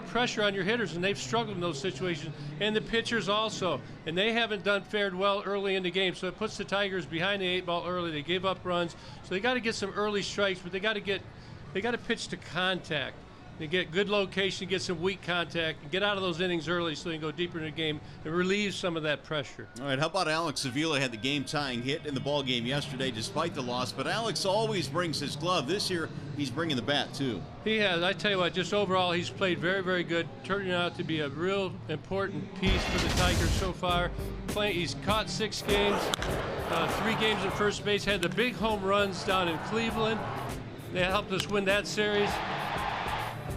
pressure on your hitters, and they've struggled in those situations, and the pitchers also, and they haven't fared well early in the game, so it puts the Tigers behind the 8-ball early. They give up runs, so they got to get some early strikes, but they got to pitch to contact. They get good location, get some weak contact, and get out of those innings early so they can go deeper in the game and relieve some of that pressure. All right, how about Alex Avila had the game-tying hit in the ball game yesterday despite the loss, but Alex always brings his glove. This year, he's bringing the bat, too. He has. I tell you what, just overall, he's played very, very good, turning out to be a real important piece for the Tigers so far. He's caught 6 games, 3 games at first base, had the big home runs down in Cleveland. They helped us win that series.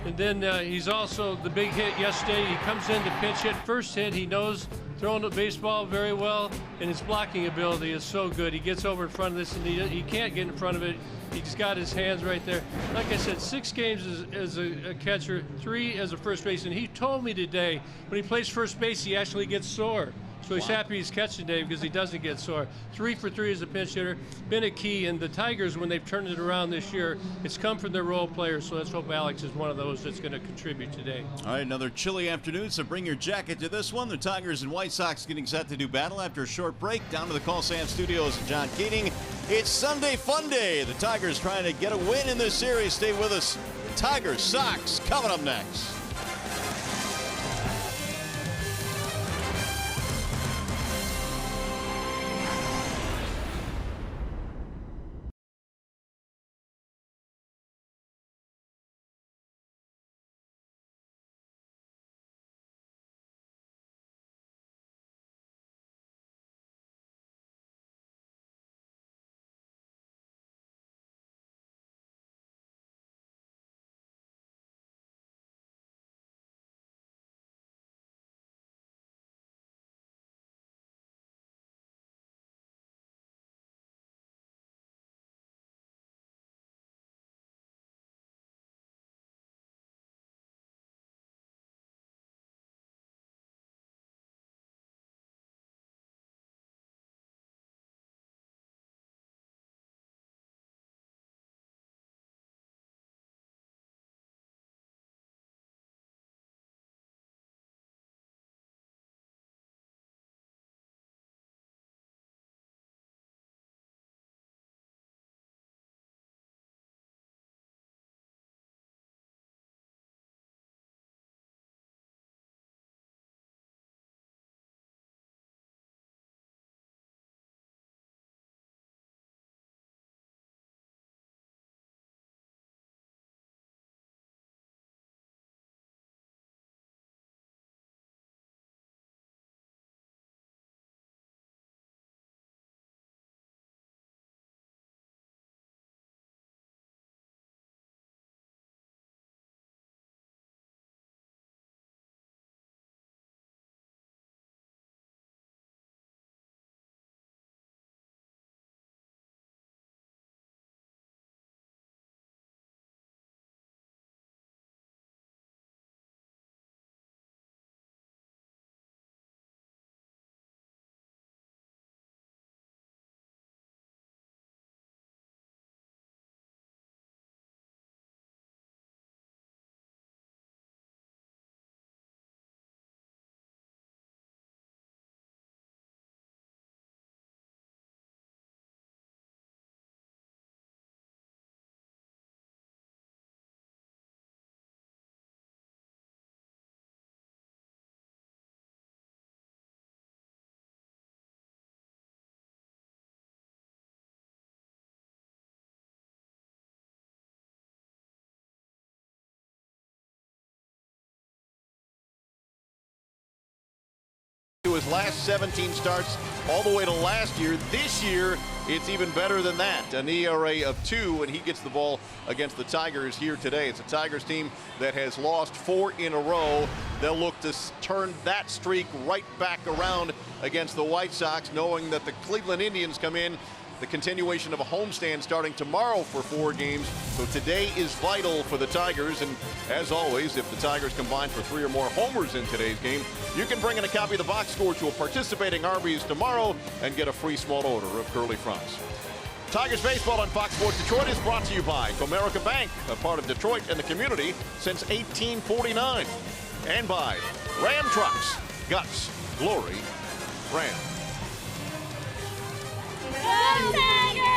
And then he's also the big hit yesterday. He comes in to pinch hit. First hit, he knows throwing the baseball very well, and his blocking ability is so good. He gets over in front of this, and he can't get in front of it. He's got his hands right there. Like I said, 6 games as a catcher, 3 as a first baseman. He told me today when he plays first base, he actually gets sore. So he's happy he's catching today because he doesn't get sore. 3 for 3 as a pinch hitter, been a key. And the Tigers, when they've turned it around this year, it's come from their role players. So let's hope Alex is one of those that's going to contribute today. All right, another chilly afternoon, so bring your jacket to this one. The Tigers and White Sox getting set to do battle after a short break. Down to the Call Sam Studios and John Keating. It's Sunday Fun Day. The Tigers trying to get a win in this series. Stay with us. Tigers, Sox, coming up next. To his last 17 starts all the way to last year. This year, it's even better than that. An ERA of 2, and he gets the ball against the Tigers here today. It's a Tigers team that has lost 4 in a row. They'll look to turn that streak right back around against the White Sox, knowing that the Cleveland Indians come in. The continuation of a homestand starting tomorrow for 4 games. So today is vital for the Tigers. And as always, if the Tigers combine for 3 or more homers in today's game, you can bring in a copy of the box score to a participating Arby's tomorrow and get a free small order of curly fries. Tigers baseball on Fox Sports Detroit is brought to you by Comerica Bank, a part of Detroit and the community since 1849. And by Ram Trucks, Guts, Glory, Ram. Go Tigers!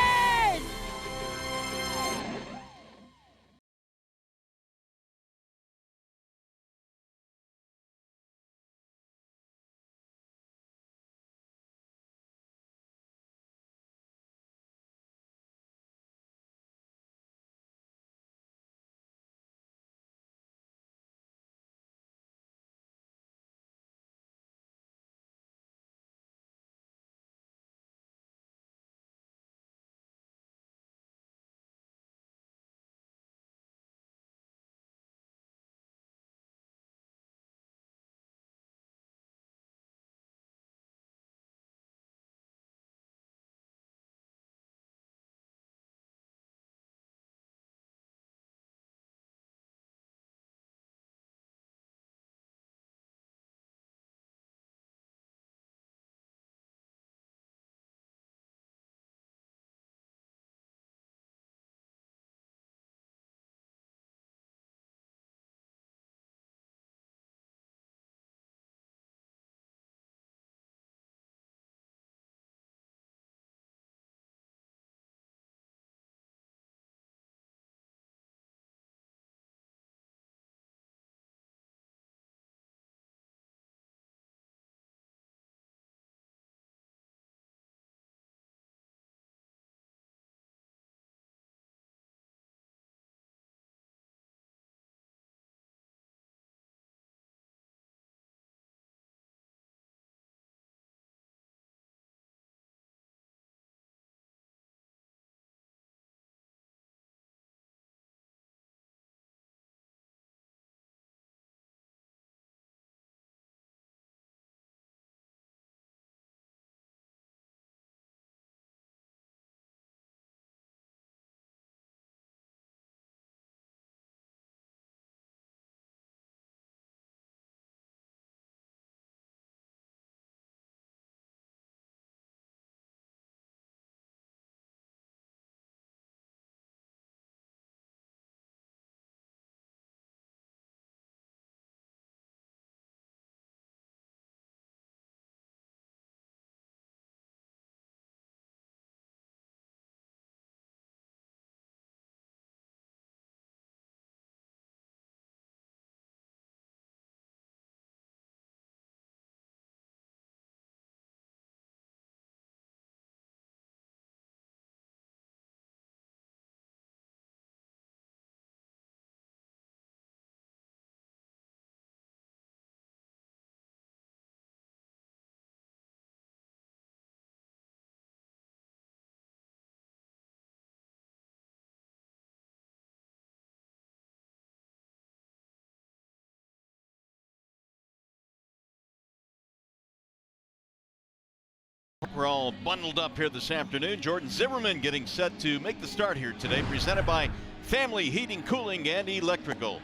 We're all bundled up here this afternoon. Jordan Zimmerman getting set to make the start here today, presented by Family Heating, Cooling, and Electrical.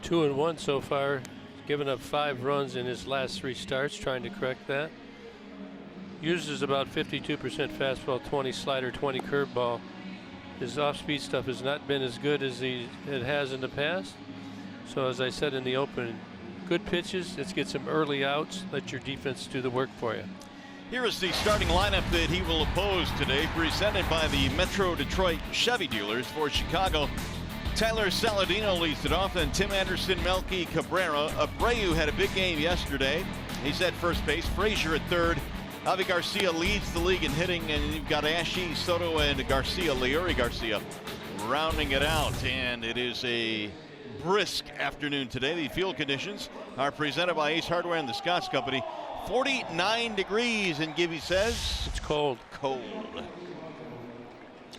2-1 so far. Given up 5 runs in his last 3 starts, trying to correct that. Uses about 52% fastball, 20 slider, 20 curveball. His off-speed stuff has not been as good as it has in the past. So as I said in the opening, good pitches. Let's get some early outs. Let your defense do the work for you. Here is the starting lineup that he will oppose today, presented by the Metro Detroit Chevy dealers for Chicago. Tyler Saladino leads it off, and Tim Anderson, Melky Cabrera. Abreu had a big game yesterday. He's at first base. Frazier at third. Javi Garcia leads the league in hitting, and you've got Ashe, Soto, and Garcia, Leury Garcia, rounding it out. And it is a brisk afternoon today. The field conditions are presented by Ace Hardware and the Scotts Company. 49 degrees, and Gibby says it's cold. Cold.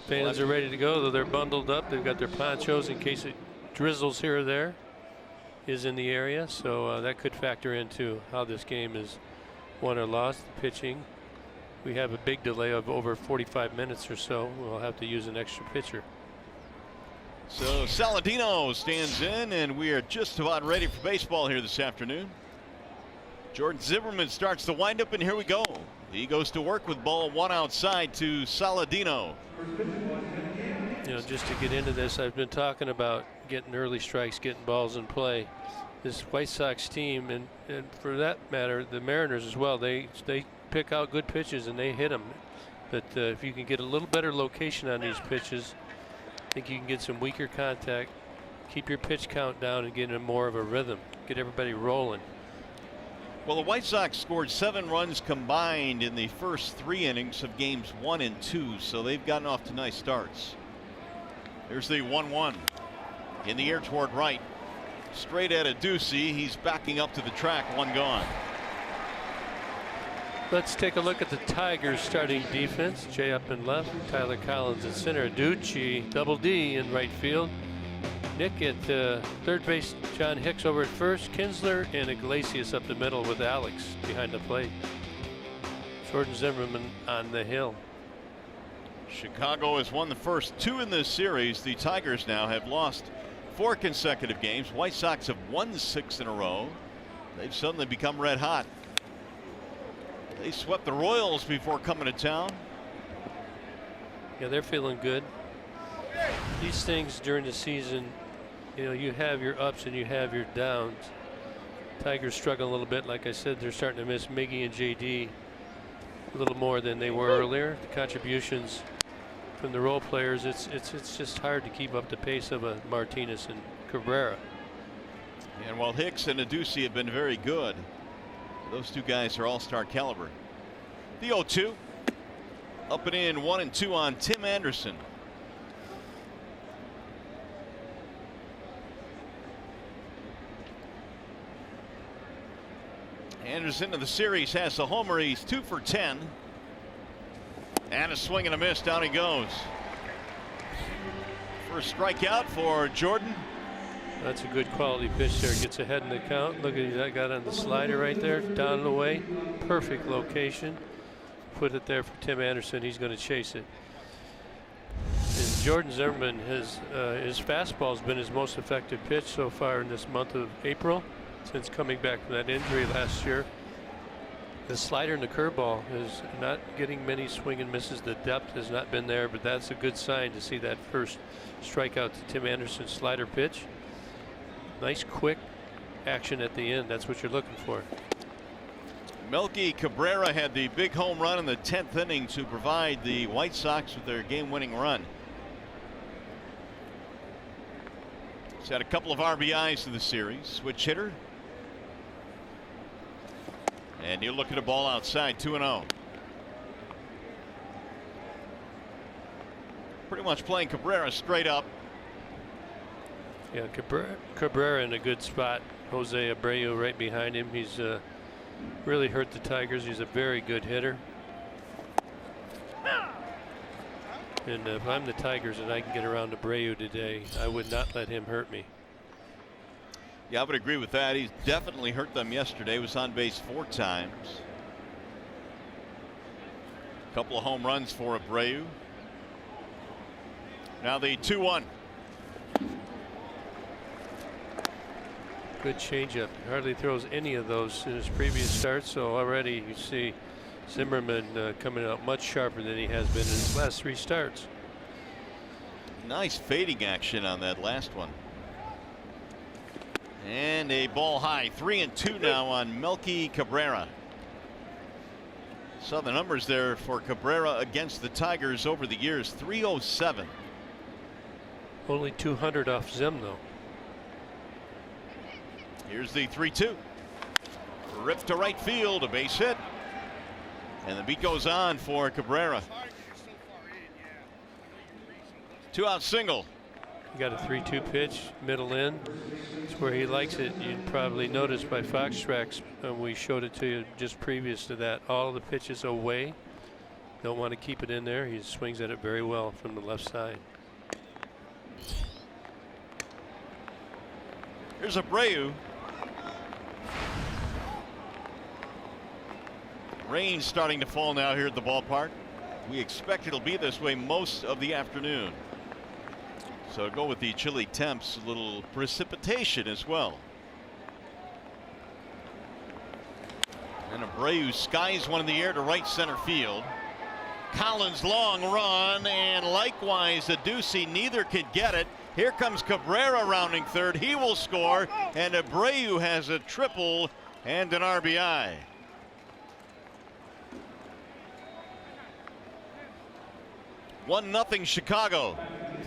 Fans are ready to go, though they're bundled up. They've got their ponchos in case it drizzles here or there is in the area. So that could factor into how this game is won or lost. Pitching, we have a big delay of over 45 minutes or so. We'll have to use an extra pitcher. So Saladino stands in, and we are just about ready for baseball here this afternoon. Jordan Zimmerman starts the windup, and here we go. He goes to work with ball one outside to Saladino. You know, just to get into this, I've been talking about getting early strikes, getting balls in play. This White Sox team, and for that matter, the Mariners as well, they pick out good pitches and they hit them. But if you can get a little better location on these pitches, I think you can get some weaker contact, keep your pitch count down, and get in more of a rhythm, get everybody rolling. Well, the White Sox scored 7 runs combined in the first 3 innings of games 1 and 2, so they've gotten off to nice starts. There's the 1-1 in the air toward right. Straight at a Ducey. He's backing up to the track. 1 gone. Let's take a look at the Tigers starting defense. Jay up in left, Tyler Collins at center, Ducey, Double D in right field. Nick at third base, John Hicks over at first, Kinsler and Iglesias up the middle with Alex behind the plate. Jordan Zimmerman on the hill. Chicago has won the first 2 in this series. The Tigers now have lost 4 consecutive games. White Sox have won 6 in a row. They've suddenly become red hot. They swept the Royals before coming to town. Yeah, they're feeling good. These things during the season, you know, you have your ups and you have your downs. Tigers struggle a little bit. Like I said, they're starting to miss Miggy and JD a little more than they were earlier. The contributions from the role players, it's just hard to keep up the pace of a Martinez and Cabrera. And while Hicks and Ducey have been very good, those 2 guys are all-star caliber. The 0-2. Up and in, 1-2 on Tim Anderson. Anderson in the series has a homer. He's 2 for 10. And a swing and a miss. Down he goes. First strikeout for Jordan. That's a good quality pitch there. Gets ahead in the count. Look at that, got on the slider right there, down and away. Perfect location. Put it there for Tim Anderson. He's going to chase it. And Jordan Zimmerman, his fastball has been his most effective pitch so far in this month of April, since coming back from that injury last year. The slider and the curveball is not getting many swing and misses. The depth has not been there, but that's a good sign to see that first strikeout to Tim Anderson slider pitch. Nice quick action at the end. That's what you're looking for. Melky Cabrera had the big home run in the 10th inning to provide the White Sox with their game-winning run. He's had a couple of RBIs in the series. Switch hitter. And you look at a ball outside, 2-0. Pretty much playing Cabrera straight up. Yeah, Cabrera in a good spot. Jose Abreu right behind him. He's really hurt the Tigers. He's a very good hitter. And if I'm the Tigers and I can get around Abreu today, I would not let him hurt me. Yeah, I would agree with that. He's definitely hurt them yesterday. Was on base 4 times. A couple of home runs for Abreu. Now the 2-1. Good changeup. Hardly throws any of those in his previous starts, so already you see Zimmerman coming out much sharper than he has been in his last 3 starts. Nice fading action on that last one. And a ball high. 3-2 now on Melky Cabrera. Saw the numbers there for Cabrera against the Tigers over the years. 307. Only 200 off Zim though. Here's the 3-2. Ripped to right field, a base hit. And the beat goes on for Cabrera. 2-out single. You got a 3-2 pitch, middle in. It's where he likes it. You probably noticed by Fox Tracks, we showed it to you just previous to that. All the pitches away. Don't want to keep it in there. He swings at it very well from the left side. Here's Abreu. Rain starting to fall now here at the ballpark. We expect it'll be this way most of the afternoon. So go with the chilly temps, a little precipitation as well. And Abreu skies one in the air to right center field. Collins long run, and likewise Ducey, neither could get it. Here comes Cabrera rounding third. He will score, and Abreu has a triple and an RBI. One nothing Chicago.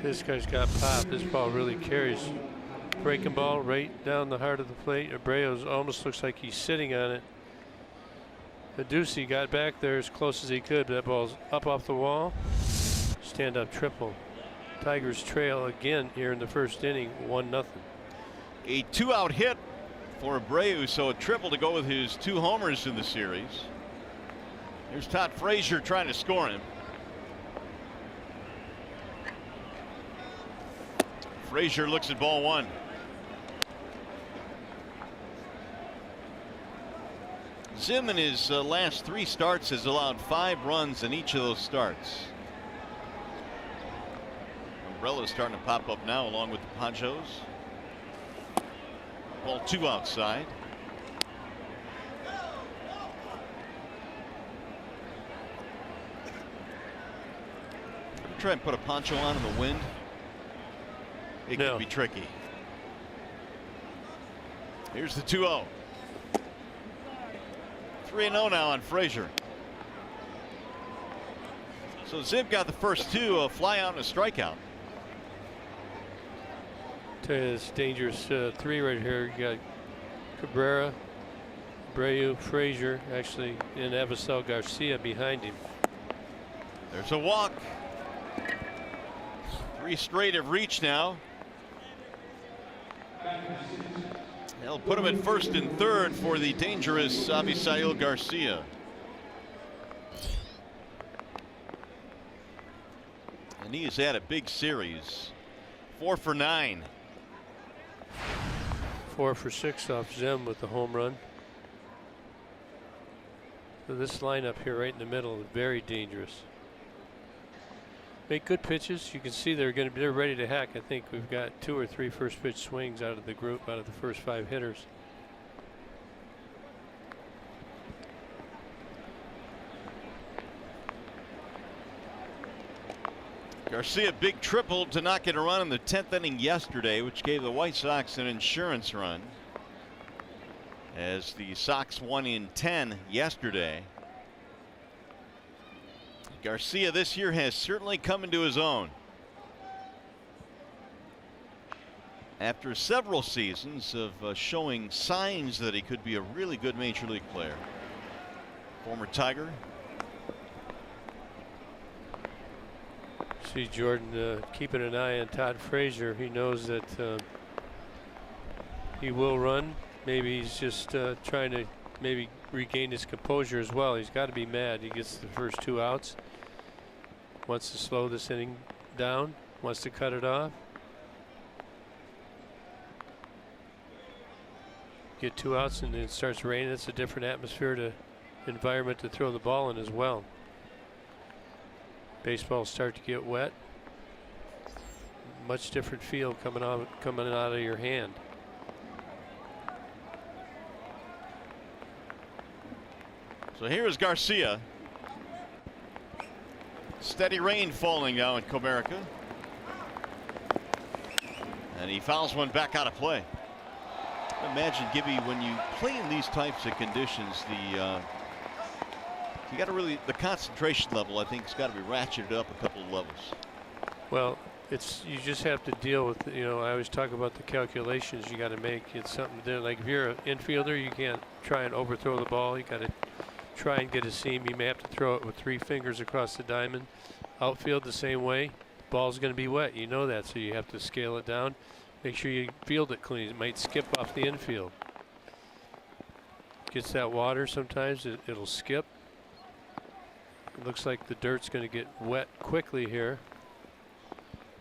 This guy's got pop. This ball really carries. Breaking ball right down the heart of the plate. Abreu almost looks like he's sitting on it. Ducey got back there as close as he could. That ball's up off the wall. Stand up triple. Tigers trail again here in the first inning, 1-0. A 2-out hit for Abreu, so a triple to go with his 2 homers in the series. Here's Todd Frazier trying to score him. Frazier looks at ball 1. Zim in his last 3 starts has allowed 5 runs in each of those starts. Umbrella starting to pop up now along with the ponchos. Ball 2 outside. Try and put a poncho on in the wind. It could be tricky. Here's the 2-0. 3-0 now on Frazier. So Zim got the first 2, a fly out and a strikeout. Tell you, it's dangerous 3 right here. You got Cabrera, Abreu, Frazier, actually, and Avisel Garcia behind him. There's a walk. 3 straight have reached now. They'll put him at first and third for the dangerous Avisail Garcia. And he has had a big series. 4 for 9. 4 for 6 off Zim with the home run. So this lineup here right in the middle is very dangerous. Make good pitches. You can see they're ready to hack. I think we've got 2 or 3 first pitch swings out of the group, out of the first 5 hitters. Garcia big triple to not get a run in the 10th inning yesterday, which gave the White Sox an insurance run, as the Sox won in 10 yesterday. Garcia this year has certainly come into his own. After several seasons of showing signs that he could be a really good major league player. Former Tiger. See Jordan keeping an eye on Todd Frazier. He knows that he will run. Maybe he's just trying to maybe regain his composure as well. He's got to be mad. He gets the first 2 outs. Wants to slow this inning down. Wants to cut it off. Get 2 outs and then it starts raining. It's a different environment to throw the ball in as well. Baseballs start to get wet. Much different feel coming out of your hand. So here is Garcia. Steady rain falling now in Comerica. And he fouls one back out of play. Imagine, Gibby, when you play in these types of conditions, you got to really, the concentration level, I think, has got to be ratcheted up a couple of levels. Well, you just have to deal with, I always talk about the calculations you got to make. It's something there. Like if you're an infielder, you can't try and overthrow the ball. You got to try and get a seam. You may have to throw it with 3 fingers across the diamond. Outfield the same way. Ball's going to be wet. You know that, so you have to scale it down. Make sure you field it clean. It might skip off the infield. Gets that water sometimes, it'll skip. It looks like the dirt's going to get wet quickly here.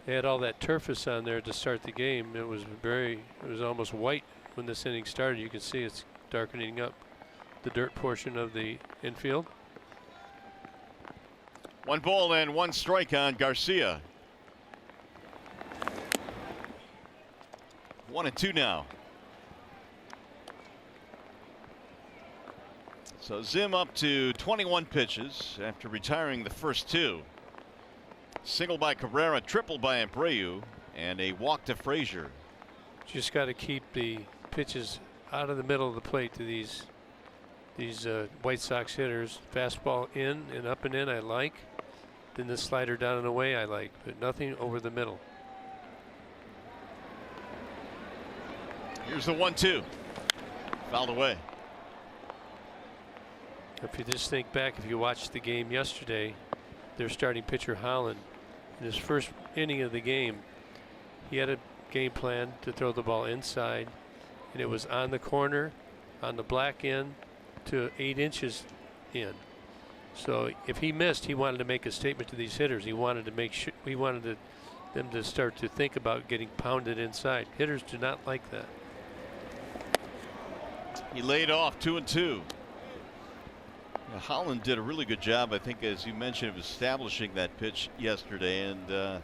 They had all that turfus on there to start the game. It was almost white when this inning started. You can see it's darkening up the dirt portion of the infield. 1 ball and 1 strike on Garcia. 1-2 now. So Zim up to 21 pitches after retiring the first 2. Single by Cabrera, triple by Abreu, and a walk to Frazier. Just got to keep the pitches out of the middle of the plate to these White Sox hitters. Fastball in and up and in I like. Then the slider down and away I like, but nothing over the middle. Here's the 1-2. Fouled away. If you just think back, if you watched the game yesterday, their starting pitcher Holland, in his first inning of the game, he had a game plan to throw the ball inside, and it was on the corner, on the black end, to 8 inches in. So if he missed, he wanted to make a statement to these hitters. He wanted to make sure them to start to think about getting pounded inside. Hitters do not like that. He laid off 2-2. Holland did a really good job, I think, as you mentioned, of establishing that pitch yesterday, and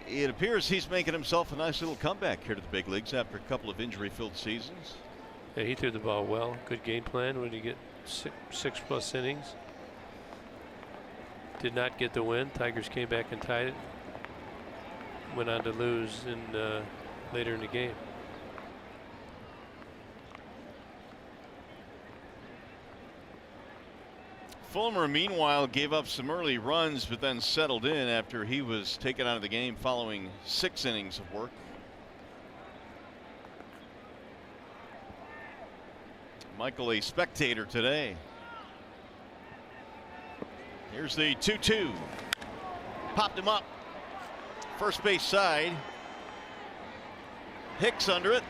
it appears he's making himself a nice little comeback here to the big leagues after a couple of injury-filled seasons. Yeah, he threw the ball well. Good game plan when you get six plus innings. Did not get the win. Tigers came back and tied it. Went on to lose later in the game. Fulmer, meanwhile, gave up some early runs, but then settled in after he was taken out of the game following 6 innings of work. Michael, a spectator today. Here's the 2-2. Popped him up. First base side. Hicks under it.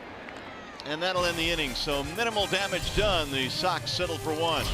And that'll end the inning. So minimal damage done. The Sox settled for 1.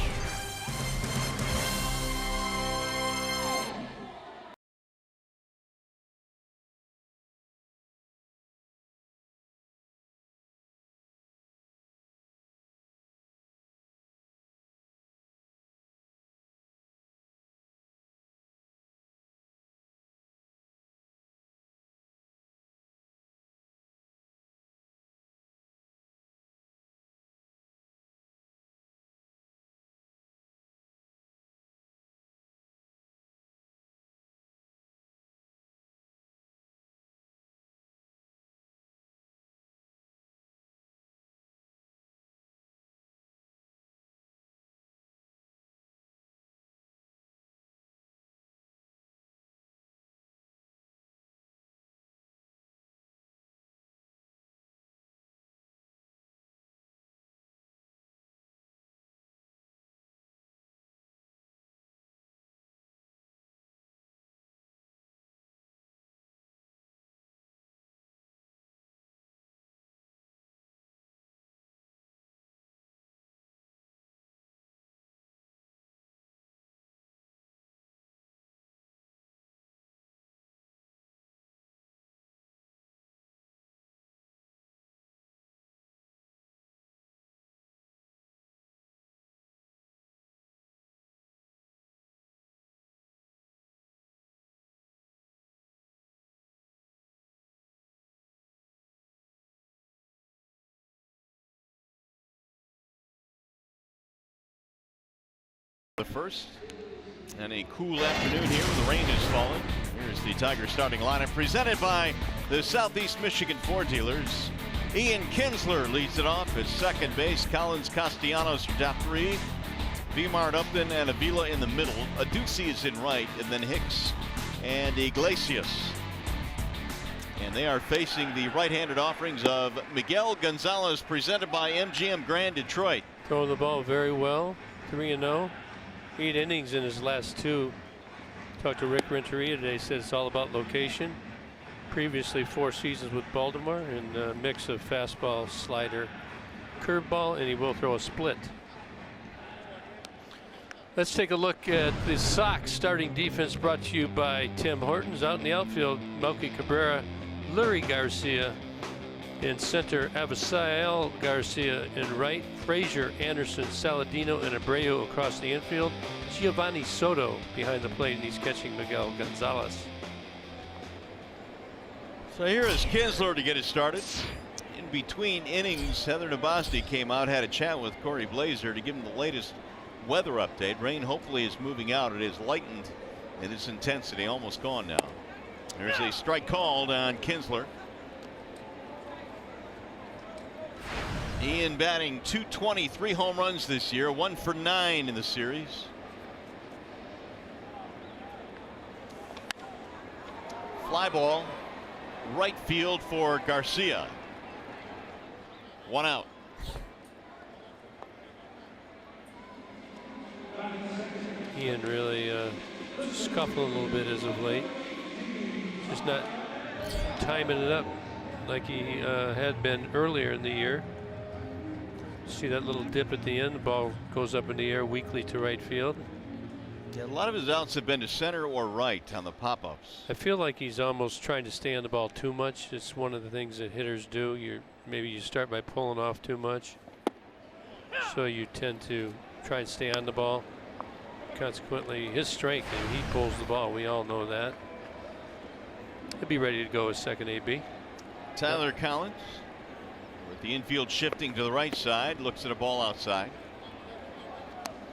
The first, and a cool afternoon here when the rain is falling. Here's the Tigers starting lineup presented by the Southeast Michigan Ford dealers. Ian Kinsler leads it off at second base. Collins, Castellanos are top 3. Vimart, Upton, and Avila in the middle. Aducci is in right, and then Hicks and Iglesias. And they are facing the right-handed offerings of Miguel Gonzalez, presented by MGM Grand Detroit. Throwing the ball very well. 3-0. 8 innings in his last 2. Talked to Rick Renteria today. Said it's all about location. Previously 4 seasons with Baltimore, and a mix of fastball, slider, curveball, and he will throw a split. Let's take a look at the Sox starting defense, brought to you by Tim Hortons. Out in the outfield, Melky Cabrera, Lurie Garcia. In center, Avisail Garcia in right, Frazier, Anderson, Saladino, and Abreu across the infield. Giovanni Soto behind the plate, and he's catching Miguel Gonzalez. So here is Kinsler to get it started. In between innings, Heather Nabasti came out, had a chat with Corey Blazer to give him the latest weather update. Rain hopefully is moving out. It is lightened in its intensity, almost gone now. There's a strike called on Kinsler. Ian batting .220, 3 home runs this year, 1 for 9 in the series. Fly ball, right field for Garcia. 1 out. Ian really scuffling a little bit as of late. Just not timing it up like he had been earlier in the year. See that little dip at the end? The ball goes up in the air weakly to right field. Yeah, a lot of his outs have been to center or right on the pop-ups. I feel like he's almost trying to stay on the ball too much. It's one of the things that hitters do. Maybe you start by pulling off too much, so you tend to try and stay on the ball. Consequently, his strength, and he pulls the ball. We all know that. He'll be ready to go as second AB. Tyler Collins with the infield shifting to the right side, looks at a ball outside.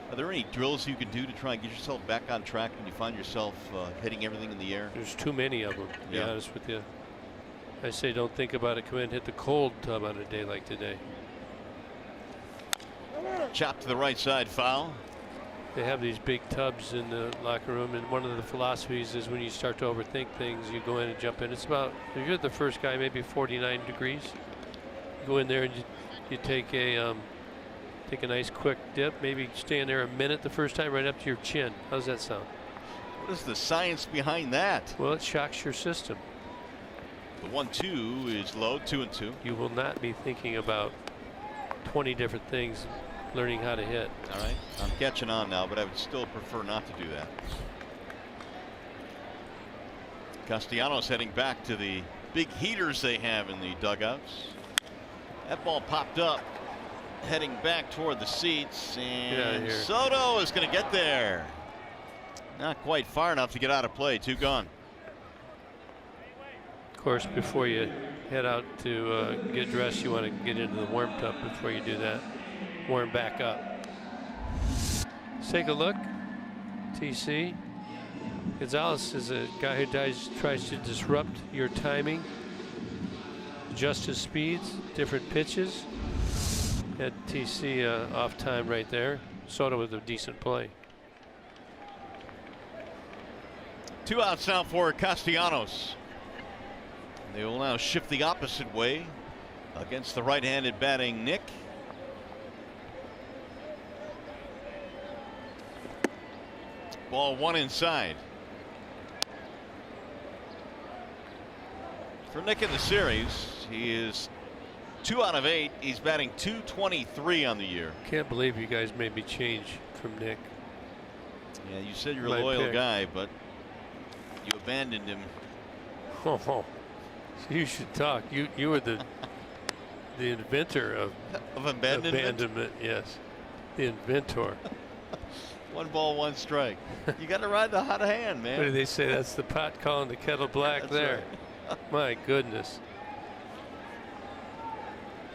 Are there any drills you can do to try and get yourself back on track when you find yourself hitting everything in the air? There's too many of them, to be honest with you. I say don't think about it. Come in and hit the cold tub on a day like today. Chop to the right side, foul. They have these big tubs in the locker room, and one of the philosophies is when you start to overthink things, you go in and jump in. It's about, if you're the first guy, maybe 49 degrees. You go in there and you take a nice quick dip, maybe stay in there a minute the first time, right up to your chin. How's that sound? What is the science behind that? Well, it shocks your system. The 1-2 is low, 2-2. You will not be thinking about 20 different things learning how to hit. All right, I'm catching on now, but I would still prefer not to do that. Castellanos heading back to the big heaters they have in the dugouts. That ball popped up, heading back toward the seats, and Soto is going to get there. Not quite far enough to get out of play. 2 gone. Of course, before you head out to get dressed, you want to get into the warm tub before you do that. Warm back up. Let's take a look. TC. Gonzalez is a guy who tries to disrupt your timing, adjust his speeds, different pitches. Had TC off time right there. Soto with a decent play. 2 outs now for Castellanos. They will now shift the opposite way against the right-handed batting Nick. Ball 1 inside. For Nick in the series, he is 2 out of 8. He's batting .223 on the year. Can't believe you guys made me change from Nick. Yeah, you said you're a loyal guy, but you abandoned him. Oh, you should talk. You were the inventor of abandonment. Yes, the inventor. 1 ball, 1 strike. You got to ride the hot hand, man. What do they say? That's the pot calling the kettle black. That's there. Right. My goodness.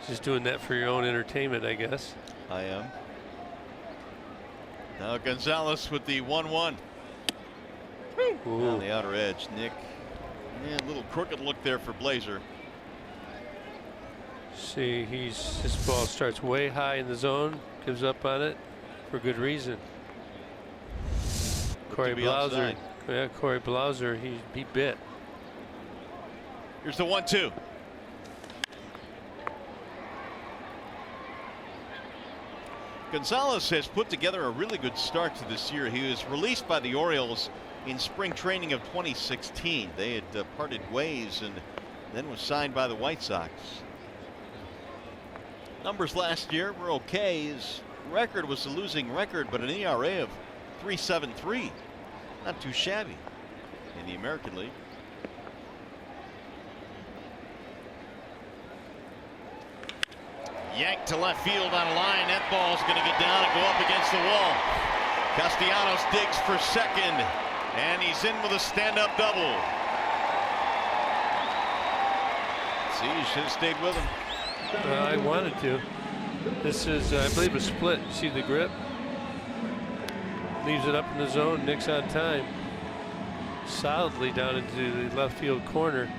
Just doing that for your own entertainment, I guess. I am. Now Gonzalez with the 1-1. On the outer edge, Nick. Yeah, a little crooked look there for Blazer. See, his ball starts way high in the zone, gives up on it for good reason. Corey Blauser, yeah, Corey Blauser, he bit. Here's the 1-2. Gonzalez has put together a really good start to this year. He was released by the Orioles in spring training of 2016. They had parted ways and then was signed by the White Sox. Numbers last year were okay. His record was a losing record, but an ERA of 3.73. Not too shabby in the American League. Yanked to left field on a line. That ball's going to get down and go up against the wall. Castellanos digs for second, and he's in with a stand-up double. See, you should have stayed with him. I wanted to. This is, I believe, a split. See the grip? leaves it up in the zone. Nick's on time. Solidly down into the left field corner.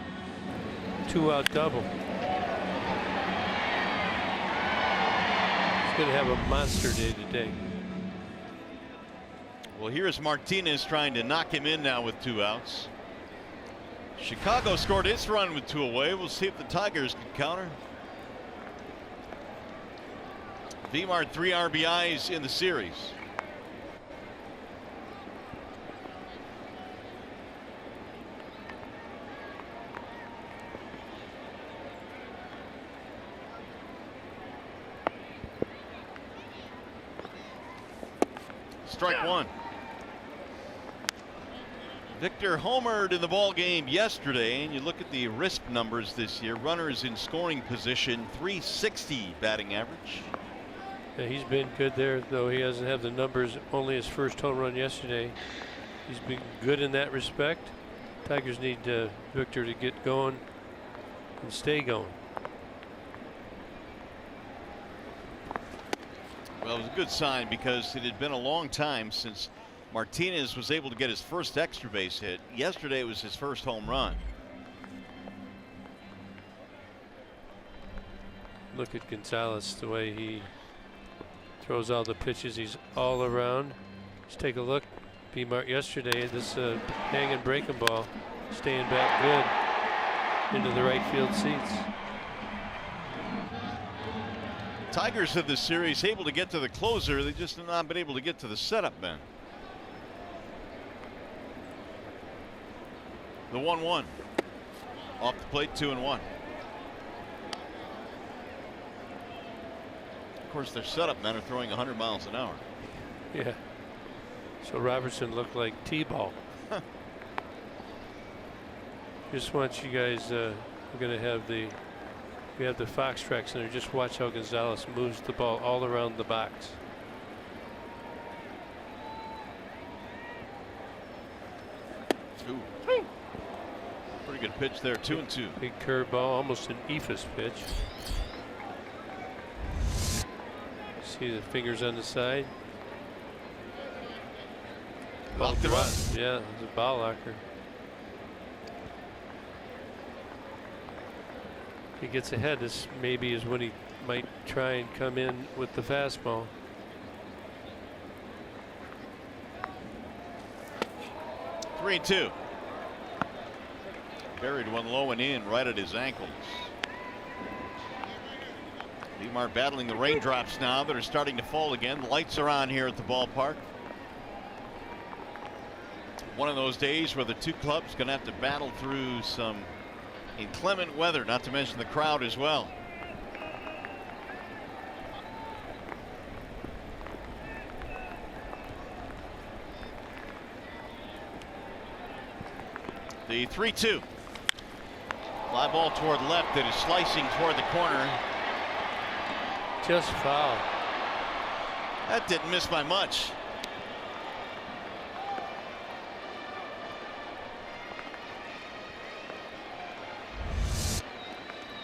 2-out double. He's going to have a monster day today. Well, here's Martinez trying to knock him in now with 2 outs. Chicago scored its run with 2 away. We'll see if the Tigers can counter. Vmart 3 RBIs in the series. Strike 1. Victor homered in the ball game yesterday, and you look at the RISP numbers this year. Runners in scoring position, 360 batting average. Yeah, he's been good there, though he doesn't have the numbers. Only his first home run yesterday. He's been good in that respect. Tigers need Victor to get going and stay going. Well, it was a good sign because it had been a long time since Martinez was able to get his first extra base hit. Yesterday was his first home run. Look at Gonzalez, the way he throws all the pitches. He's all around. Let's take a look. B-Mart yesterday, this hanging breaking ball, staying back good into the right field seats. Tigers of this series able to get to the closer. They just have not been able to get to the setup man. The 1-1 off the plate, 2-1. Of course, their setup men are throwing 100 miles an hour. Yeah. So Robertson looked like T-ball. Just want you guys. We're going to have the. We have the Fox tracks in there. Just watch how Gonzalez moves the ball all around the box. Ooh. Pretty good pitch there, 2-2. Big curveball, almost an Ephus pitch. See the fingers on the side. Locked him up. Yeah, it's a ball locker. He gets ahead. This maybe is when he might try and come in with the fastball. Three, 2. Buried one low and in right at his ankles. Lemar battling the raindrops now that are starting to fall again. The lights are on here at the ballpark. One of those days where the two clubs going to have to battle through some inclement weather, not to mention the crowd as well. The 3-2. Fly ball toward left that is slicing toward the corner. Just foul. That didn't miss by much.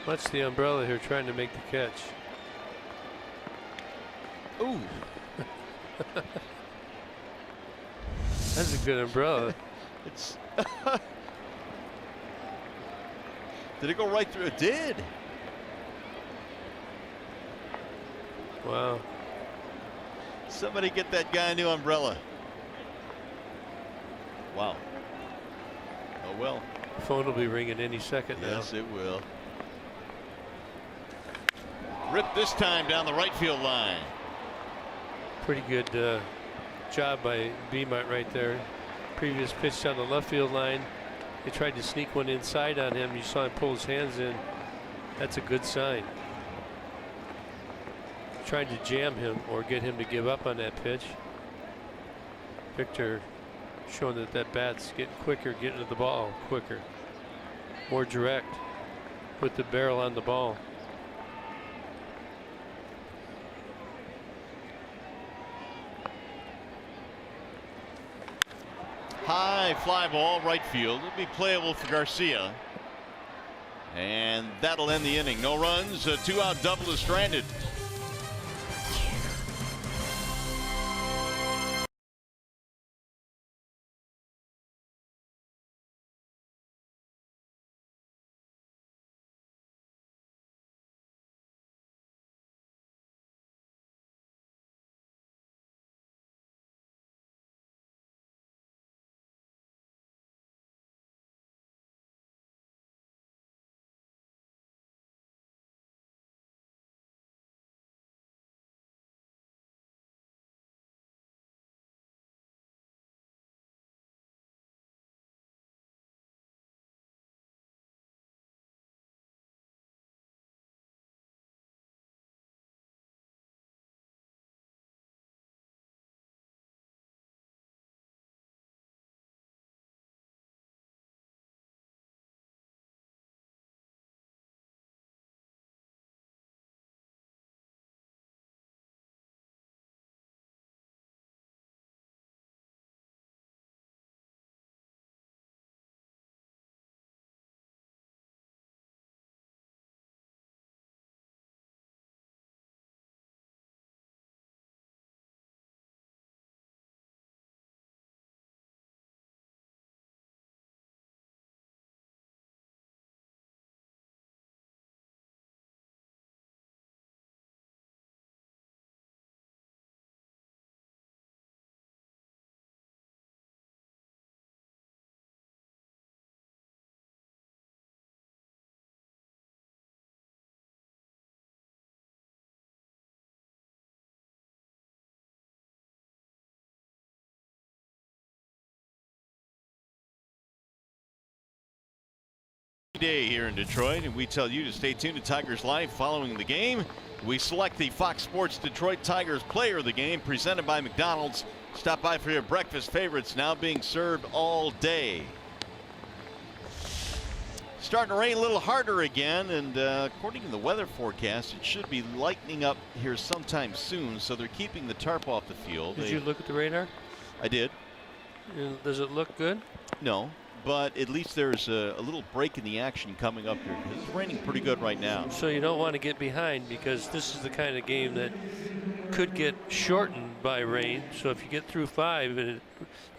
What's the umbrella here trying to make the catch? Ooh. That's a good umbrella. It's did it go right through? It did. Wow. Somebody get that guy a new umbrella. Wow. Oh well. The phone will be ringing any second now. Yes, it will. Rip this time down the right field line. Pretty good job by Beamont right there. Previous pitch down the left field line. They tried to sneak one inside on him. You saw him pull his hands in. That's a good sign. Tried to jam him or get him to give up on that pitch. Victor showing that that bat's getting quicker, getting to the ball quicker, more direct, put the barrel on the ball. High fly ball right field. It'll be playable for Garcia. And that'll end the inning. No runs, a 2-out double is stranded. day here in Detroit, and we tell you to stay tuned to Tigers Live following the game. We select the Fox Sports Detroit Tigers player of the game, presented by McDonald's. Stop by for your breakfast favorites, now being served all day. Starting to rain a little harder again, and according to the weather forecast, it should be lightening up here sometime soon, so they're keeping the tarp off the field. Did you look at the radar? I did. Does it look good? No, but at least there's a little break in the action coming up here, because it's raining pretty good right now. So you don't want to get behind, because this is the kind of game that could get shortened by rain. So if you get through 5, and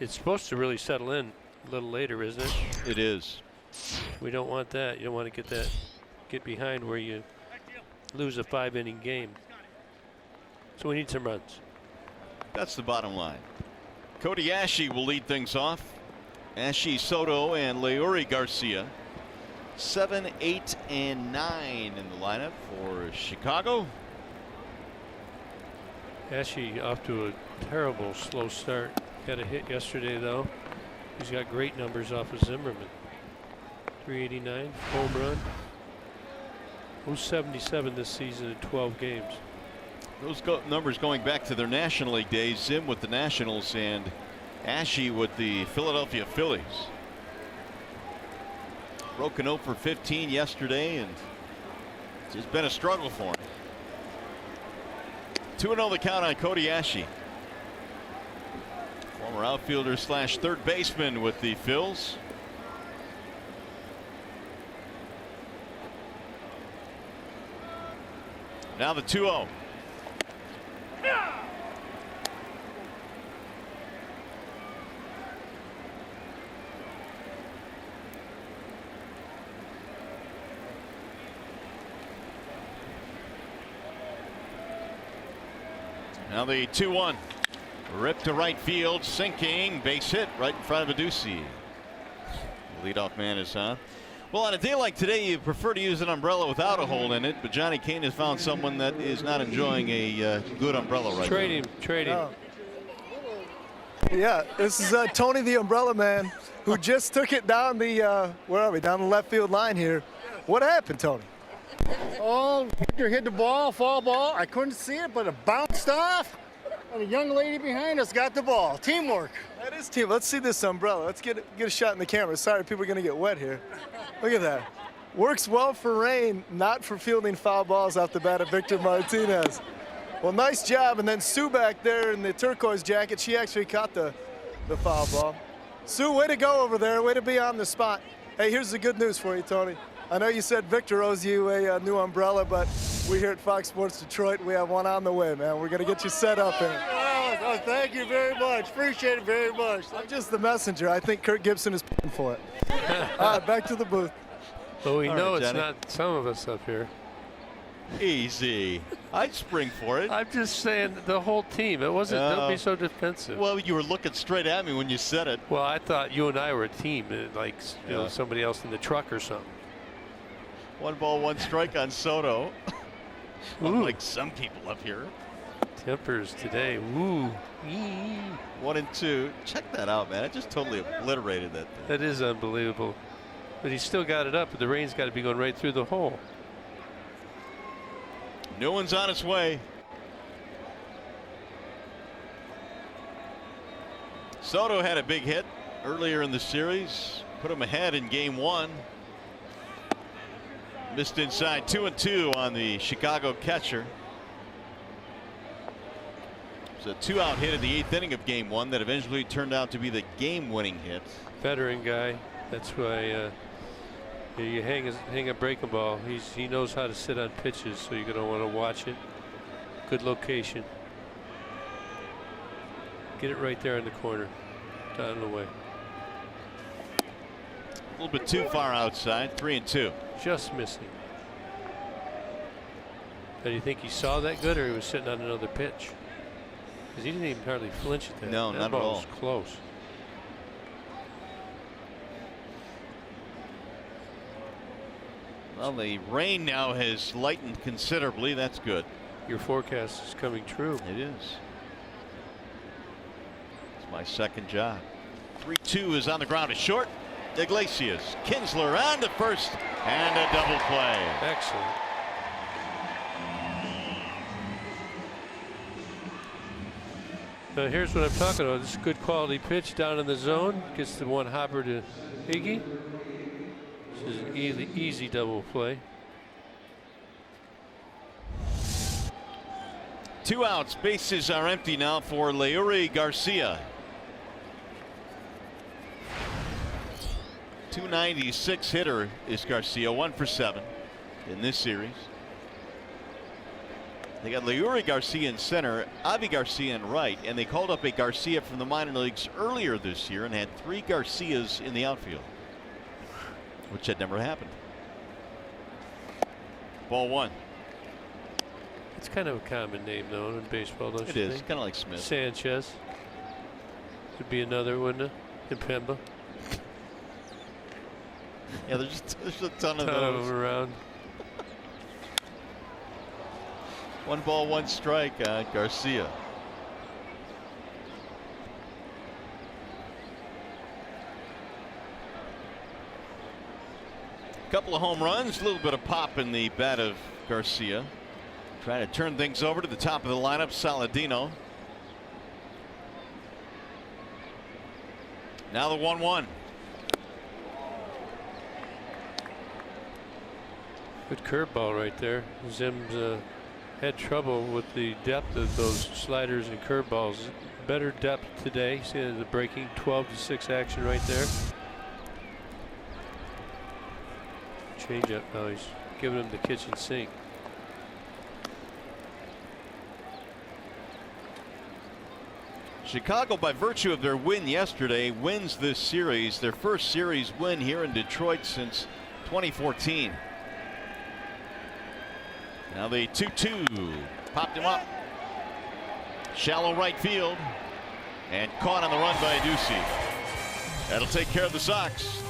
it's supposed to really settle in a little later, isn't it? It is. We don't want that. You don't want to get behind where you lose a 5-inning game. So we need some runs. That's the bottom line. Cody Ashe will lead things off. Ashe, Soto, and Leury Garcia. 7, 8, and 9 in the lineup for Chicago. Ashe off to a terrible slow start. Got a hit yesterday, though. He's got great numbers off of Zimmerman. 389, home run. 077 this season in 12 games. Those numbers going back to their National League days. Zim with the Nationals and Ashe with the Philadelphia Phillies. Broken 0 for 15 yesterday, and it's just been a struggle for him. 2-0 the count on Cody Ashe. Former outfielder slash third baseman with the Phils. Now the 2-0. Now the 2-1. Ripped to right field, sinking, base hit right in front of Aducci. Leadoff man is on. Well, on a day like today, you prefer to use an umbrella without a hole in it, but Johnny Kane has found someone that is not enjoying a good umbrella right now. Trade him. Yeah, this is Tony the Umbrella Man, who just took it down the, where are we, down the left field line here. What happened, Tony? Oh, Victor hit the ball, foul ball. I couldn't see it, but it bounced off, and a young lady behind us got the ball. Teamwork. That is team. Let's see this umbrella. Let's get a shot in the camera. Sorry, people are going to get wet here. Look at that. Works well for rain, not for fielding foul balls off the bat of Victor Martinez. Well, nice job. And then Sue back there in the turquoise jacket, she actually caught the foul ball. Sue, way to go over there. Way to be on the spot. Hey, here's the good news for you, Tony. I know you said Victor owes you a new umbrella, but we here at Fox Sports Detroit, we have one on the way, man. We're going to get you set up. Oh, thank you very much. Appreciate it very much. I'm just the messenger. I think Kurt Gibson is paying for it. All right, back to the booth. But we know right, it's Johnny. not some of us up here. Easy. I'd spring for it. I'm just saying the whole team. It wasn't. Don't be so defensive. Well, you were looking straight at me when you said it. Well, I thought you and I were a team, like you know, somebody else in the truck or something. 1 ball, 1 strike on Soto. Unlike some people up here. Tempers today. Woo. 1 and 2. Check that out, man. I just totally obliterated that thing. That is unbelievable. But he's still got it up, but the rain's got to be going right through the hole. New one's on its way. Soto had a big hit earlier in the series. Put him ahead in game 1. Missed inside. 2-2 on the Chicago catcher. It was a 2-out hit in the 8th inning of game 1 that eventually turned out to be the game-winning hit. Veteran guy. That's why you hang a breaking ball. He knows how to sit on pitches, so you're going to want to watch it. Good location. Get it right there in the corner. Down the way. A little bit too far outside. 3-2. Just missing. Do you think he saw that good, or he was sitting on another pitch? Because he didn't even hardly flinch at that. No, that not at ball all. was close. Well, the rain now has lightened considerably. That's good. Your forecast is coming true. It is. It's my second job. 3-2 is on the ground. It's short. Iglesias, Kinsler on to first, and a double play. Excellent. Now here's what I'm talking about. This is a good quality pitch down in the zone. Gets the one hopper to Iggy. This is an easy double play. 2 outs. Bases are empty now for Leury Garcia. 296 hitter is Garcia, 1 for 7 in this series. They got Leury Garcia in center, Avi Garcia in right, and they called up a Garcia from the minor leagues earlier this year and had 3 Garcias in the outfield, which had never happened. Ball 1. It's kind of a common name, though, in baseball, don't you think? It is, kind of like Smith. Sanchez. Could be another, wouldn't it? In Pemba. Yeah, there's a ton of those. Them around. 1 ball, 1 strike, Garcia. Couple of home runs, a little bit of pop in the bat of Garcia. Trying to turn things over to the top of the lineup, Saladino. Now the 1-1. Good curveball right there. Zim's had trouble with the depth of those sliders and curveballs. Better depth today. See the breaking 12-6 action right there. Change up now. He's giving him the kitchen sink. Chicago, by virtue of their win yesterday, wins this series, their first series win here in Detroit since 2014. Now the 2-2 popped him up. Shallow right field and caught on the run by Ducey. That'll take care of the Sox.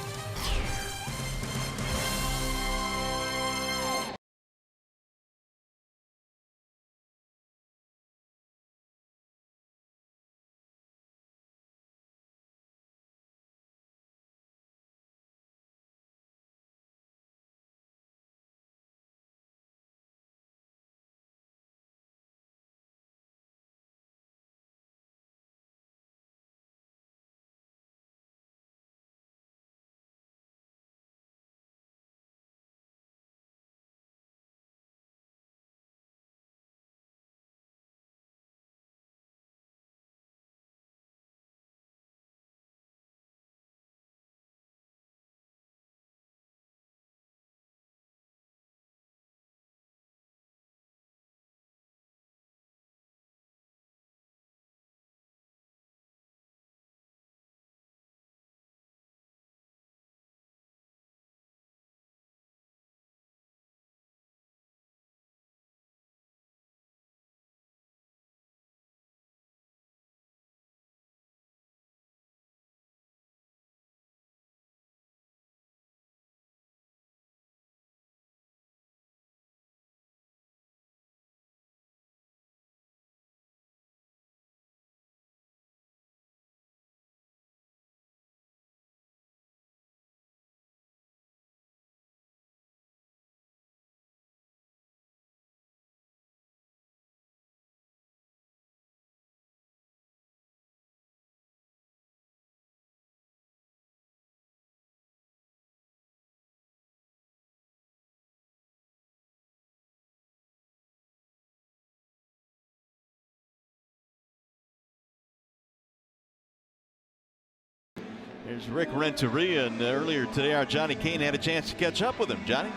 There's Rick Renteria, and earlier today our Johnny Kane had a chance to catch up with him. Johnny?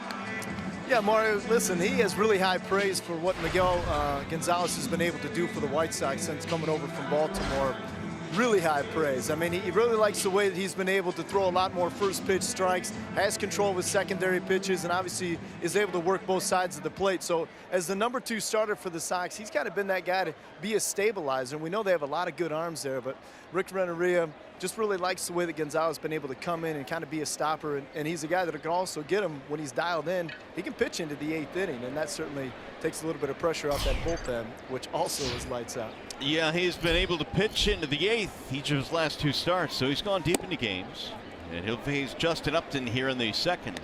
Yeah, Mario, listen, he has really high praise for what Miguel Gonzalez has been able to do for the White Sox since coming over from Baltimore. Really high praise. I mean, he really likes the way that he's been able to throw a lot more first pitch strikes, has control of his secondary pitches, and obviously is able to work both sides of the plate. So as the number 2 starter for the Sox, he's kind of been that guy to be a stabilizer. And we know they have a lot of good arms there, but Rick Renteria just really likes the way that Gonzalez has been able to come in and kind of be a stopper. And he's a guy that can also get him when he's dialed in. He can pitch into the 8th inning, and that certainly takes a little bit of pressure off that bullpen, which also is lights out. Yeah, he's been able to pitch into the 8th each of his last 2 starts, so he's gone deep into games. And he'll face Justin Upton here in the second.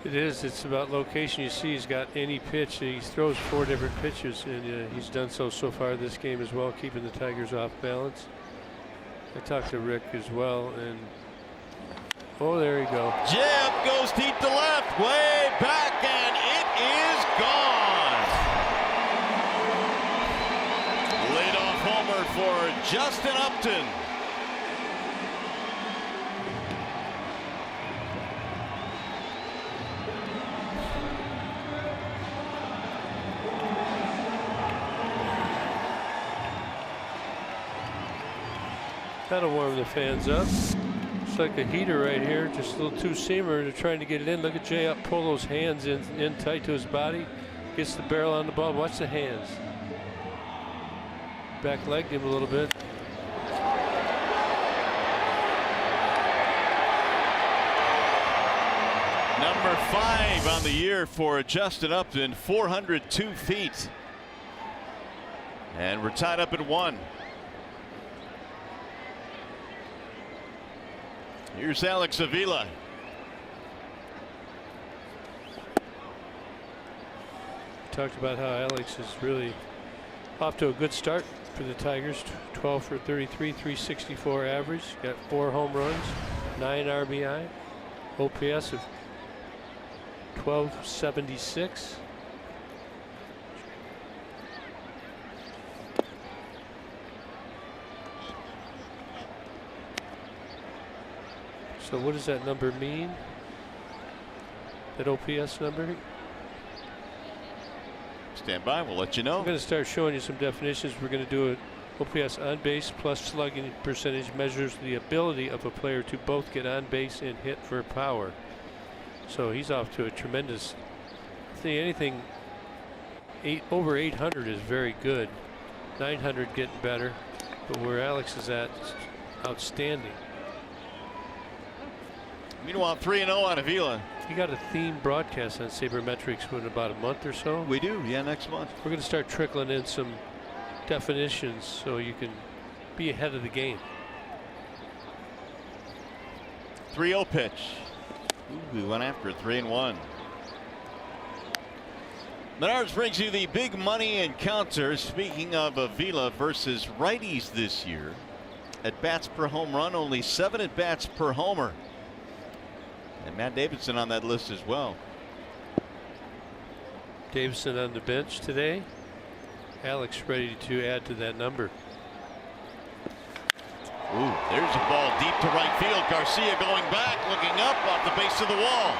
It is. It's about location. You see he's got any pitch. He throws 4 different pitches, and he's done so far this game as well, keeping the Tigers off balance. I talked to Rick as well, and oh, there you go. Jeb goes deep to left, way back, and it is gone. Leadoff homer for Justin Upton. That'll warm the fans up. It's like a heater right here, just a little two-seamer. They're trying to get it in. Look at Jay up, pull those hands in tight to his body. Gets the barrel on the ball. Watch the hands. Back legged him a little bit. Number 5 on the year for Justin Upton, 402 feet. And we're tied up at 1. Here's Alex Avila. Talked about how Alex is really off to a good start for the Tigers. 12 for 33, 364 average. Got 4 home runs, 9 RBI, OPS of 1276. So what does that number mean? That OPS number? Stand by, we'll let you know. I'm going to start showing you some definitions. We're going to do it. OPS on base plus slugging percentage measures the ability of a player to both get on base and hit for power. So he's off to a tremendous. I think anything over 800 is very good. 900 getting better, but where Alex is at, outstanding. Meanwhile, 3-0 on Avila. You got a theme broadcast on Sabermetrics in about a month or so. We do, yeah, next month. We're going to start trickling in some definitions so you can be ahead of the game. 3-0 pitch. Ooh, we went after it, 3-1. Menards brings you the big money encounter. Speaking of Avila versus righties this year, at bats per home run, only 7 at bats per homer. And Matt Davidson on that list as well. Davidson on the bench today. Alex ready to add to that number. Ooh, there's a ball deep to right field. Garcia going back, looking up off the base of the wall.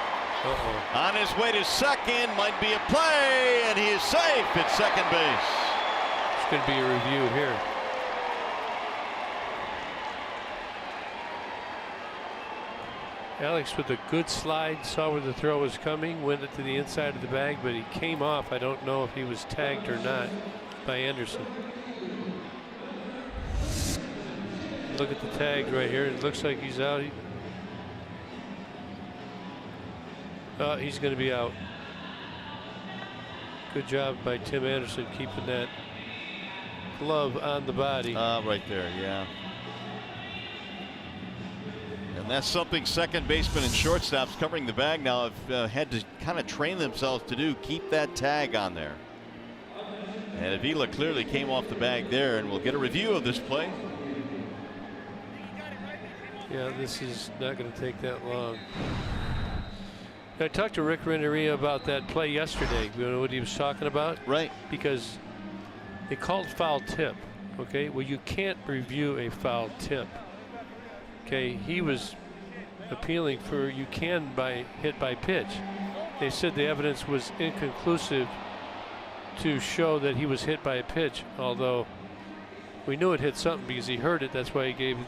On his way to second, might be a play, and he is safe at second base. It's going to be a review here. Alex with a good slide, saw where the throw was coming, went it to the inside of the bag, but he came off. I don't know if he was tagged or not by Anderson. Look at the tags right here. It looks like he's out. He's going to be out. Good job by Tim Anderson keeping that glove on the body. Right there, yeah. And that's something second baseman and shortstops covering the bag now have had to kind of train themselves to do. Keep that tag on there. And Avila clearly came off the bag there, and we'll get a review of this play. Yeah, this is not going to take that long. I talked to Rick Renneria about that play yesterday. You know what he was talking about? Right. Because they called foul tip. Okay, well, you can't review a foul tip. Okay, he was appealing for you can by hit by pitch. They said the evidence was inconclusive to show that he was hit by a pitch, although we knew it hit something because he heard it. That's why he gave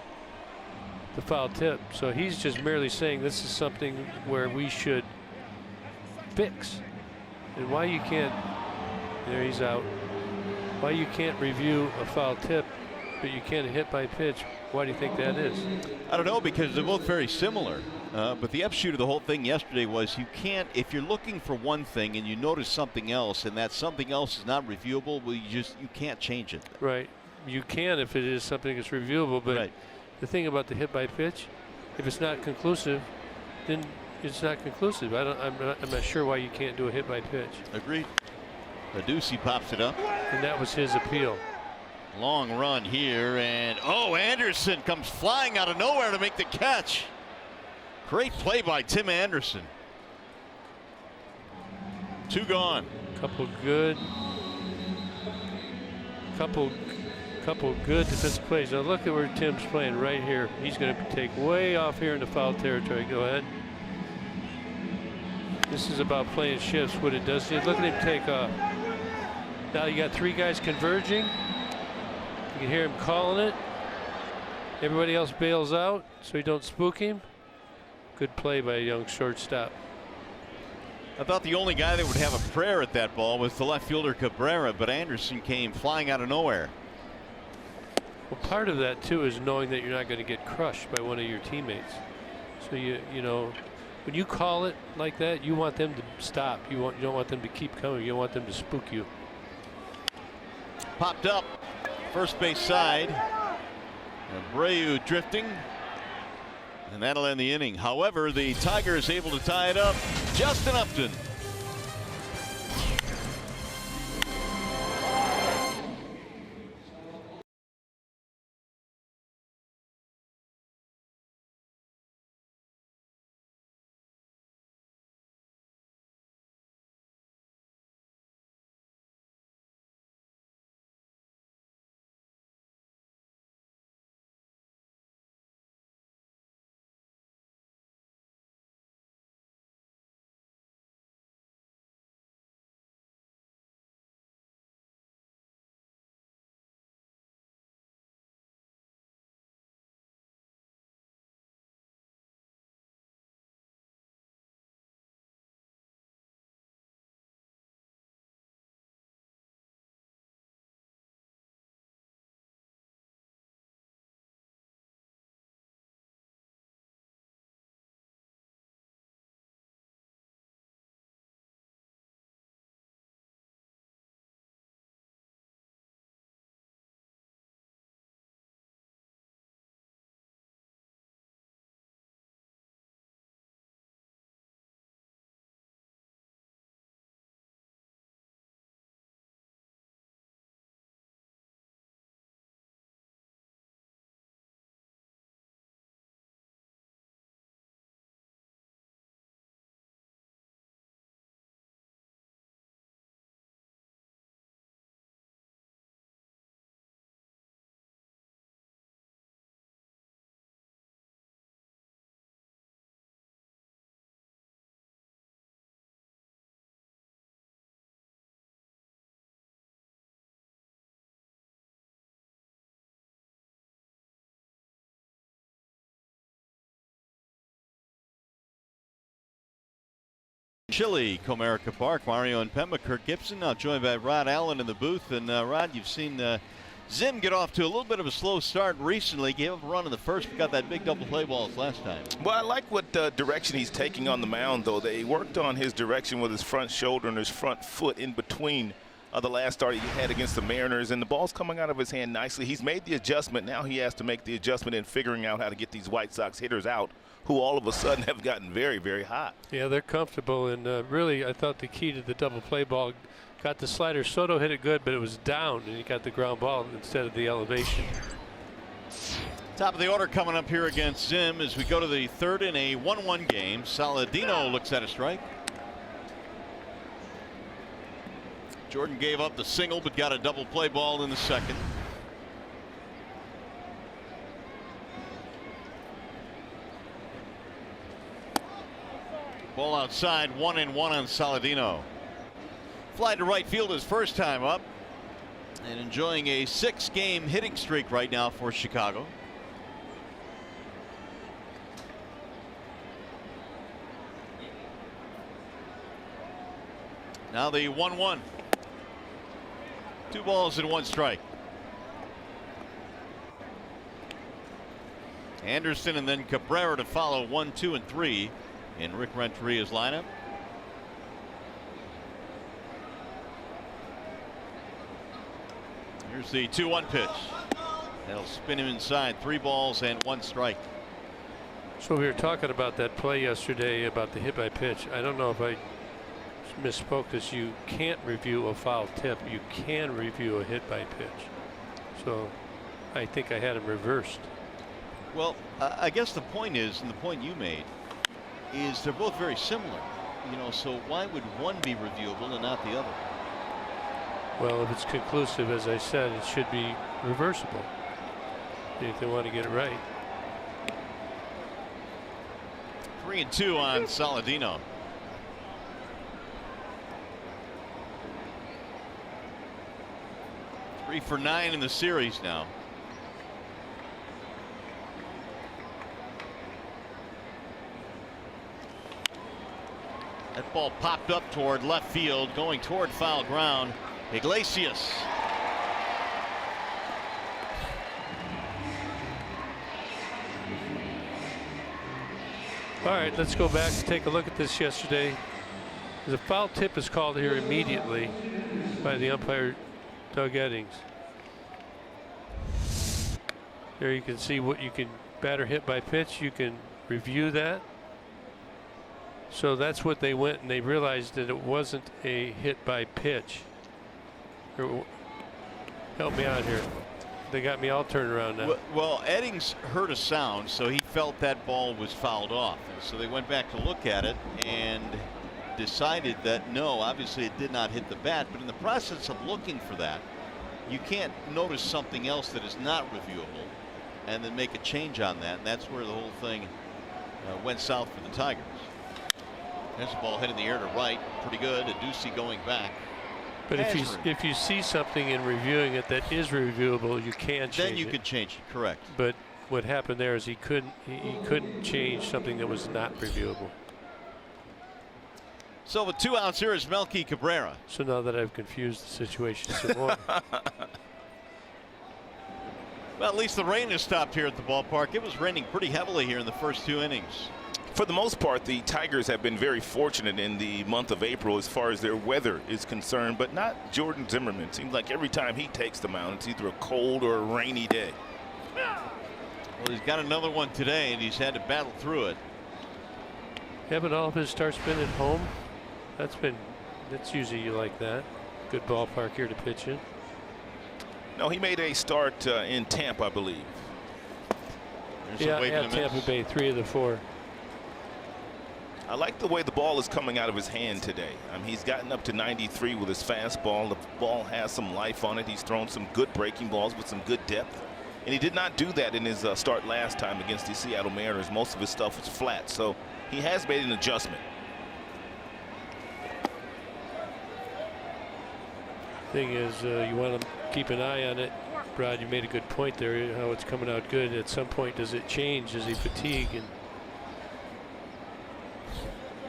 the foul tip. So he's just merely saying this is something where we should fix. And why you can't, there he's out. Why you can't review a foul tip, but you can't hit by pitch. Why do you think that is? I don't know, because they're both very similar. But the upshoot of the whole thing yesterday was you can't, if you're looking for one thing and you notice something else and that something else is not reviewable, well, you can't change it. Right. You can if it is something that's reviewable, but right. the thing about the hit by pitch, if it's not conclusive, then it's not conclusive. I'm not sure why you can't do a hit by pitch. Agreed. Adducey pops it up. And that was his appeal. Long run here, and Anderson comes flying out of nowhere to make the catch. Great play by Tim Anderson. 2 gone. Couple good defensive plays. Now look at where Tim's playing right here. He's going to take way off here in the foul territory. Go ahead. This is about playing shifts. What it does, look at him take off. Now you got 3 guys converging. You can hear him calling it. Everybody else bails out so you don't spook him. Good play by a young shortstop. I thought the only guy that would have a prayer at that ball was the left fielder Cabrera, but Anderson came flying out of nowhere. Well, part of that too is knowing that you're not going to get crushed by one of your teammates. So you know, when you call it like that, you want them to stop. You don't want them to keep coming. You don't want them to spook you. Popped up, first base side. Abreu drifting, and that'll end the inning. However, the Tigers able to tie it up. Justin Upton. Chile, Comerica Park. Mario and Pemba, Kirk Gibson now joined by Rod Allen in the booth. And Rod, you've seen Zim get off to a little bit of a slow start recently. Gave up a run in the first, but got that big double play balls last time. Well, I like what direction he's taking on the mound, though. They worked on his direction with his front shoulder and his front foot in between the last start he had against the Mariners, and the ball's coming out of his hand nicely. He's made the adjustment. Now he has to make the adjustment in figuring out how to get these White Sox hitters out, who all of a sudden have gotten very, very hot. Yeah, they're comfortable, and really I thought the key to the double play ball, got the slider. Soto hit it good, but it was down, and he got the ground ball instead of the elevation. Top of the order coming up here against Zim as we go to the third in a 1-1 game. Saladino looks at a strike. Jordan gave up the single, but got a double play ball in the second. Ball outside, 1-1 on Saladino. Fly to right field his first time up, and enjoying a 6-game hitting streak right now for Chicago. Now the 1-1. 2 balls and 1 strike. Anderson and then Cabrera to follow 1, 2, and 3 in Rick Renteria's lineup. Here's the 2-1 pitch. That'll spin him inside. 3 balls and 1 strike. So we were talking about that play yesterday about the hit by pitch. I don't know if I misspoke, because you can't review a foul tip. You can review a hit by pitch. So I think I had him reversed. Well, I guess the point is, and the point you made, is they're both very similar. You know, so why would one be reviewable and not the other? Well, if it's conclusive, as I said, it should be reversible if they want to get it right. 3-2 on Saladino. Three for 9 in the series now. That ball popped up toward left field, going toward foul ground. Iglesias. All right, let's go back and take a look at this yesterday. The foul tip is called here immediately by the umpire, Doug Eddings. There you can see what you can batter hit by pitch. You can review that. So that's what they went, and they realized that it wasn't a hit by pitch. Help me out here. They got me all turned around now. Well, Eddings heard a sound, so he felt that ball was fouled off. So they went back to look at it and decided that no, obviously it did not hit the bat. But in the process of looking for that, you can't notice something else that is not reviewable and then make a change on that. And that's where the whole thing went south for the Tigers. There's a ball hit in the air to right. Pretty good. Ducey going back. But if you see something in reviewing it that is reviewable, you can change it. Then you could change it, correct. But what happened there is he couldn't change something that was not reviewable. So with 2 outs here is Melky Cabrera. So now that I've confused the situation some more. Well, at least the rain has stopped here at the ballpark. It was raining pretty heavily here in the first 2 innings. For the most part, the Tigers have been very fortunate in the month of April as far as their weather is concerned, but not Jordan Zimmerman. Seems like every time he takes the mound, it's either a cold or a rainy day. Well, he's got another one today, and he's had to battle through it. Yeah, but all of his starts been at home. That's usually like that. Good ballpark here to pitch in. No, he made a start in Tampa, I believe. Yeah, at Tampa Bay, 3 of the 4. I like the way the ball is coming out of his hand today. He's gotten up to 93 with his fastball. The ball has some life on it. He's thrown some good breaking balls with some good depth. And he did not do that in his start last time against the Seattle Mariners. Most of his stuff was flat. So he has made an adjustment. Thing is, you want to keep an eye on it. Brad, you made a good point there, how it's coming out good. At some point, does it change? Does he fatigue? And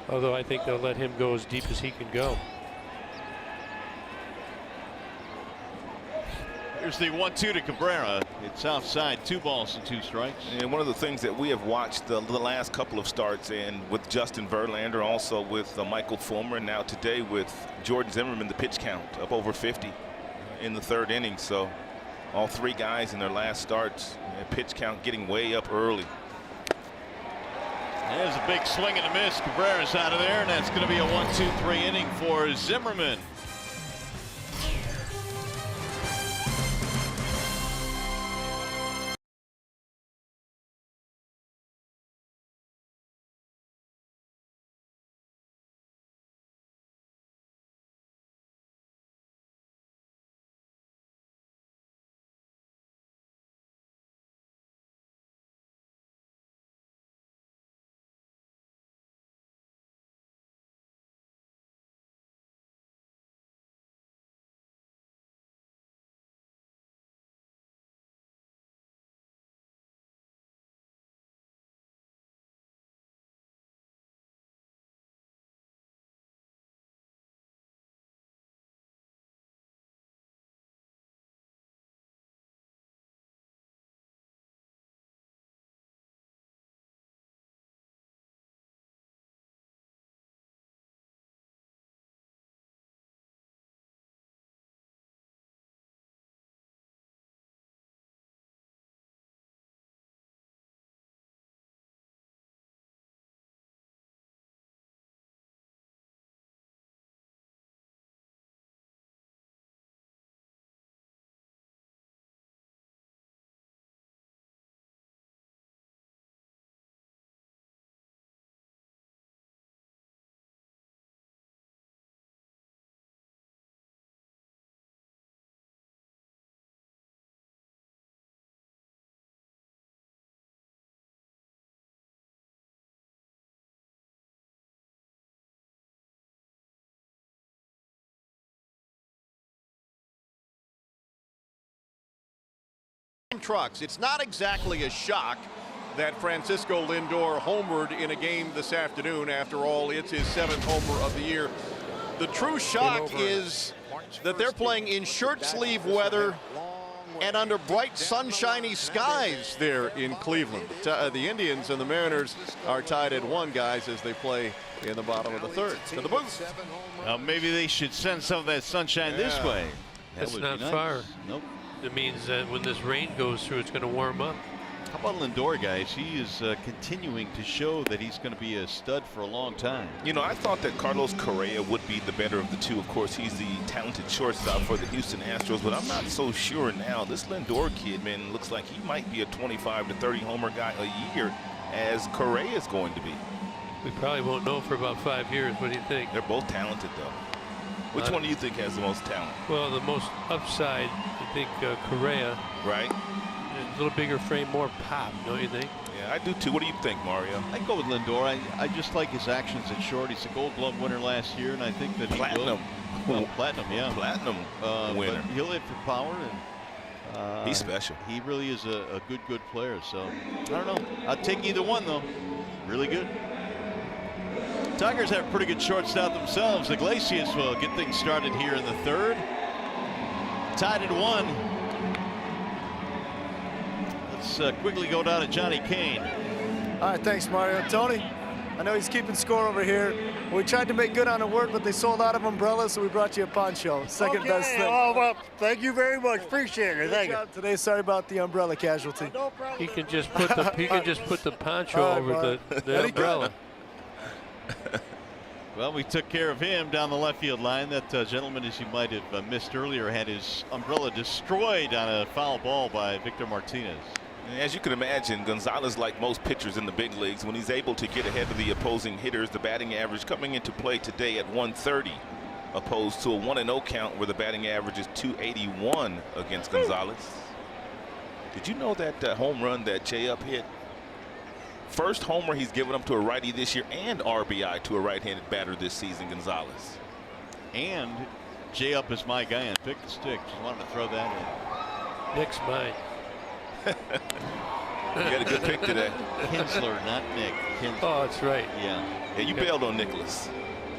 although I think they'll let him go as deep as he can go. Here's the 1-2 to Cabrera. It's outside, 2 balls and 2 strikes. And one of the things that we have watched the last couple of starts, and with Justin Verlander, also with Michael Fulmer, and now today with Jordan Zimmerman, the pitch count up over 50 in the 3rd inning. So all 3 guys in their last starts, pitch count getting way up early. There's a big swing and a miss. Cabrera's out of there, and that's going to be a 1-2-3 inning for Zimmerman. Trucks. It's not exactly a shock that Francisco Lindor homered in a game this afternoon. After all, it's his 7th homer of the year. The true shock is that they're playing in shirt sleeve weather and under bright sunshiny skies there in Cleveland. The Indians and the Mariners are tied at 1, guys, as they play in the bottom of the 3rd. To the booth. Maybe they should send some of that sunshine this way. That's would not be nice. far. Nope. It means that when this rain goes through, it's going to warm up. How about Lindor, guys? He is continuing to show that he's going to be a stud for a long time. You know, I thought that Carlos Correa would be the better of the two. Of course, he's the talented shortstop for the Houston Astros, but I'm not so sure now. This Lindor kid, man, looks like he might be a 25 to 30 homer guy a year, as Correa is going to be. We probably won't know for about 5 years. What do you think? They're both talented, though. Which one do you think has the most talent? Well, the most upside, I think Correa. Right. A little bigger frame, more pop, don't you think? Yeah, I do too. What do you think, Mario? I go with Lindor. I just like his actions at short. He's a Gold Glove winner last year, and I think that Platinum. He will. Well, platinum, yeah. Platinum winner. But he'll hit for power, and he's special. He really is a good player. So I don't know. I'll take either one though. Really good. Tigers have a pretty good shortstop themselves. Iglesias will get things started here in the 3rd. Tied at 1. Let's quickly go down to Johnny Kane. All right, thanks, Mario. Tony, I know he's keeping score over here. We tried to make good on the work, but they sold out of umbrellas, so we brought you a poncho. Second best thing. Oh, well, thank you very much. Appreciate it. Good Thank you. job today. Sorry about the umbrella casualty. No problem. He can just put the poncho All right, over the umbrella. Well, we took care of him down the left field line. That gentleman, as you might have missed earlier, had his umbrella destroyed on a foul ball by Victor Martinez. As you can imagine, Gonzalez, like most pitchers in the big leagues, when he's able to get ahead of the opposing hitters, the batting average coming into play today at 130, opposed to a 1-0 count where the batting average is 281 against Gonzalez. Did you know that home run that J-Up hit? First homer he's given up to a righty this year, and RBI to a right-handed batter this season, Gonzalez. And J-Up is my guy on Pick the Stick. Just wanted to throw that in. Nick's mine. You got a good pick today. Kinsler, not Nick. Kinsler. Oh, that's right. Yeah. Yeah, you bailed on Nicholas.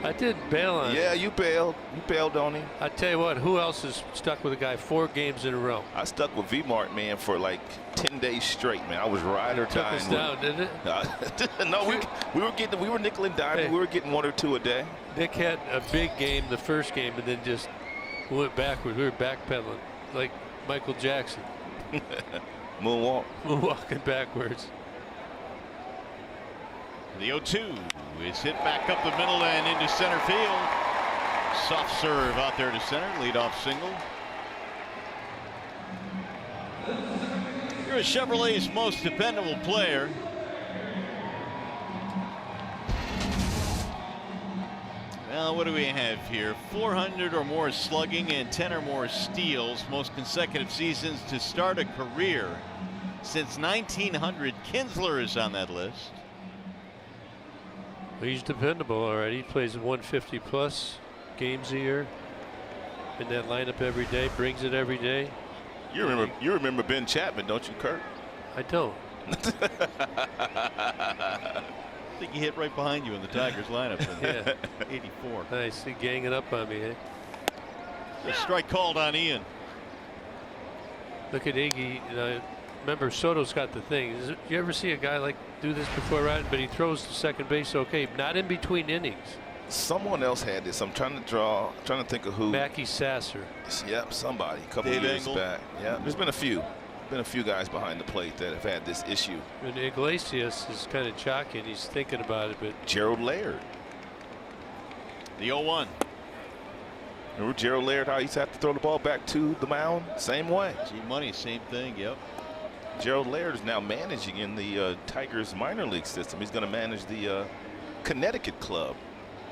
I did bail on him. Yeah, you bailed. You bailed on him. I tell you what, who else is stuck with a guy 4 games in a row? I stuck with V-Mart, man, for like 10 days straight, man. I was ride or Took die. us down, didn't it? No, we were nickel and diming. Hey. We were getting 1 or 2 a day. Nick had a big game the first game and then just went backwards. We were backpedaling like Michael Jackson. Moonwalk. Walking backwards. The 0-2 is hit back up the middle and into center field. Soft serve out there to center. Leadoff single. You're a Chevrolet's most dependable player. Well, what do we have here? 400 or more slugging and 10 or more steals. Most consecutive seasons to start a career since 1900. Kinsler is on that list. He's dependable already. He plays 150 plus games a year in that lineup every day, brings it every day. You remember Ben Chapman, don't you, Kurt? I don't. I think he hit right behind you in the Tigers lineup in 84. Nice. He ganging up on me, eh? A strike called on Ian. Look at Iggy. Remember, Soto's got the thing. You ever see a guy like do this before, right? But he throws to second base okay, not in between innings. Someone else had this. I'm trying to think of who. Mackey Sasser. Yep, somebody a couple Dave years Engel. back. Yeah, there's been a few guys behind the plate that have had this issue. And Iglesias is kind of chalky, and he's thinking about it, but Gerald Laird. The 0-1. Remember Gerald Laird, how he used to have to throw the ball back to the mound? Same way. G-Money, same thing, yep. Gerald Laird is now managing in the Tigers minor league system. He's going to manage the Connecticut club.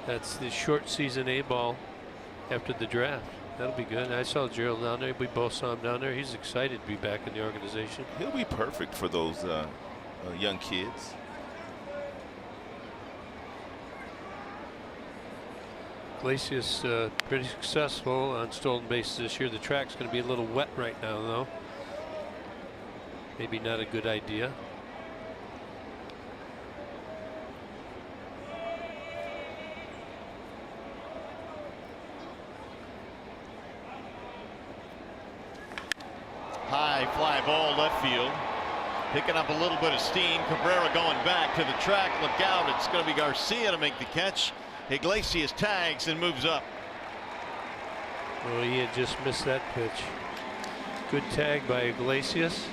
that's the short season A-ball after the draft. That'll be good. I saw Gerald down there. We both saw him down there. He's excited to be back in the organization. He'll be perfect for those young kids. Iglesias pretty successful on stolen bases this year. The track's going to be a little wet right now, though. maybe not a good idea. High fly ball left field. Picking up a little bit of steam. Cabrera going back to the track. Look out. It's going to be Garcia to make the catch. Iglesias tags and moves up. Well, he had just missed that pitch. Good tag by Iglesias.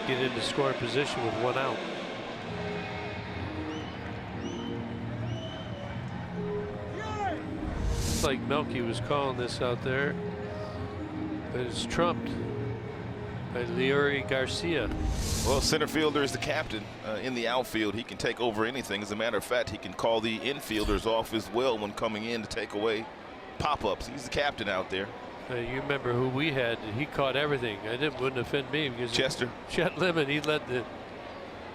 Get into scoring position with 1 out. It's like Melky was calling this out there, but it's trumped by Leury Garcia. Well, center fielder is the captain in the outfield. He can take over anything. As a matter of fact, he can call the infielders off as well when coming in to take away pop-ups. He's the captain out there. You remember who we had? He caught everything. Wouldn't offend me because Chester. Chet Lemon. He led the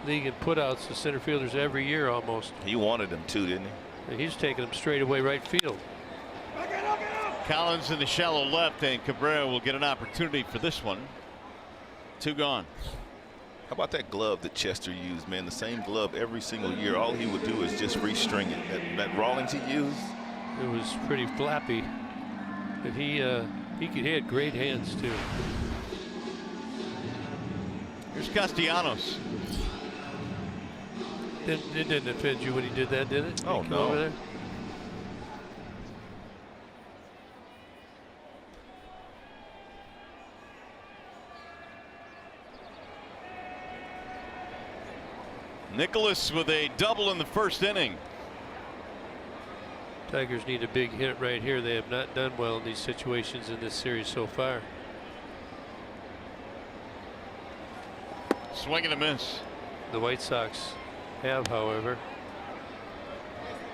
league in putouts to center fielders every year almost. He wanted them too, didn't he? He's taking them straight away right field. Collins in the shallow left, and Cabrera will get an opportunity for this one. 2 gone. How about that glove that Chester used, man? The same glove every single year. All he would do is just restring it. That Rawlings he used. It was pretty flappy, but he had great hands too. Here's Castellanos. It didn't offend you when he did that, did it? Oh, He came no. over there? Nicholas with a double in the first inning. Tigers need a big hit right here. They have not done well in these situations in this series so far. Swing and a miss. The White Sox have, however,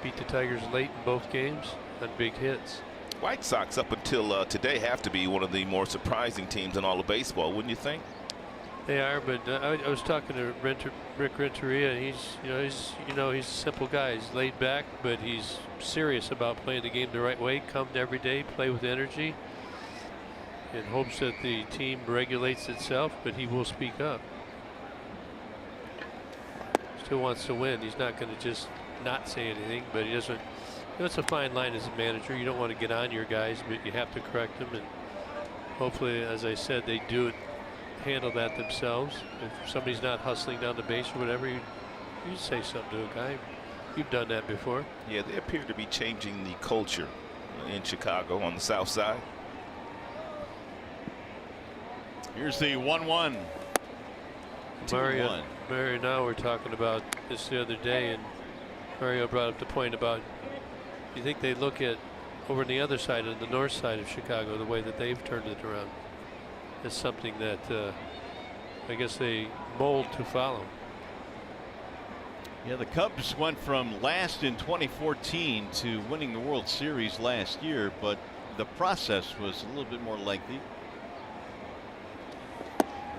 beat the Tigers late in both games on big hits. White Sox up until today have to be one of the more surprising teams in all of baseball, wouldn't you think? They are, but I was talking to Rick Renteria, and he's a simple guy. He's laid back, but he's serious about playing the game the right way. Come every day, play with energy, in hopes that the team regulates itself. But he will speak up. Still wants to win. He's not going to just not say anything, but he doesn't. It's a fine line as a manager. You don't want to get on your guys, but you have to correct them, and hopefully, as I said, they do it. Handle that themselves. If somebody's not hustling down the base or whatever, you say something to a guy. You've done that before. Yeah, they appear to be changing the culture in Chicago on the south side. Here's the 1-1. Mario and I were talking about this the other day, and Mario brought up the point about, you think they look at over on the other side, on the north side of Chicago, the way that they've turned it around. Is something that I guess they mold to follow. Yeah, the Cubs went from last in 2014 to winning the World Series last year, but the process was a little bit more lengthy.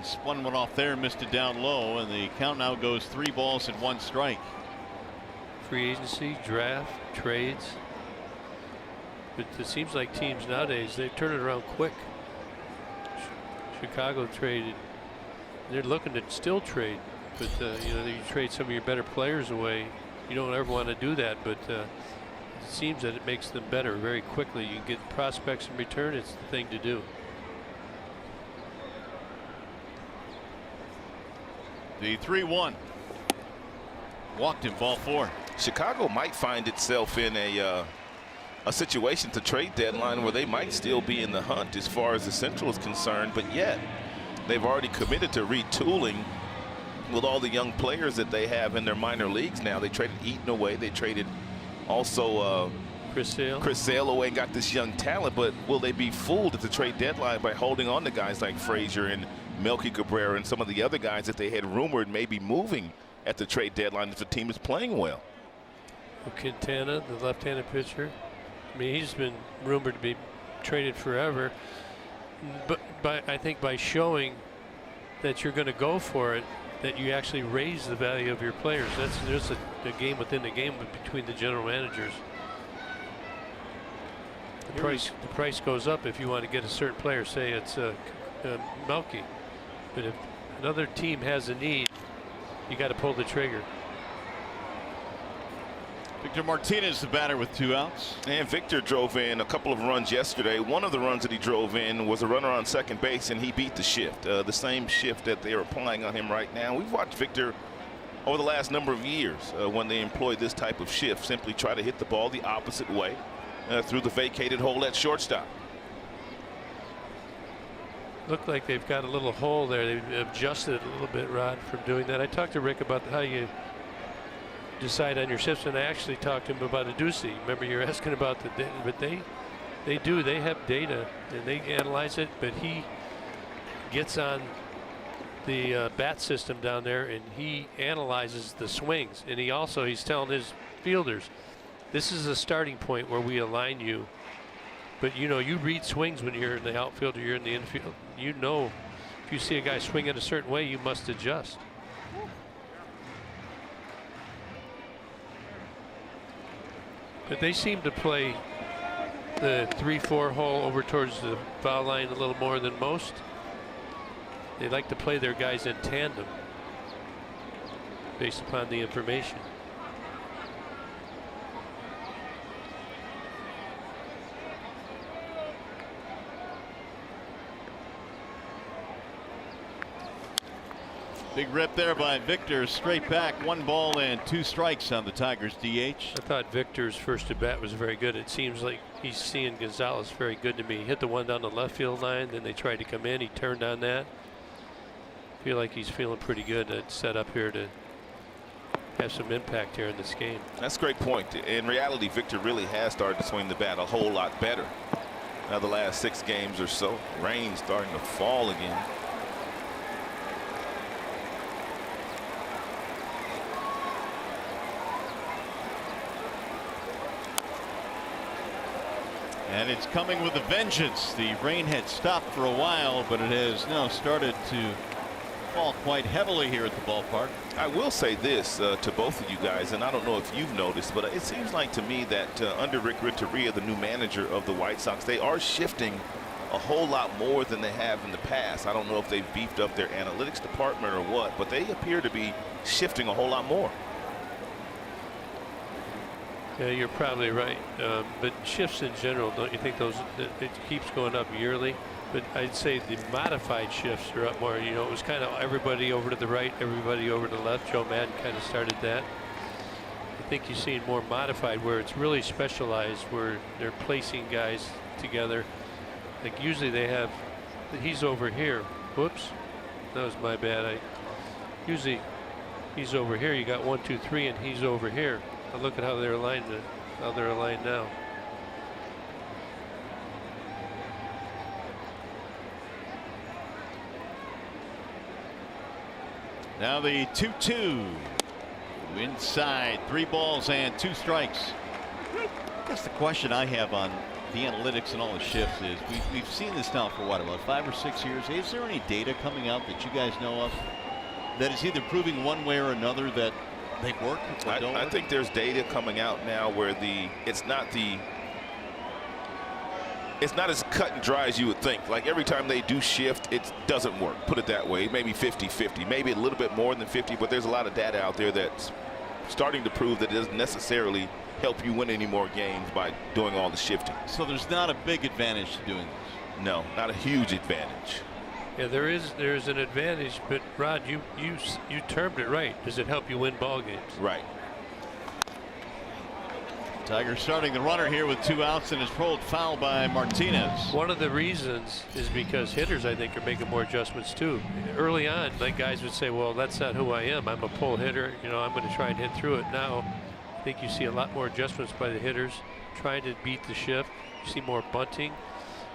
He spun one off there, missed it down low, and the count now goes 3 balls and 1 strike. Free agency, draft, trades. But it seems like teams nowadays, they turn it around quick. Chicago traded. They're looking to still trade, but you trade some of your better players away. You don't ever want to do that, but it seems that it makes them better very quickly. You can get prospects in return. It's the thing to do. The 3-1. Walked him, ball 4. Chicago might find itself in a situation to trade deadline where they might still be in the hunt as far as the Central is concerned, but yet they've already committed to retooling with all the young players that they have in their minor leagues now. They traded Eaton away. They traded also Chris Sale away and got this young talent, but will they be fooled at the trade deadline by holding on to guys like Frazier and Melky Cabrera and some of the other guys that they had rumored may be moving at the trade deadline if the team is playing well? Quintana, the left-handed pitcher, I mean, he's been rumored to be traded forever, but I think by showing that you're going to go for it, that you actually raise the value of your players. There's a game within the game between the general managers. The price goes up if you want to get a certain player. Say it's Melky. But if another team has a need, you got to pull the trigger. Victor Martinez, the batter, with 2 outs. And Victor drove in a couple of runs yesterday. One of the runs that he drove in was a runner on second base, and he beat the shift, the same shift that they are applying on him right now. We've watched Victor over the last number of years when they employ this type of shift, simply try to hit the ball the opposite way through the vacated hole at shortstop. Look like they've got a little hole there. They've adjusted it a little bit, Rod, from doing that. I talked to Rick about how you decide on your shifts, and I actually talked to him about a deucey. Remember, you're asking about the data, but they have data and they analyze it. But he gets on the bat system down there and he analyzes the swings, and he's telling his fielders, this is a starting point where we align you. But you read swings when you're in the outfield or you're in the infield. You know, if you see a guy swing it a certain way, you must adjust. But they seem to play the 3-4 hole over towards the foul line a little more than most. They like to play their guys in tandem based upon the information. Big rip there by Victor. Straight back, 1 ball and 2 strikes on the Tigers DH. I thought Victor's first at bat was very good. It seems like he's seeing Gonzalez very good to me. He hit the one down the left field line, then they tried to come in. He turned on that. I feel like he's feeling pretty good. It's set up here to have some impact here in this game. That's a great point. In reality, Victor really has started to swing the bat a whole lot better. Now the last 6 games or so, rain starting to fall again. And it's coming with a vengeance. The rain had stopped for a while, but it has now started to fall quite heavily here at the ballpark. I will say this to both of you guys, and I don't know if you've noticed, but it seems like to me that under Rick Renteria, the new manager of the White Sox, they are shifting a whole lot more than they have in the past. I don't know if they've beefed up their analytics department or what, but they appear to be shifting a whole lot more. Yeah, you're probably right. But shifts in general, don't you think it keeps going up yearly? But I'd say the modified shifts are up more. It was kind of everybody over to the right, everybody over to the left. Joe Madden kind of started that. I think you're seeing more modified where it's really specialized, where they're placing guys together. Like usually they have, he's over here. Whoops, that was my bad. Usually he's over here. You got 1, 2, 3, and he's over here. Now look at how they're aligned. How they're aligned now. Now the 2-2 inside, 3 balls and 2 strikes. I guess the question I have on the analytics and all the shifts is we've seen this now for what, about 5 or 6 years. Is there any data coming out that you guys know of that is either proving one way or another that they work or don't I work? think there's data coming out now where it's not as cut and dry as you would think. Like every time they do shift, it doesn't work. Put it that way. Maybe 50-50, maybe a little bit more than 50, but there's a lot of data out there that's starting to prove that it doesn't necessarily help you win any more games by doing all the shifting. So there's not a big advantage to doing this. No, not a huge advantage. Yeah, there's an advantage, but Rod, you termed it right. Does it help you win ball games? Right. Tigers starting the runner here with 2 outs and is rolled foul by Martinez. One of the reasons is because hitters, I think, are making more adjustments too. Early on, like guys would say, well, that's not who I am. I'm a pull hitter. I'm going to try and hit through it. Now, I think you see a lot more adjustments by the hitters trying to beat the shift. You see more bunting.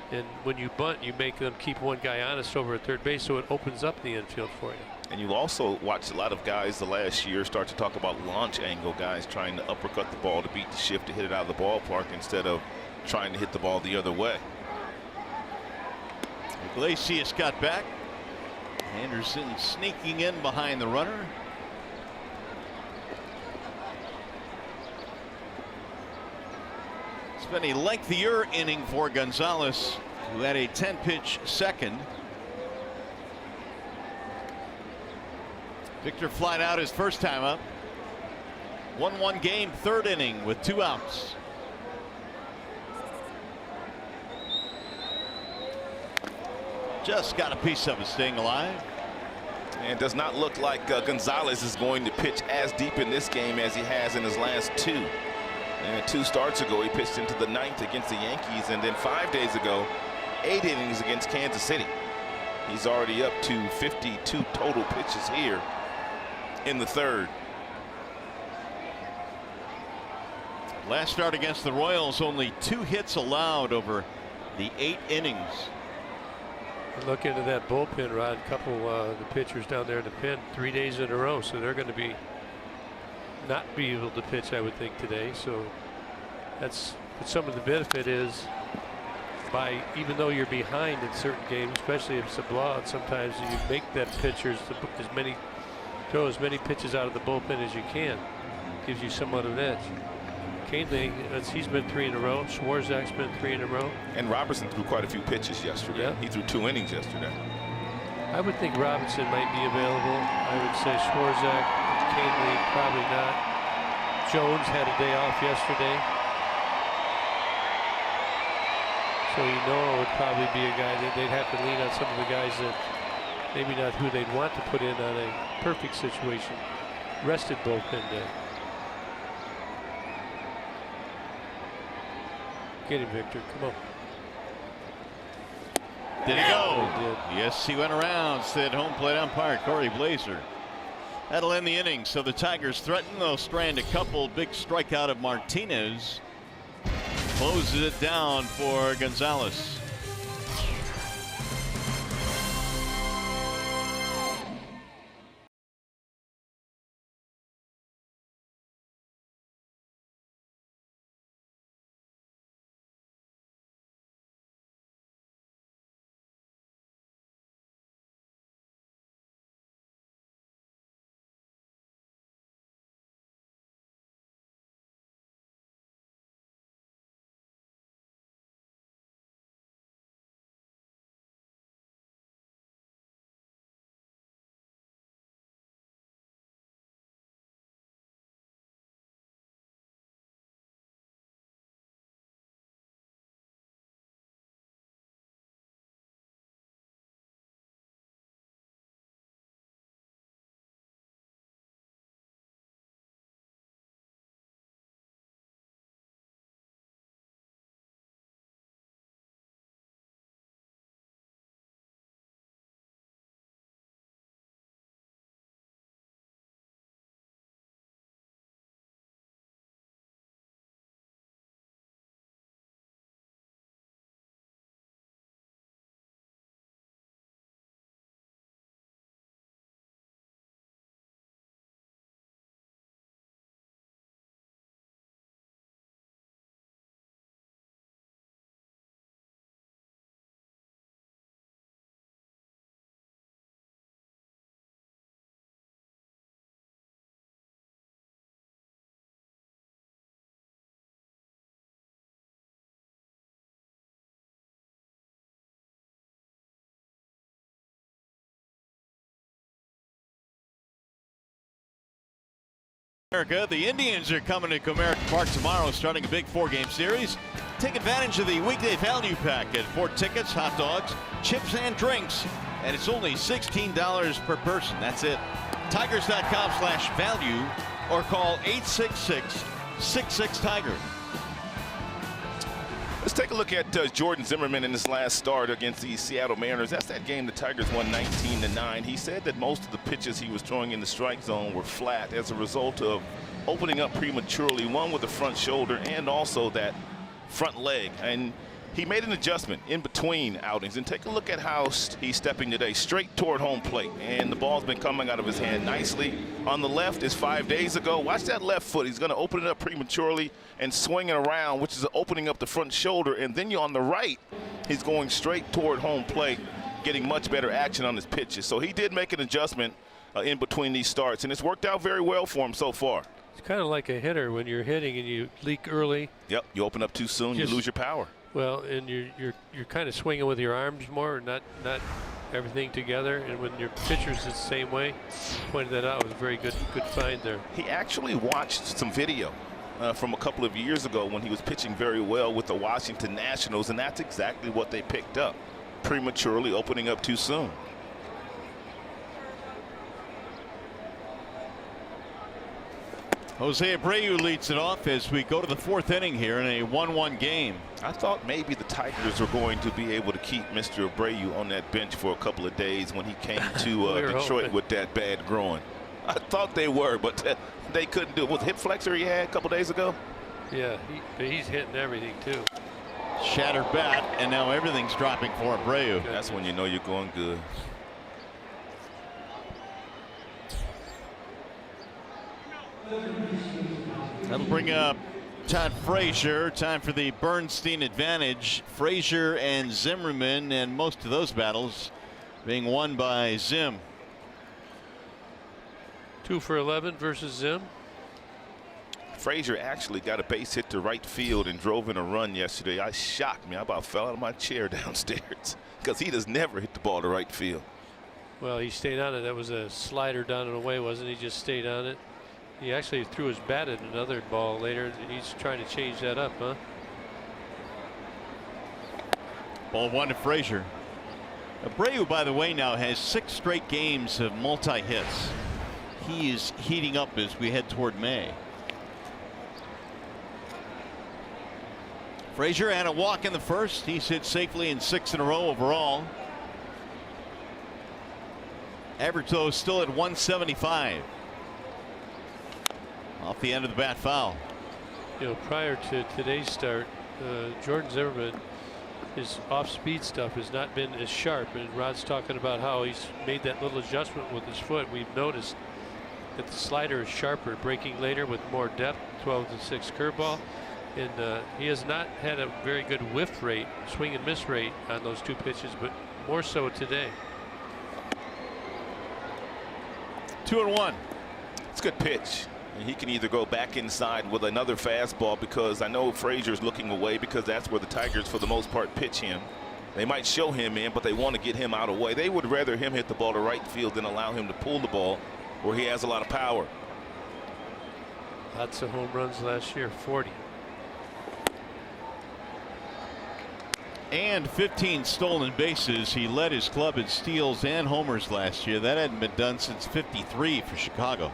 And when you bunt, you make them keep one guy honest over at third base, so it opens up the infield for you. And you also watched a lot of guys the last year start to talk about launch angle, guys trying to uppercut the ball to beat the shift to hit it out of the ballpark instead of trying to hit the ball the other way. Iglesias got back. Anderson sneaking in behind the runner. It's been a lengthier inning for Gonzalez, who had a 10-pitch second. Victor flied out his first time up. 1-1 game, third inning with 2 outs. Just got a piece of it, staying alive. And it does not look like Gonzalez is going to pitch as deep in this game as he has in his last 2. And 2 starts ago, he pitched into the 9th against the Yankees, and then 5 days ago, 8 innings against Kansas City. He's already up to 52 total pitches here in the 3rd. Last start against the Royals, only 2 hits allowed over the 8 innings. Look into that bullpen, Rod. A couple the pitchers down there in the pen 3 days in a row, so they're going to not be able to pitch, I would think, today. So that's what some of the benefit is. By even though you're behind in certain games, especially if it's a blowout, sometimes you make that pitchers throw as many pitches out of the bullpen as you can. Gives you somewhat of an edge. Canely, he's been 3 in a row. Swarzak's been 3 in a row. And Robertson threw quite a few pitches yesterday. Yeah. He threw 2 innings yesterday. I would think Robinson might be available. I would say Swarzak, Canely, probably not. Jones had a day off yesterday. So it would probably be a guy that they'd have to lean on some of the guys that maybe not who they'd want to put in on a perfect situation. Rested bullpen day. Get him, Victor. Come on. Did he go? He did. Yes, he went around, said home plate umpire Corey Blazer. That'll end the inning. So the Tigers threaten. They'll strand a couple. Big strikeout of Martinez. Closes it down for Gonzalez. America, the Indians are coming to Comerica Park tomorrow, starting a big 4-game series. Take advantage of the weekday value pack at 4 tickets, hot dogs, chips, and drinks, and it's only $16 per person. That's it. Tigers.com/value or call 866-66-TIGER. Let's take a look at Jordan Zimmerman in his last start against the Seattle Mariners. That's that game the Tigers won 19-9. He said that most of the pitches he was throwing in the strike zone were flat as a result of opening up prematurely, one with the front shoulder and also that front leg. And he made an adjustment in between outings. And take a look at how he's stepping today, straight toward home plate. And the ball's been coming out of his hand nicely. On the left is 5 days ago. Watch that left foot. He's going to open it up prematurely and swing it around, which is opening up the front shoulder. And then on the right, he's going straight toward home plate, getting much better action on his pitches. So he did make an adjustment in between these starts, and it's worked out very well for him so far. It's kind of like a hitter when you're hitting and you leak early. Yep, you open up too soon, you lose your power. Well, and you're kind of swinging with your arms more, not everything together. And when your pitcher's the same way, pointed that out. It was a very good find there. He actually watched some video from a couple of years ago when he was pitching very well with the Washington Nationals, and that's exactly what they picked up. Prematurely opening up too soon. Jose Abreu leads it off as we go to the 4th inning here in a 1-1 game. I thought maybe the Tigers were going to be able to keep Mr. Abreu on that bench for a couple of days when he came to Detroit with that bad groin. I thought they were, but they couldn't do it. Was it hip flexor he had a couple days ago? Yeah, he's hitting everything too. Shattered bat, and now everything's dropping for Abreu. That's when you know you're going good. That'll bring up Todd Frazier. Time for the Bernstein advantage. Frazier and Zimmerman, and most of those battles being won by Zim. 2 for 11 versus Zim. Frazier actually got a base hit to right field and drove in a run yesterday. I shocked me. I about fell out of my chair downstairs because he does never hit the ball to right field. Well, he stayed on it. That was a slider down and away, wasn't he? Just stayed on it. He actually threw his bat at another ball later. He's trying to change that up, huh? Ball 1 to Frazier. Abreu, by the way, now has 6 straight games of multi-hits. He is heating up as we head toward May. Frazier had a walk in the first. He's hit safely in 6 in a row overall. Average though still at 175. Off the end of the bat foul. You know, prior to today's start, Jordan Zimmerman, his off-speed stuff has not been as sharp, and Rod's talking about how he's made that little adjustment with his foot. We've noticed that the slider is sharper, breaking later with more depth, 12-6 curveball, and he has not had a very good whiff rate, swing and miss rate on those 2 pitches, but more so today. 2-1. It's a good pitch. And he can either go back inside with another fastball, because I know Frazier's looking away because that's where the Tigers for the most part pitch him. They might show him in, but they want to get him out of the way. They would rather him hit the ball to right field than allow him to pull the ball where he has a lot of power. Lots of home runs last year, 40. And 15 stolen bases. He led his club in steals and homers last year. That hadn't been done since '53 for Chicago.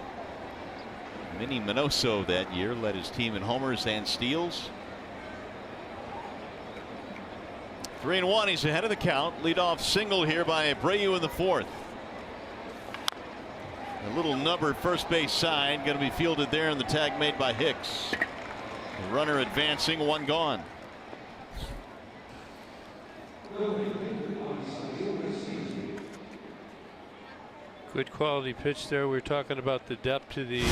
Minnie Minoso that year led his team in homers and steals. 3-1. He's ahead of the count. Leadoff single here by Abreu in the 4th. A little numbered first base side going to be fielded there, and the tag made by Hicks. The runner advancing, 1 gone. Good quality pitch there. We were talking about the depth to the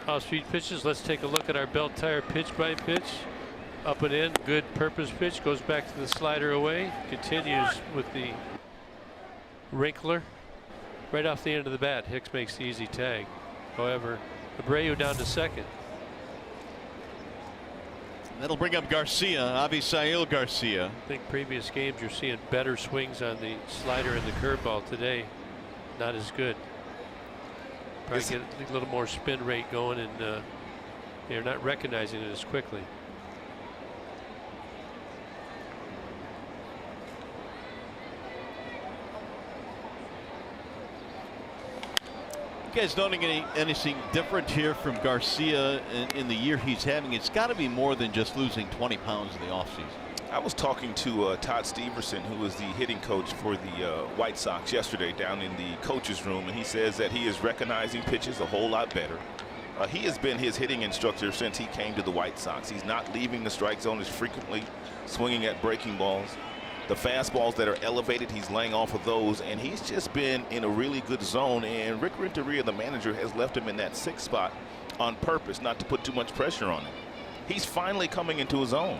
off-speed pitches. Let's take a look at our belt tire pitch by pitch. Up and in, good purpose pitch, goes back to the slider away, continues with the wrinkler right off the end of the bat. Hicks makes the easy tag. However, Abreu down to second. That'll bring up Garcia, Avisail Garcia. I think previous games you're seeing better swings on the slider and the curveball. Today, not as good. Probably get a little more spin rate going, and they're not recognizing it as quickly. You guys noting anything different here from Garcia in the year he's having? It's got to be more than just losing 20 pounds in the offseason. I was talking to Todd Steverson, who is the hitting coach for the White Sox, yesterday down in the coach's room, and he says that he is recognizing pitches a whole lot better. He has been his hitting instructor since he came to the White Sox. He's not leaving the strike zone as frequently, swinging at breaking balls. The fastballs that are elevated, he's laying off of those, and he's just been in a really good zone. And Rick Renteria, the manager, has left him in that 6th spot on purpose, not to put too much pressure on him. He's finally coming into his own.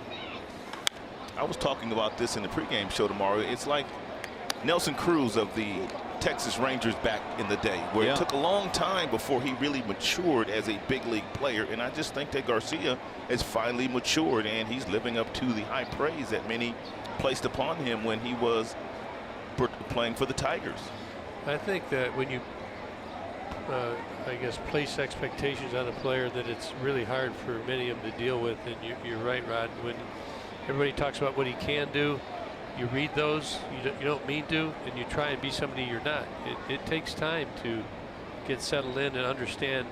I was talking about this in the pregame show tomorrow. It's like Nelson Cruz of the Texas Rangers back in the day, where it took a long time before he really matured as a big league player. And I just think that Garcia has finally matured, and he's living up to the high praise that many placed upon him when he was playing for the Tigers. I think that when you, I guess, place expectations on a player, that it's really hard for many of them to deal with. And you're right, Rod. When everybody talks about what he can do, you read those, you don't mean to, and you try and be somebody you're not. It takes time to get settled in and understand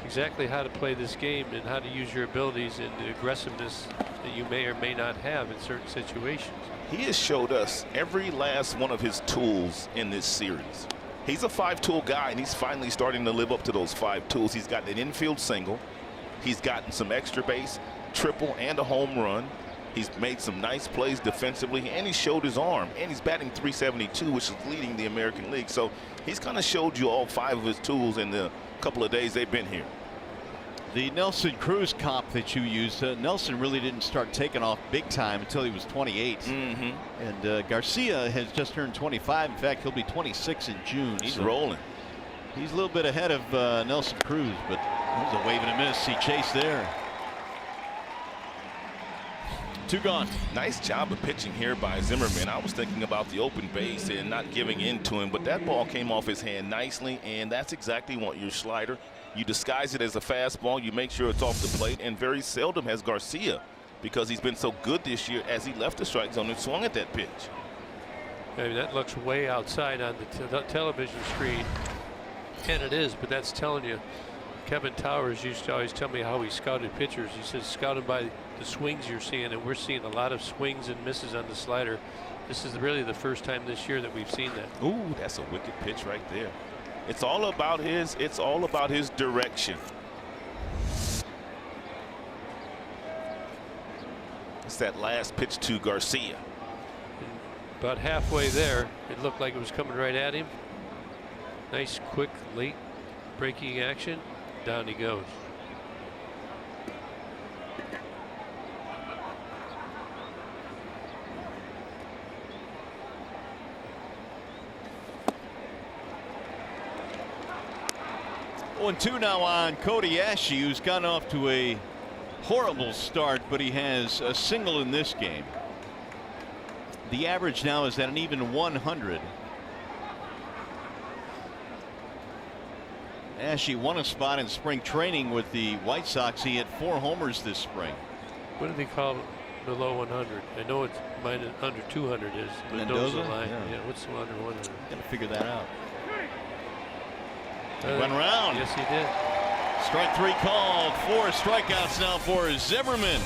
exactly how to play this game and how to use your abilities and the aggressiveness that you may or may not have in certain situations. He has showed us every last one of his tools in this series. He's a 5-tool guy, and he's finally starting to live up to those 5 tools. He's got an infield single. He's gotten some extra base, triple, and a home run. He's made some nice plays defensively, and he showed his arm, and he's batting .372, which is leading the American League. So he's kind of showed you all 5 of his tools in the couple of days they've been here. The Nelson Cruz comp that you used, Nelson really didn't start taking off big time until he was 28. And Garcia has just turned 25. In fact, he'll be 26 in June. He's rolling. He's a little bit ahead of Nelson Cruz, but there's a wave and a miss. He chased there. 2 gone. Nice job of pitching here by Zimmerman. I was thinking about the open base and not giving in to him, but that ball came off his hand nicely, and that's exactly what your slider. You disguise it as a fastball, you make sure it's off the plate, and very seldom has Garcia, because he's been so good this year, as he left the strike zone and swung at that pitch. I mean, that looks way outside on the television screen, and it is, but that's telling you. Kevin Towers used to always tell me how he scouted pitchers. He says, scouted by the swings you're seeing, and we're seeing a lot of swings and misses on the slider. This is really the first time this year that we've seen that. Ooh, that's a wicked pitch right there. It's all about his direction. It's that last pitch to Garcia. About halfway there, it looked like it was coming right at him. Nice, quick, late breaking action. Down he goes. Oh, 2 now on Cody Ashe, who's gone off to a horrible start, but he has a single in this game. The average now is at an even 100. Ashe won a spot in spring training with the White Sox. He had 4 homers this spring. What do they call below 100? I know it's under 200 is Mendoza line. Yeah, what's the under 100? Got to figure that out. He went around. Yes, he did. Strike 3 called. 4 strikeouts now for Zimmerman.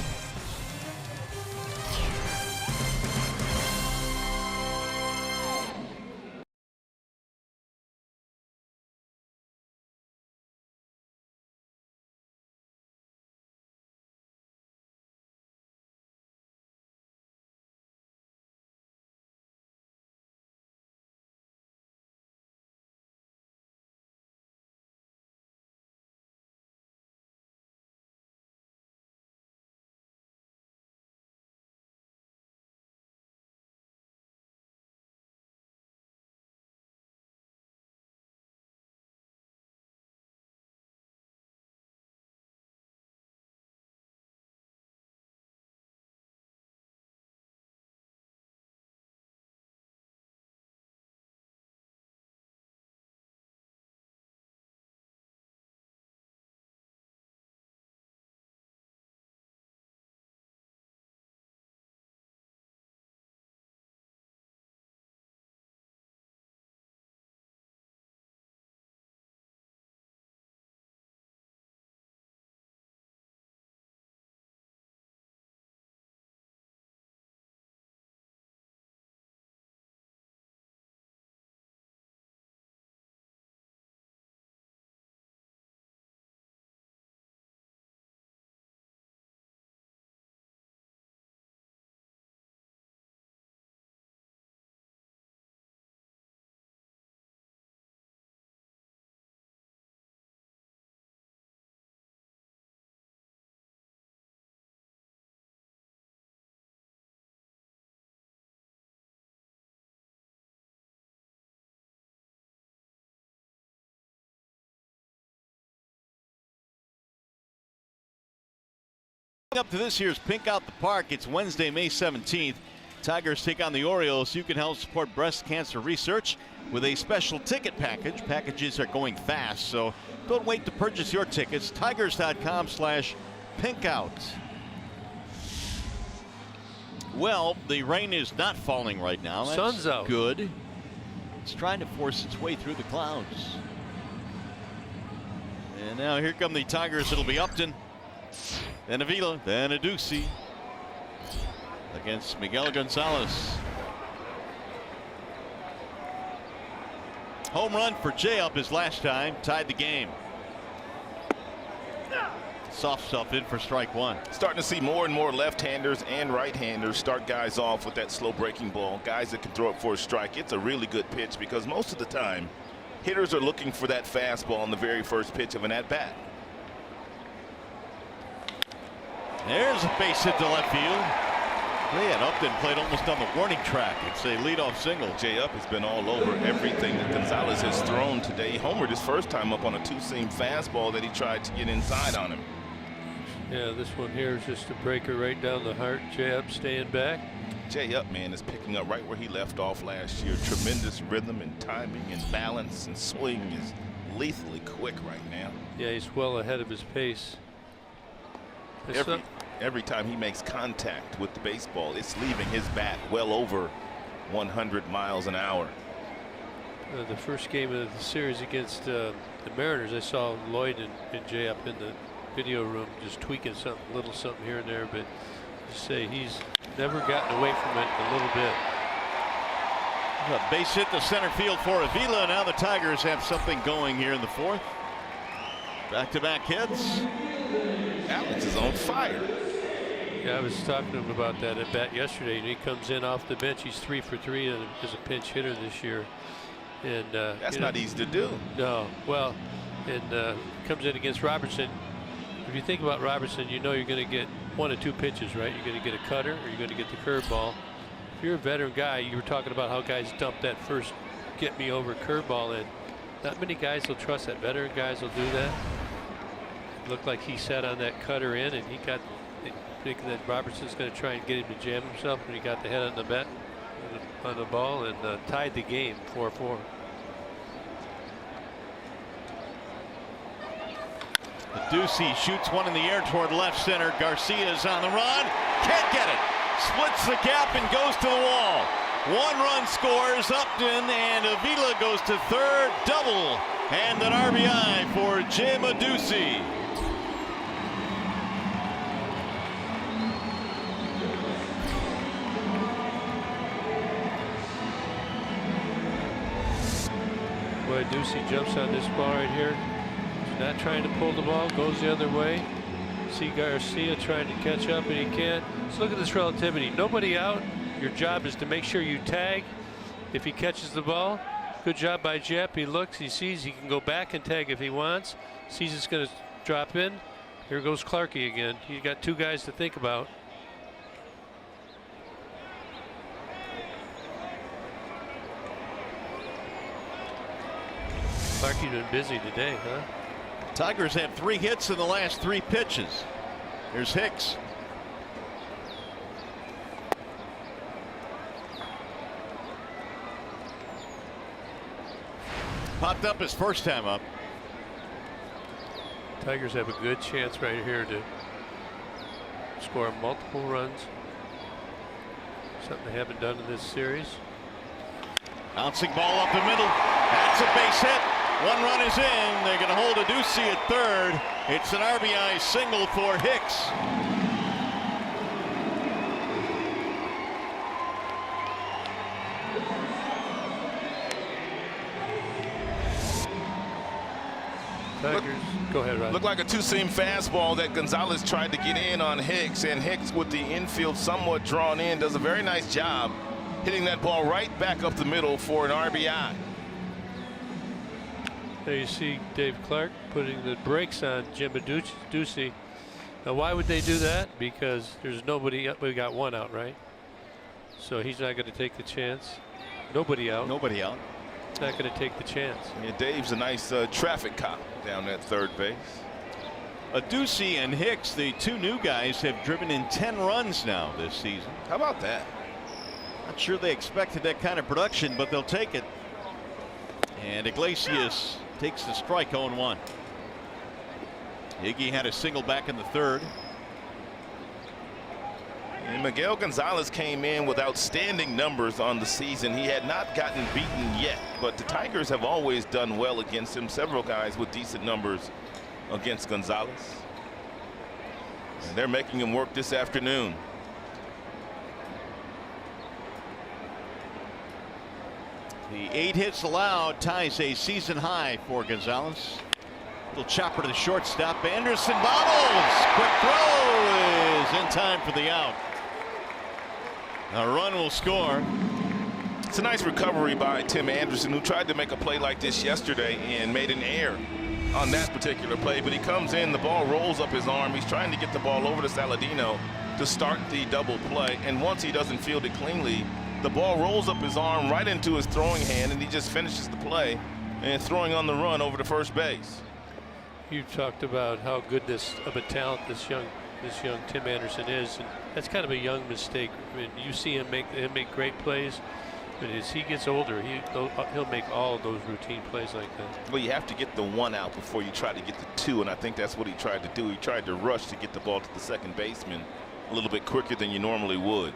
Up to this year's Pink Out the Park. It's Wednesday, May 17th. Tigers take on the Orioles. You can help support breast cancer research with a special ticket package. Packages are going fast, so don't wait to purchase your tickets. Tigers.com/pinkout. Well, the rain is not falling right now. That's sun's out. Good. It's trying to force its way through the clouds. And now here come the Tigers. It'll be Upton, then Avila, then Aducey against Miguel Gonzalez. Home run for Jay up his last time, tied the game. Soft stuff in for strike one. Starting to see more and more left-handers and right-handers start guys off with that slow breaking ball. Guys that can throw it for a strike. It's a really good pitch because most of the time hitters are looking for that fastball on the very first pitch of an at-bat. There's a base hit to left field. Man, Upton played almost on the warning track. It's a leadoff single. Jay Up has been all over everything that Gonzalez has thrown today. He homered his first time up on a two-seam fastball that he tried to get inside on him. Yeah, this one here is just a breaker right down the heart. Jay Up staying back. Jay Up, man, is picking up right where he left off last year. Tremendous rhythm and timing and balance and swing is lethally quick right now. Yeah, he's well ahead of his pace. Every time he makes contact with the baseball, it's leaving his bat well over 100 miles an hour. The first game of the series against the Mariners, I saw Lloyd and Jay Up in the video room just tweaking something, little something here and there, but to say he's never gotten away from it a little bit. A base hit to center field for Avila. Now the Tigers have something going here in the fourth. Back-to-back hits. Alex is on fire. Yeah, I was talking to him about that at bat yesterday, and he comes in off the bench. He's 3 for 3 as a pinch hitter this year, and that's not easy to do. No, well, and comes in against Robertson. If you think about Robertson, you know you're going to get 1 of 2 pitches, right? You're going to get a cutter, or you're going to get the curveball. If you're a veteran guy, you were talking about how guys dump that first get me over curveball in. Not many guys will trust that. Veteran guys will do that. Looked like he sat on that cutter in, and he got thinking that Robertson's going to try and get him to jam himself, and he got the head on the bat on the ball and tied the game 4-4. Ducey shoots one in the air toward left center. Garcia's on the run. Can't get it. Splits the gap and goes to the wall. 1 run scores. Upton, and Avila goes to third. Double and an RBI for Jim Ducey. Boy, Ducey jumps on this ball right here. He's not trying to pull the ball, goes the other way. See Garcia trying to catch up, and he can't. So look at this relativity. Nobody out. Your job is to make sure you tag if he catches the ball. Good job by Jep. He looks, he sees he can go back and tag if he wants. Sees it's going to drop in. Here goes Clarkie again. He's got 2 guys to think about. Clarkie's been busy today, huh? Tigers have 3 hits in the last 3 pitches. Here's Hicks. Popped up his first time up. Tigers have a good chance right here to score multiple runs. Something they haven't done in this series. Bouncing ball up the middle. That's a base hit. 1 run is in. They're going to hold Aducey at third. It's an RBI single for Hicks. Tigers, go ahead, Rod. Looked like a 2-seam fastball that Gonzalez tried to get in on Hicks, and Hicks, with the infield somewhat drawn in, does a very nice job hitting that ball right back up the middle for an RBI. There you see Dave Clark putting the brakes on Jim Ducey. Now, why would they do that? Because there's nobody up. We got 1 out, right? So he's not going to take the chance. Nobody out. Nobody out. Not going to take the chance. Yeah, Dave's a nice traffic cop down at third base. Ducey and Hicks, the two new guys, have driven in 10 runs now this season. How about that? Not sure they expected that kind of production, but they'll take it. And Iglesias takes the strike. 0-1. Iggy had a single back in the third. And Miguel Gonzalez came in with outstanding numbers on the season. He had not gotten beaten yet, but the Tigers have always done well against him. Several guys with decent numbers against Gonzalez. And they're making him work this afternoon. The 8 hits allowed ties a season high for Gonzalez. Little chopper to the shortstop. Anderson bobbles. Quick throw is in time for the out. A run will score. It's a nice recovery by Tim Anderson, who tried to make a play like this yesterday and made an error on that particular play. But he comes in, the ball rolls up his arm. He's trying to get the ball over to Saladino to start the double play. And once he doesn't field it cleanly, the ball rolls up his arm right into his throwing hand, and he just finishes the play and throwing on the run over to first base. You talked about how good of a talent this young Tim Anderson is, and that's kind of a young mistake. I mean, you see him make great plays, but as he gets older, he'll make all of those routine plays like that. Well, you have to get the one out before you try to get the two, and I think that's what he tried to do. He tried to rush to get the ball to the second baseman a little bit quicker than you normally would.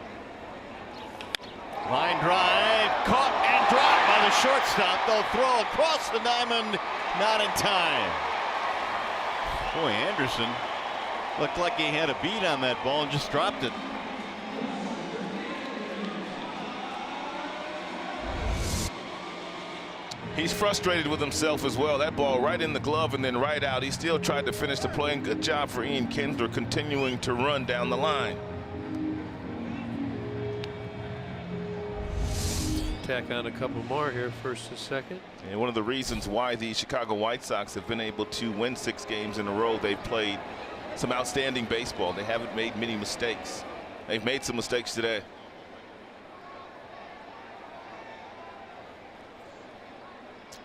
Line drive, caught and dropped by the shortstop. They'll throw across the diamond, not in time. Boy, Anderson looked like he had a beat on that ball and just dropped it. He's frustrated with himself as well. That ball right in the glove and then right out. He still tried to finish the play, and good job for Ian Kinsler continuing to run down the line. Tack on a couple more here, first and second. And one of the reasons why the Chicago White Sox have been able to win 6 games in a row, they've played some outstanding baseball. They haven't made many mistakes. They've made some mistakes today.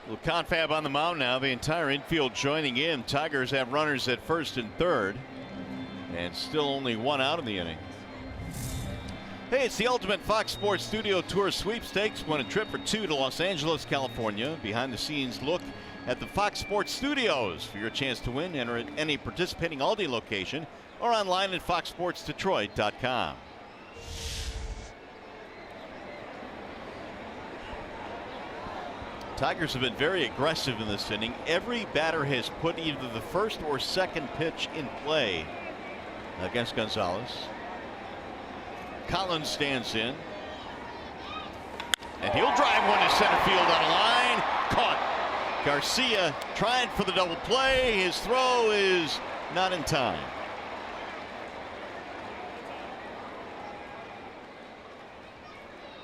Well, confab on the mound now. The entire infield joining in. Tigers have runners at first and third, and still only 1 out in the inning. Hey, it's the Ultimate Fox Sports Studio Tour Sweepstakes. Win a trip for 2 to Los Angeles, California. Behind the scenes look at the Fox Sports Studios. For your chance to win, enter at any participating Aldi location or online at foxsportsdetroit.com. Tigers have been very aggressive in this inning. Every batter has put either the first or second pitch in play against Gonzalez. Collins stands in, and he'll drive one to center field on a line. Caught. Garcia trying for the double play. His throw is not in time.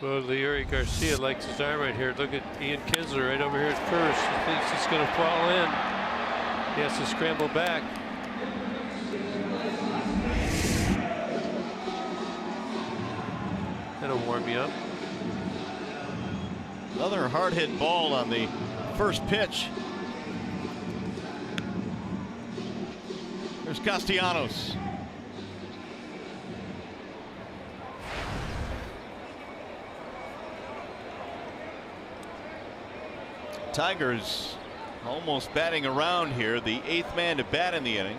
Well, Leury Garcia likes his arm right here. Look at Ian Kinsler right over here at first. He thinks it's going to fall in. He has to scramble back. That'll warm you up. Another hard hit ball on the first pitch. There's Castellanos. Tigers almost batting around here. The 8th man to bat in the inning.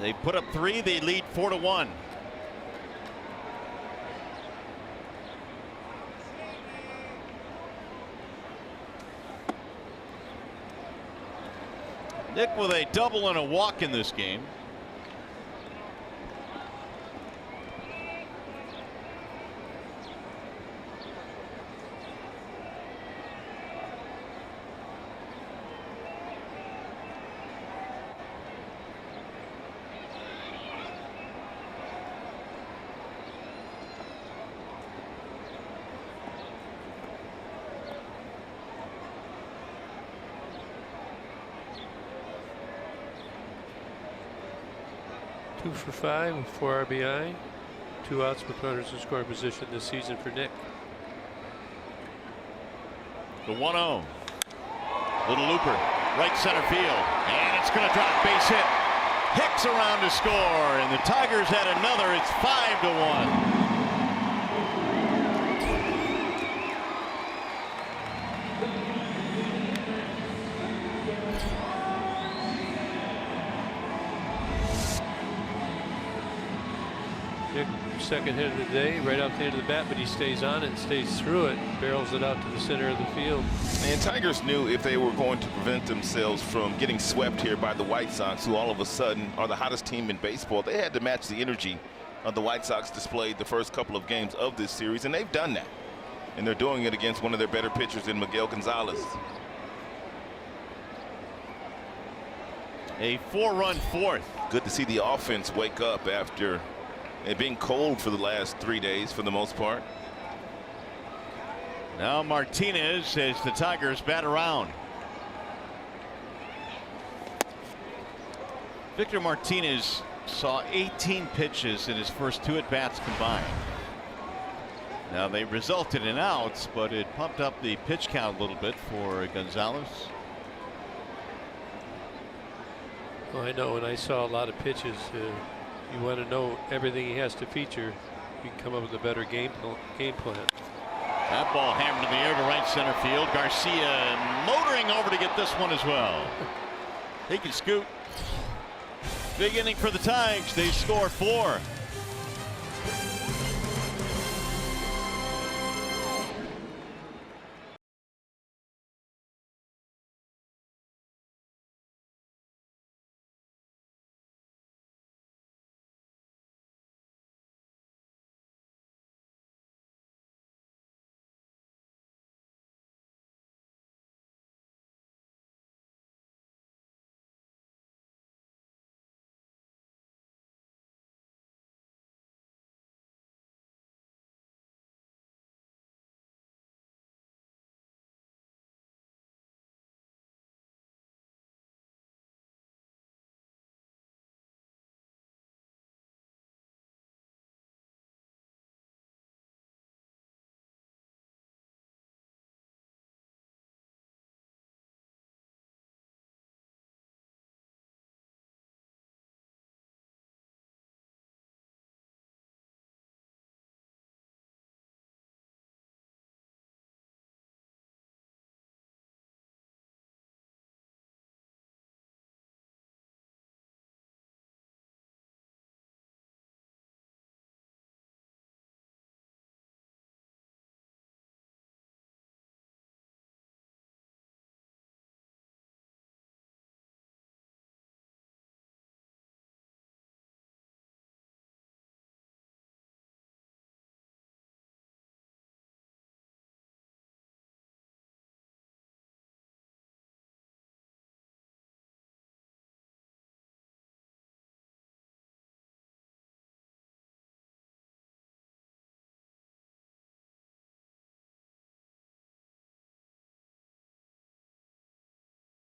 They put up 3. They lead 4-1. Nick with a double and a walk in this game. Two for 5 with 4 RBI. 2 outs with runners in scoring position this season for Nick. The 1-0. Little looper. right center field, and it's going to drop. Base hit. Hicks around to score, and the Tigers had another. It's 5-1. Second hit of the day, right out the end of the bat, but he stays on it and stays through it, barrels it out to the center of the field. And Tigers knew if they were going to prevent themselves from getting swept here by the White Sox, who all of a sudden are the hottest team in baseball, they had to match the energy of the White Sox displayed the first couple of games of this series, and they've done that. And they're doing it against one of their better pitchers in Miguel Gonzalez. A 4-run fourth. Good to see the offense wake up after it being cold for the last 3 days for the most part. Now Martinez as the Tigers bat around. Victor Martinez saw 18 pitches in his first 2 at-bats combined. Now they resulted in outs, but it pumped up the pitch count a little bit for Gonzalez. Well, I know when I saw a lot of pitches, you want to know everything he has to feature. You can come up with a better game plan. That ball hammered in the air to right center field. Garcia motoring over to get this one as well. He can scoot. Big inning for the Tigers. They score 4.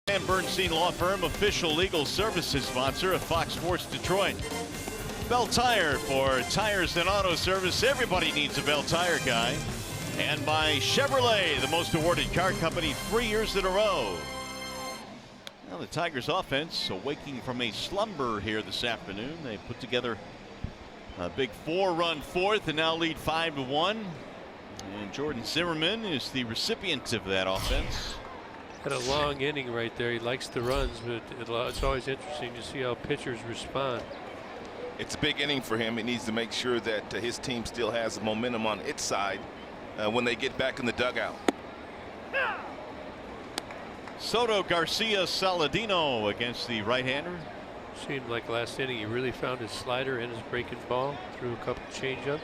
And Bernstein Law Firm, official legal services sponsor of Fox Sports Detroit. Bell Tire for tires and auto service. Everybody needs a Bell Tire guy. And by Chevrolet, the most awarded car company 3 years in a row. Now the Tigers offense awaking from a slumber here this afternoon. They put together a big 4-run fourth and now lead 5-1. And Jordan Zimmerman is the recipient of that offense. Had a long inning right there. He likes the runs, but it's always interesting to see how pitchers respond. It's a big inning for him. He needs to make sure that his team still has momentum on its side when they get back in the dugout. Soto, Garcia, Saladino against the right-hander. Seemed like last inning he really found his slider and his breaking ball. Threw a couple change-ups.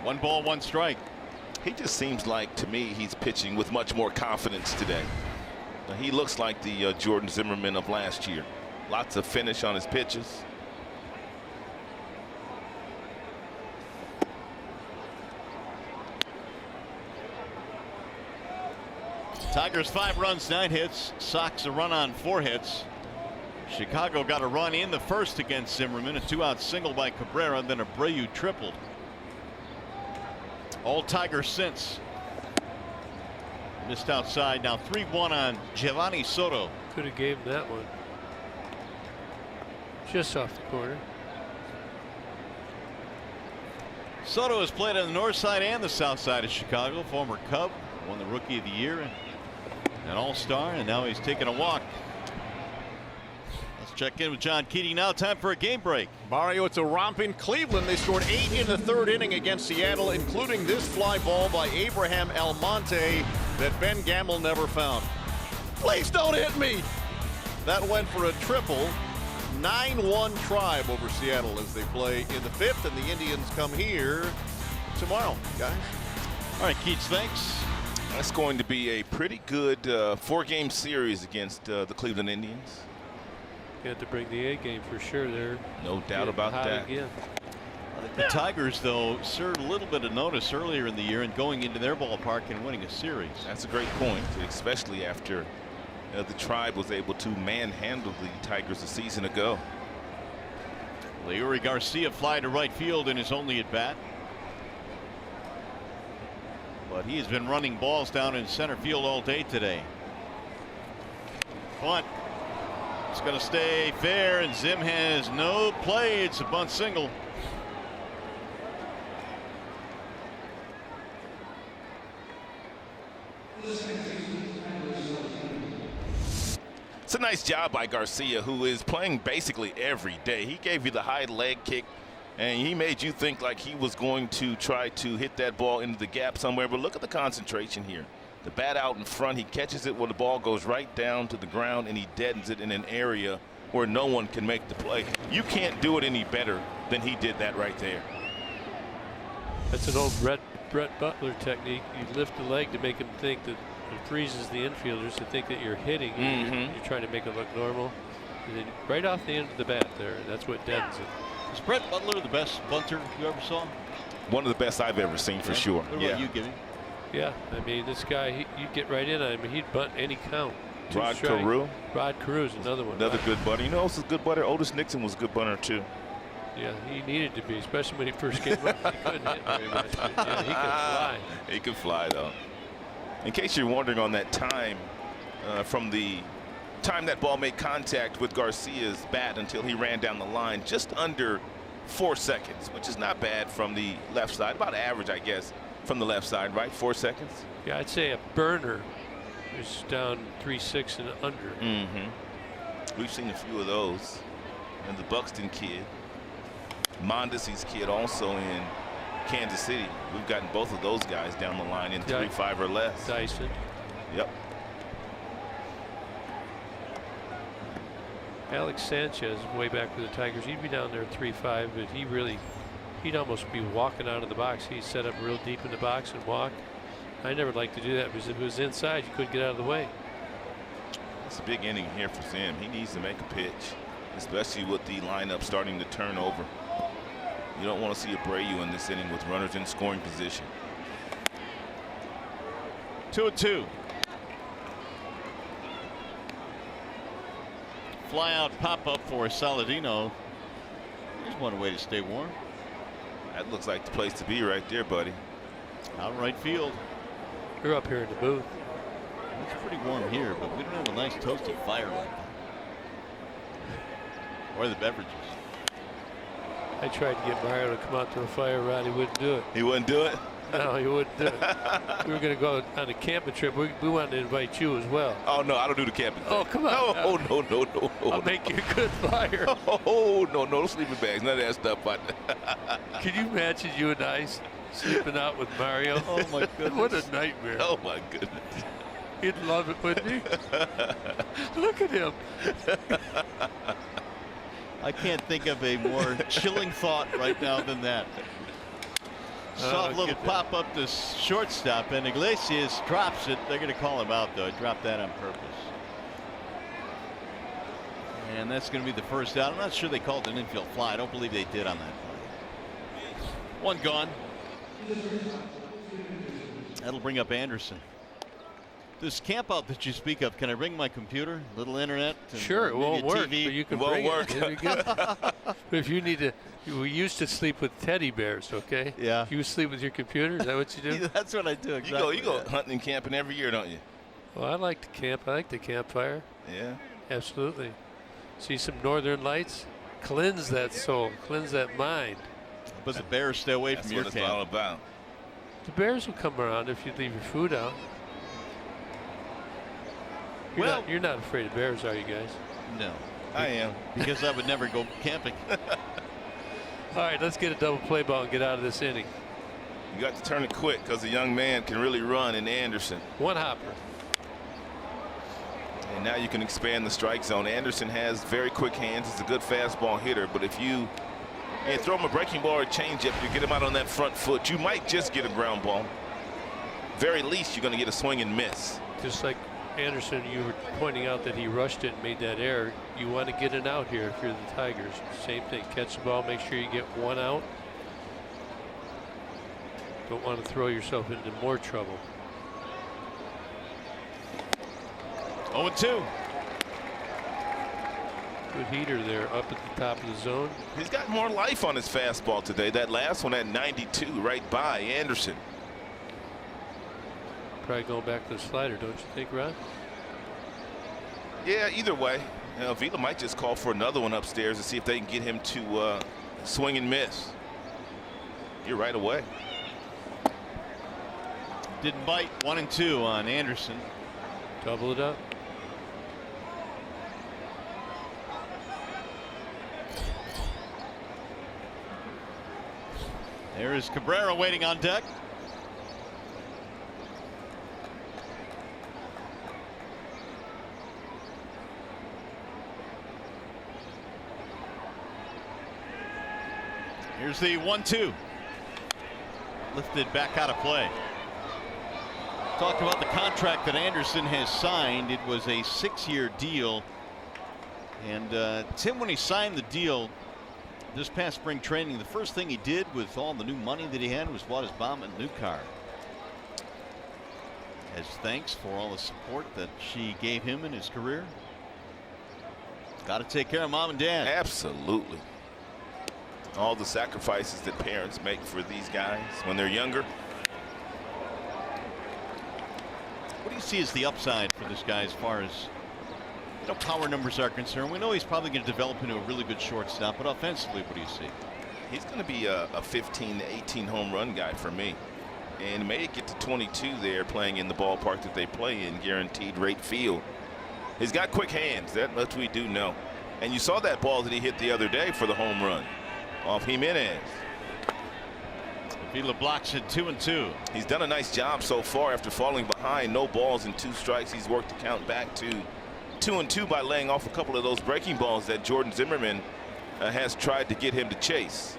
1 ball, 1 strike. He just seems like, to me, he's pitching with much more confidence today. He looks like the Jordan Zimmerman of last year. Lots of finish on his pitches. Tigers 5 runs, 9 hits. Sox a run on 4 hits. Chicago got a run in the first against Zimmerman. A 2-out single by Cabrera, and then Abreu tripled. All Tigers since. Missed outside. Now 3-1 on Giovanni Soto. Could have gave him that one. Just off the corner. Soto has played on the north side and the south side of Chicago. Former Cub, won the Rookie of the Year and an All-Star, and now he's taking a walk. Let's check in with John Keating now. Time for a game break. Mario, it's a romping Cleveland. They scored 8 in the third inning against Seattle, including this fly ball by Abraham Almonte that Ben Gamble never found. Please don't hit me. That went for a triple. 9-1 Tribe over Seattle as they play in the 5th, and the Indians come here tomorrow, guys. All right, Keats, thanks. That's going to be a pretty good 4-game series against the Cleveland Indians. You have to bring the A game for sure there. No doubt about that. Again. The Tigers, though, served a little bit of notice earlier in the year and going into their ballpark and winning a series. That's a great point, especially after the Tribe was able to manhandle the Tigers a season ago. Leury Garcia fly to right field in his only at bat. But he has been running balls down in center field all day today. Bunt. It's going to stay fair, and Zim has no play. It's a bunt single. It's a nice job by Garcia, who is playing basically every day. He gave you the high leg kick, and he made you think like he was going to try to hit that ball into the gap somewhere. But look at the concentration here. The bat out in front, he catches it when the ball goes right down to the ground, and he deadens it in an area where no one can make the play. You can't do it any better than he did that right there. That's an old Brett Butler technique. You lift the leg to make him think that it freezes the infielders to think that you're hitting. You're trying to make it look normal. And then right off the end of the bat there, that's what deadens it. Is Brett Butler the best bunter you ever saw? One of the best I've ever seen, for sure. What about you, Gibby? Yeah, I mean, this guy, you get right in on him. He'd bunt any count. Rod Carew. Rod Carew is another one. Another good bunter. You know who's a good bunter? Otis Nixon was a good bunter, too. Yeah, he needed to be, especially when he first came up. He couldn't hit very much. But yeah, he could fly. He could fly, though. In case you're wondering on that time, from the time that ball made contact with Garcia's bat until he ran down the line, just under 4 seconds, which is not bad from the left side. About average, I guess, from the left side, right? 4 seconds? Yeah, I'd say a burner is down 3.6 and under. We've seen a few of those. And the Buxton kid, Mondesi's kid, also in Kansas City. We've gotten both of those guys down the line in 3.5 or less. Dyson. Yep. Alex Sanchez, way back with the Tigers, he'd be down there at 3.5, but he'd almost be walking out of the box. He'd set up real deep in the box and walk. I never liked to do that because if it was inside, you couldn't get out of the way. It's a big inning here for Sam. He needs to make a pitch, especially with the lineup starting to turn over. You don't want to see Abreu in this inning with runners in scoring position. 2-2. Fly out pop up for Saladino. There's one way to stay warm. That looks like the place to be right there, buddy. Out right field. You're up here in the booth. It's pretty warm here, but we don't have a nice toasty fire like that. Or the beverages. I tried to get Mario to come out to a fire rod. He wouldn't do it. He wouldn't do it? No, he wouldn't do it. We were going to go on a camping trip. We wanted to invite you as well. Oh, no, I don't do the camping thing. Oh, come on. No. I'll make you a good fire. Oh, no sleeping bags. None of that stuff. Can you imagine you and I sleeping out with Mario? Oh, my goodness. What a nightmare. Oh, my goodness. He'd love it, wouldn't he? Look at him. I can't think of a more chilling thought right now than that. Soft little pop up to shortstop, and Iglesias drops it. They're going to call him out, though. Dropped that on purpose. And that's going to be the first out. I'm not sure they called an infield fly. I don't believe they did on that play. One gone. That'll bring up Anderson. This camp out that you speak of, can I bring my computer, little internet? And Sure, it won't maybe a work, TV? but you can Won't bring work. it. It'll be good. But if you need to, we used to sleep with teddy bears, okay? Yeah. You sleep with your computer? Is that what you do? That's what I do. Exactly. You go hunting and camping every year, don't you? Well, I like to camp. I like the campfire. Yeah. Absolutely. See some northern lights? Cleanse that soul. Cleanse that mind. But the bears stay away That's from what your it's camp. all about. The bears will come around if you leave your food out. You're not afraid of bears, are you guys? No. I am. Because I would never go camping. All right, let's get a double play ball and get out of this inning. You got to turn it quick because the young man can really run in Anderson. One hopper. And now you can expand the strike zone. Anderson has very quick hands. He's a good fastball hitter. But if you throw him a breaking ball or a changeup, you get him out on that front foot, you might just get a ground ball. Very least, you're going to get a swing and miss. Just like Anderson, you were pointing out that he rushed it and made that error. You want to get an out here if you're the Tigers. Same thing. Catch the ball, make sure you get one out. Don't want to throw yourself into more trouble. 0-2. Good heater there up at the top of the zone. He's got more life on his fastball today. That last one at 92 right by Anderson. Probably going back to the slider, don't you think, Ron? Yeah, either way. Vila might just call for another one upstairs to see if they can get him to swing and miss. You're right away. Didn't bite. 1-2 on Anderson. Double it up. There is Cabrera waiting on deck. Here's the 1-2. Lifted back out of play. Talked about the contract that Anderson has signed. It was a 6-year deal. And Tim, when he signed the deal this past spring training, the first thing he did with all the new money that he had was bought his mom a new car. As thanks for all the support that she gave him in his career. Got to take care of mom and dad. Absolutely. All the sacrifices that parents make for these guys when they're younger. What do you see as the upside for this guy as far as power numbers are concerned? We know he's probably going to develop into a really good shortstop, but offensively, what do you see? He's going to be a 15 to 18 home run guy for me, and may get to 22 there playing in the ballpark that they play in, guaranteed rate field. He's got quick hands, that much we do know. And you saw that ball that he hit the other day for the home run off Jimenez. Vila blocks it 2-2. He's done a nice job so far after falling behind. No balls and 2 strikes. He's worked the count back to 2-2 by laying off a couple of those breaking balls that Jordan Zimmerman has tried to get him to chase.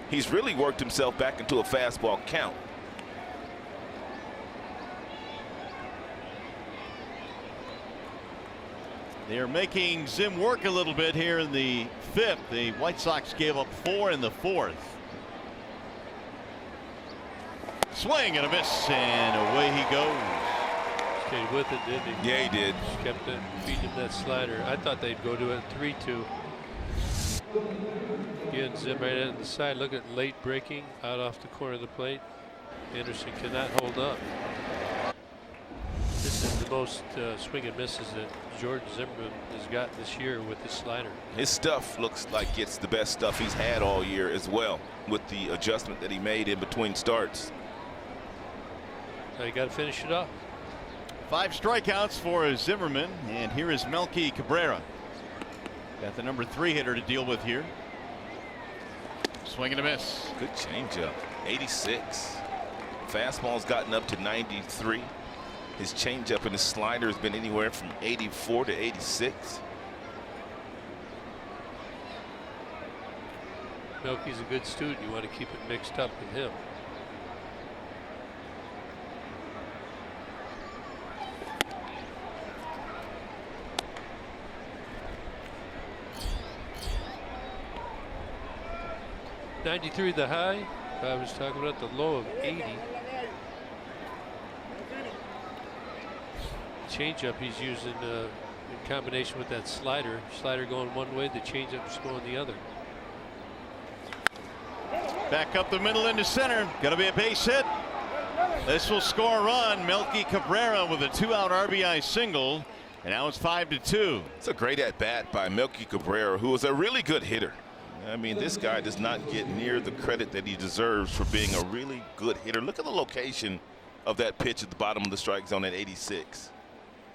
He's really worked himself back into a fastball count. They're making Zim work a little bit here in the 5th. The White Sox gave up 4 in the 4th. Swing and a miss, and away he goes. Stayed with it, didn't he? Yeah, he did. Just kept it, feeding him that slider. I thought they'd go to it 3-2. Again, Zim right in the side. Look at late breaking out off the corner of the plate. Anderson cannot hold up. This is the most swing and misses that Jordan Zimmerman has got this year with the slider. His stuff looks like it's the best stuff he's had all year as well, with the adjustment that he made in between starts. Now you got to finish it off. 5 strikeouts for Zimmerman, and here is Melky Cabrera. Got the number 3 hitter to deal with here. Swing and a miss. Good changeup. 86. Fastball's gotten up to 93. His changeup and his slider has been anywhere from 84 to 86. Melky's a good student. You want to keep it mixed up with him. .93 the high. I was talking about the low of 80. changeup he's using in combination with that slider. Slider going one way, the changeup's going the other. Back up the middle into center. Gonna be a base hit. This will score a run. Melky Cabrera with a 2-out RBI single. And now it's 5-2. It's a great at bat by Melky Cabrera, who is a really good hitter. I mean, this guy does not get near the credit that he deserves for being a really good hitter. Look at the location of that pitch at the bottom of the strike zone at 86.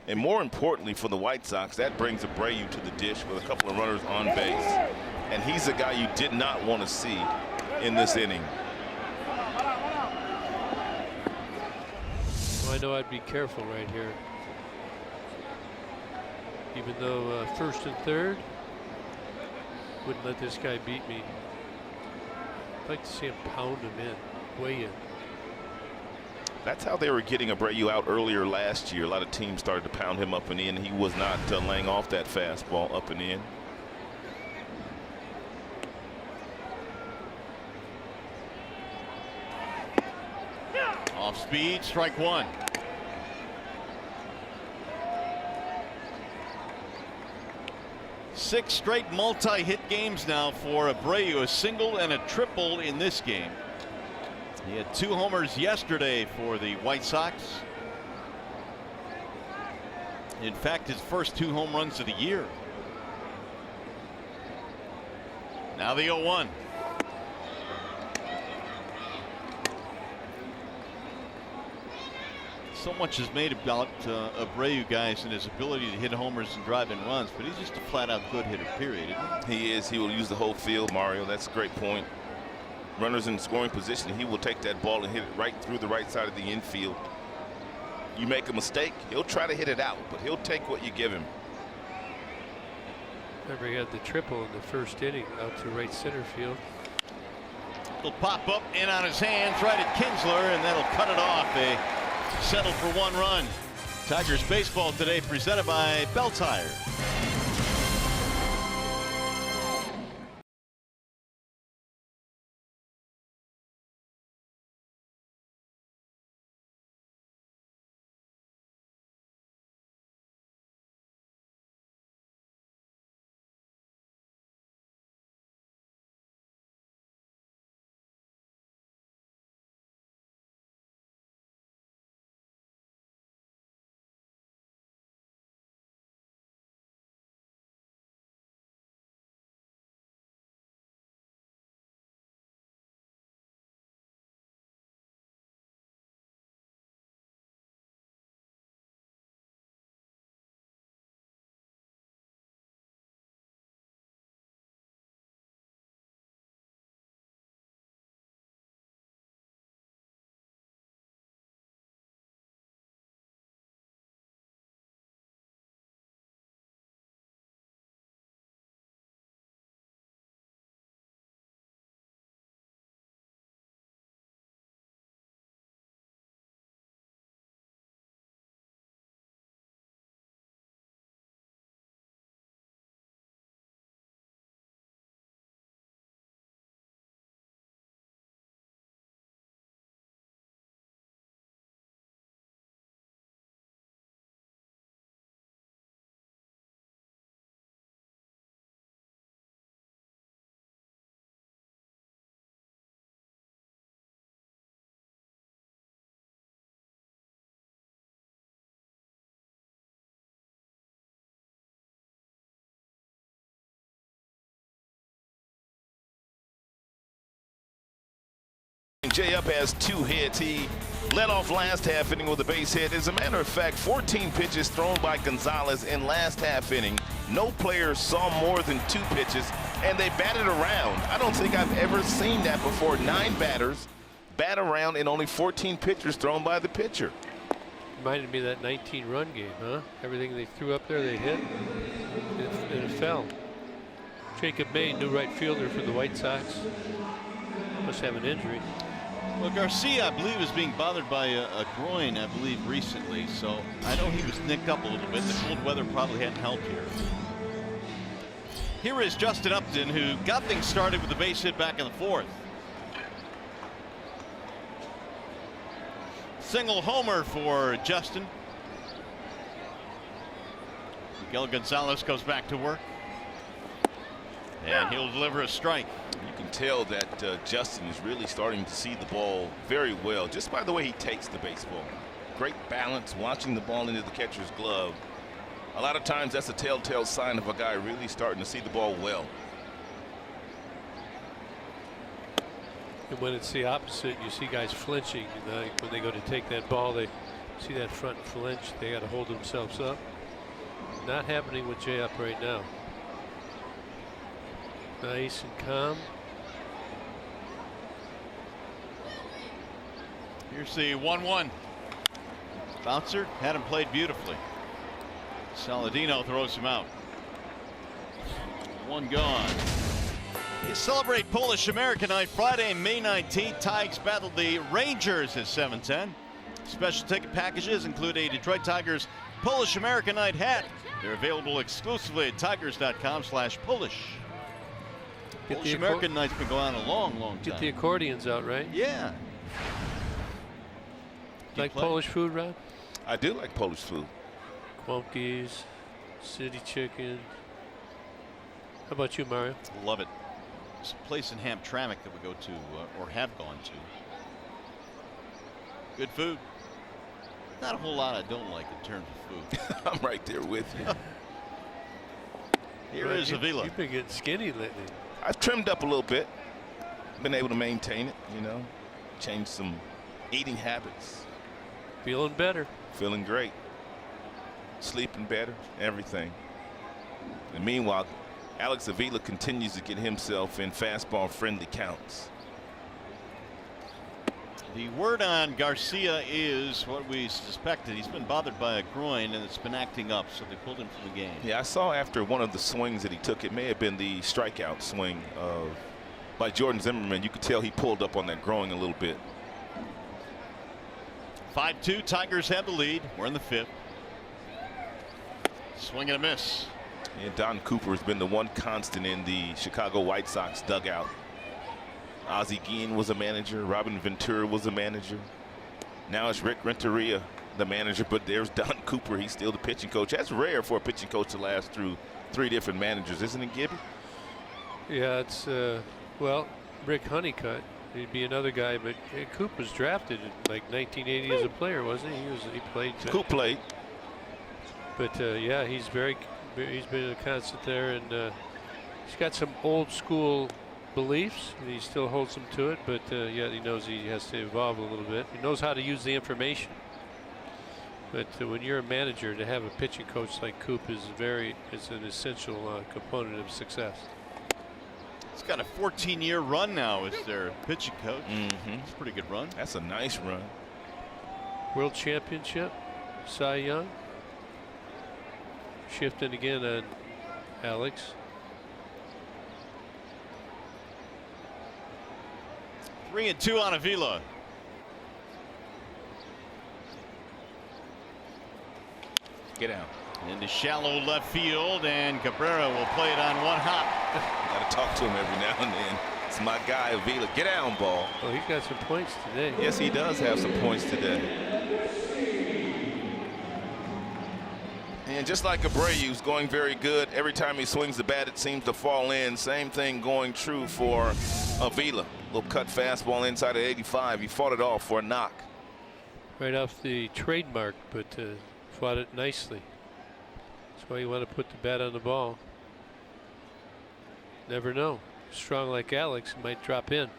And more importantly for the White Sox, that brings Abreu to the dish with a couple of runners on base. And he's a guy you did not want to see in this inning. Well, I know I'd be careful right here. Even though first and third, wouldn't let this guy beat me. I'd like to see him pound him in, way in. That's how they were getting Abreu out earlier last year. A lot of teams started to pound him up and in. He was not laying off that fastball up and in. Off speed, strike one. Six straight multi-hit games now for Abreu, a single and a triple in this game. He had 2 homers yesterday for the White Sox. In fact, his first 2 home runs of the year. Now the 0-1. So much is made about Abreu, guys, and his ability to hit homers and drive in runs, but he's just a flat-out good hitter, period, isn't he? He is. He will use the whole field, Mario. That's a great point. Runners in scoring position, he will take that ball and hit it right through the right side of the infield. You make a mistake, he'll try to hit it out, but he'll take what you give him. Remember, he had the triple in the first inning out to right center field. He'll pop up in on his hands right at Kinsler, and that'll cut it off. They settle for 1 run. Tigers baseball today presented by Bell Tire. Jay Up has 2 hits. He led off last half inning with a base hit. As a matter of fact, 14 pitches thrown by Gonzalez in last half inning. No player saw more than 2 pitches, and they batted around. I don't think I've ever seen that before. 9 batters bat around and only 14 pitchers thrown by the pitcher. Reminded me of that 19-run game, huh? Everything they threw up there, they hit, and it fell. Jacob May, new right fielder for the White Sox. Must have an injury. Well, Garcia, I believe, is being bothered by a groin, I believe, recently. So I know he was nicked up a little bit. The cold weather probably hadn't helped here. Here is Justin Upton, who got things started with a base hit back in the 4th. Single homer for Justin. Miguel Gonzalez goes back to work. And he'll deliver a strike. You can tell that Justin is really starting to see the ball very well just by the way he takes the baseball. Great balance, watching the ball into the catcher's glove. A lot of times that's a telltale sign of a guy really starting to see the ball well. And when it's the opposite, you see guys flinching. When they go to take that ball, they see that front flinch. They got to hold themselves up. Not happening with Jay up right now. Nice and calm. Here's the 1-1. Bouncer had him played beautifully. Saladino throws him out. One gone. You celebrate Polish American Night Friday, May 19th. Tigers battled the Rangers at 7:10. Special ticket packages include a Detroit Tigers Polish American Night hat. They're available exclusively at tigers.com/Polish. Polish American Night's been going on a long time. Get the accordions out, right? Yeah. Like Polish food, Rob? I do like Polish food. Quonkies, city chicken. How about you, Mario? Love it. It's a place in Hamtramck that we go to or have gone to. Good food. Not a whole lot I don't like in terms of food. I'm right there with you. Here is Avila. You've been getting skinny lately. I've trimmed up a little bit. Been able to maintain it, you know. Change some eating habits. Feeling better. Feeling great. Sleeping better. Everything. And meanwhile, Alex Avila continues to get himself in fastball friendly counts. The word on Garcia is what we suspected. He's been bothered by a groin and it's been acting up, so they pulled him from the game. Yeah, I saw after one of the swings that he took, it may have been the strikeout swing by Jordan Zimmerman. You could tell he pulled up on that groin a little bit. 5-2, Tigers have the lead. We're in the 5th. Swing and a miss. And Don Cooper has been the one constant in the Chicago White Sox dugout. Ozzie Guillen was a manager. Robin Ventura was a manager. Now it's Rick Renteria, the manager, but there's Don Cooper. He's still the pitching coach. That's rare for a pitching coach to last through 3 different managers, isn't it, Gibby? Yeah, it's, well, Rick Honeycutt. He'd be another guy, but Coop was drafted in like 1980 as a player, wasn't he? He played. Coop played. But yeah, he's been a constant there, and he's got some old school beliefs, and he still holds them to it. But yeah, he knows he has to evolve a little bit. He knows how to use the information. But when you're a manager, to have a pitching coach like Coop is an essential component of success. He's got a 14-year run now as their pitching coach. It's a pretty good run. That's a nice run. World Championship, Cy Young. Shifting again on Alex. 3-2 on Avila. Get out. Into shallow left field, and Cabrera will play it on one hop. Got to talk to him every now and then. It's my guy, Avila. Get down, ball. Well, he's got some points today. Yes, he does have some points today. And just like Abreu's going very good, every time he swings the bat, it seems to fall in. Same thing going true for Avila. Little cut fastball inside of 85. He fought it off for a knock. Right off the trademark, but fought it nicely. That's why you want to put the bat on the ball. Never know. Strong like Alex, might drop in.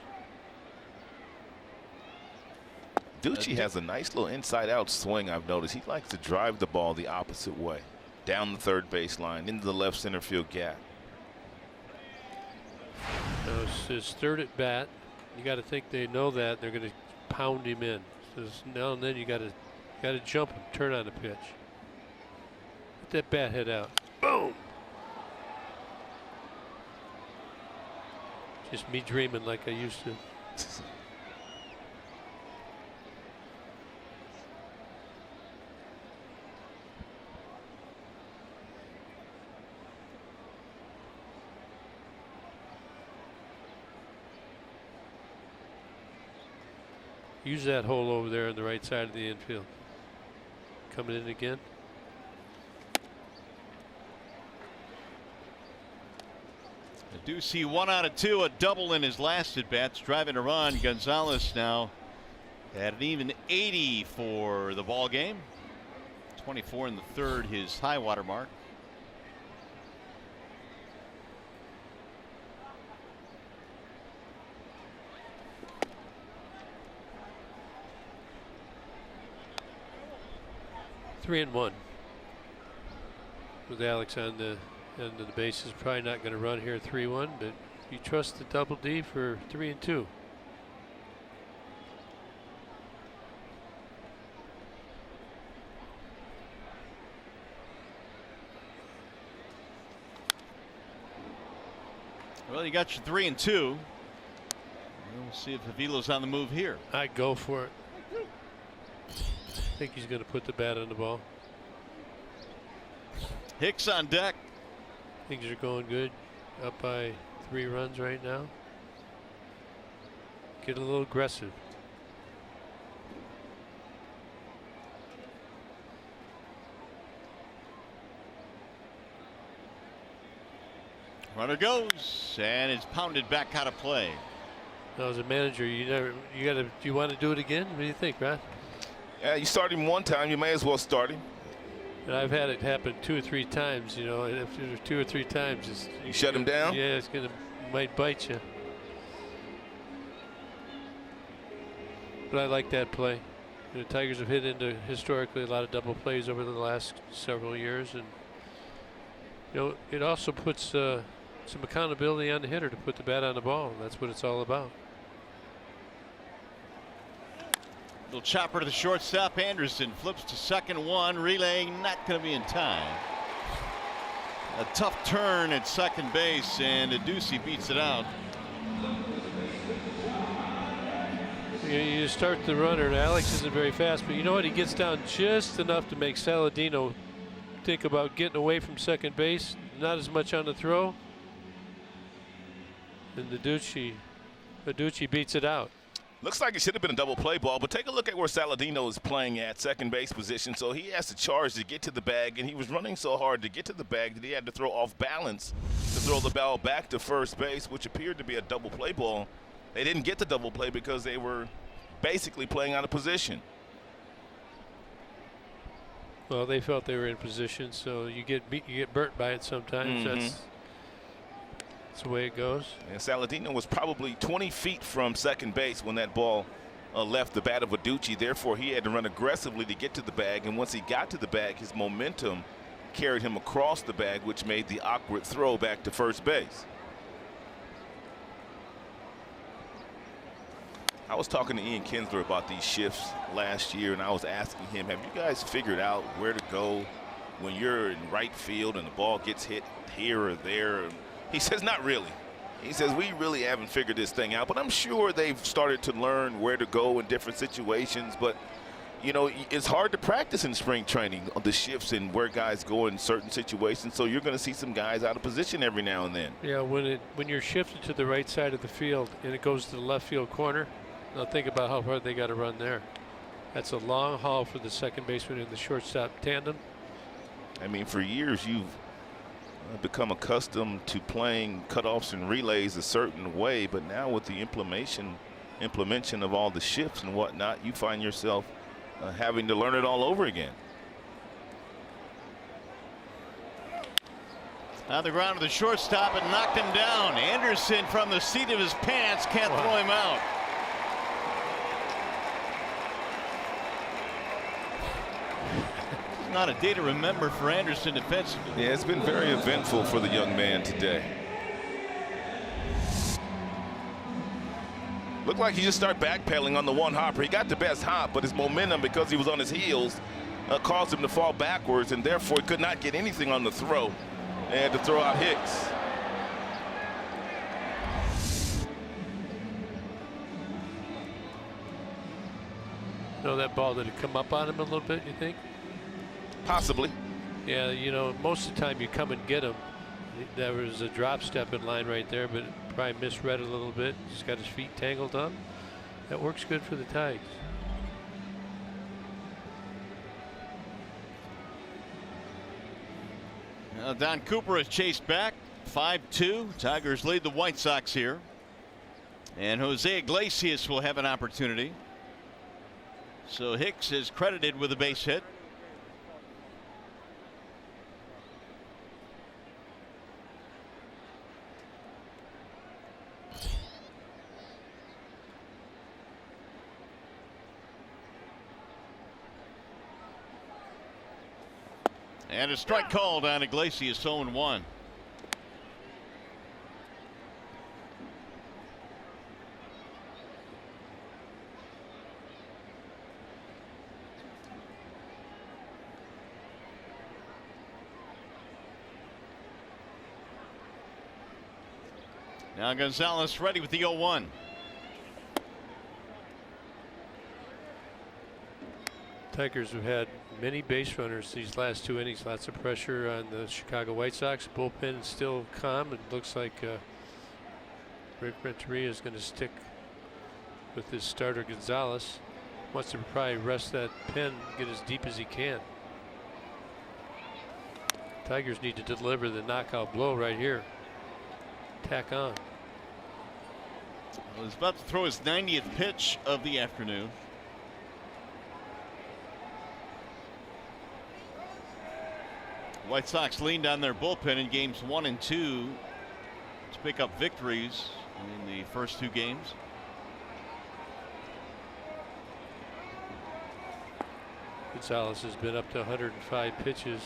Ducci has a nice little inside-out swing, I've noticed. He likes to drive the ball the opposite way. Down the third baseline, into the left center field gap. Now it's his third at bat. You got to think they know that. They're going to pound him in. So now and then you got to jump him, turn on the pitch. Get that bat head out. Boom! Just me dreaming like I used to. Use that hole over there on the right side of the infield. Coming in again. Ducey 1 out of 2, a double in his last at bats, driving a run. Gonzalez now at an even 80 for the ball game. 24 in the third, his high water mark. Three and one with Alex on the end of the bases. Probably not going to run here 3-1, but you trust the double D for 3 and 2. Well, you got your 3 and 2. We'll see if Avila's on the move here. I'd go for it. I think he's going to put the bat on the ball. Hicks on deck. Things are going good. Up by 3 runs right now. Get a little aggressive. Runner goes, and it's pounded back out of play. Now, as a manager, you want to do it again? What do you think, Ron? Yeah, you start him one time, you may as well start him. And I've had it happen 2 or 3 times, you know, and after 2 or 3 times, you shut him down? Yeah, might bite you. But I like that play. The Tigers have hit into historically a lot of double plays over the last several years, and you know, it also puts some accountability on the hitter to put the bat on the ball. That's what it's all about. Little chopper to the shortstop. Anderson flips to second, one, relaying, not going to be in time. A tough turn at second base, and Ducey beats it out. You start the runner, and Alex isn't very fast, but you know what? He gets down just enough to make Saladino think about getting away from second base. Not as much on the throw. And the Ducey beats it out. Looks like it should have been a double play ball, but take a look at where Saladino is playing at second base position. So he has to charge to get to the bag, and he was running so hard to get to the bag that he had to throw off balance to throw the ball back to first base, which appeared to be a double play ball. They didn't get the double play because they were basically playing out of position. Well, they felt they were in position, so you get burnt by it sometimes. That's the way it goes. And Saladino was probably 20 feet from second base when that ball left the bat of Ducey. Therefore, he had to run aggressively to get to the bag. And once he got to the bag, his momentum carried him across the bag, which made the awkward throw back to first base. I was talking to Ian Kinsler about these shifts last year, and I was asking him, have you guys figured out where to go when you're in right field and the ball gets hit here or there? He says, not really. He says, we really haven't figured this thing out, but I'm sure they've started to learn where to go in different situations. But, you know, it's hard to practice in spring training, the shifts and where guys go in certain situations. So you're going to see some guys out of position every now and then. Yeah, when you're shifted to the right side of the field and it goes to the left field corner, now think about how hard they got to run there. That's a long haul for the second baseman and the shortstop tandem. I mean, for years you've become accustomed to playing cutoffs and relays a certain way, but now with the implementation of all the shifts and whatnot, you find yourself having to learn it all over again. On the ground to the shortstop and knocked him down. Anderson from the seat of his pants can't throw him out. Not a day to remember for Anderson defensively. Yeah, it's been very eventful for the young man today. Looked like he just started backpedaling on the one hopper. He got the best hop, but his momentum, because he was on his heels, caused him to fall backwards, and therefore he could not get anything on the throw. They had to throw out Hicks. You know, that ball, did it come up on him a little bit, you think? Possibly. Yeah, you know, most of the time you come and get him. There was a drop step in line right there, but probably misread it a little bit. He's got his feet tangled up. That works good for the Tigers. Don Cooper is chased back. 5-2. Tigers lead the White Sox here. And Jose Iglesias will have an opportunity. So Hicks is credited with a base hit. And a strike called on Iglesias, 0-1. Now Gonzalez ready with the 0-1. Tigers have had many base runners these last 2 innings. Lots of pressure on the Chicago White Sox. Bullpen is still calm. It looks like Rick Renteria is going to stick with his starter Gonzalez. Wants to probably rest that pen, get as deep as he can. Tigers need to deliver the knockout blow right here. Tack on. Well, he's about to throw his 90th pitch of the afternoon. White Sox leaned on their bullpen in games 1 and 2 to pick up victories in the first 2 games. Gonzalez has been up to 105 pitches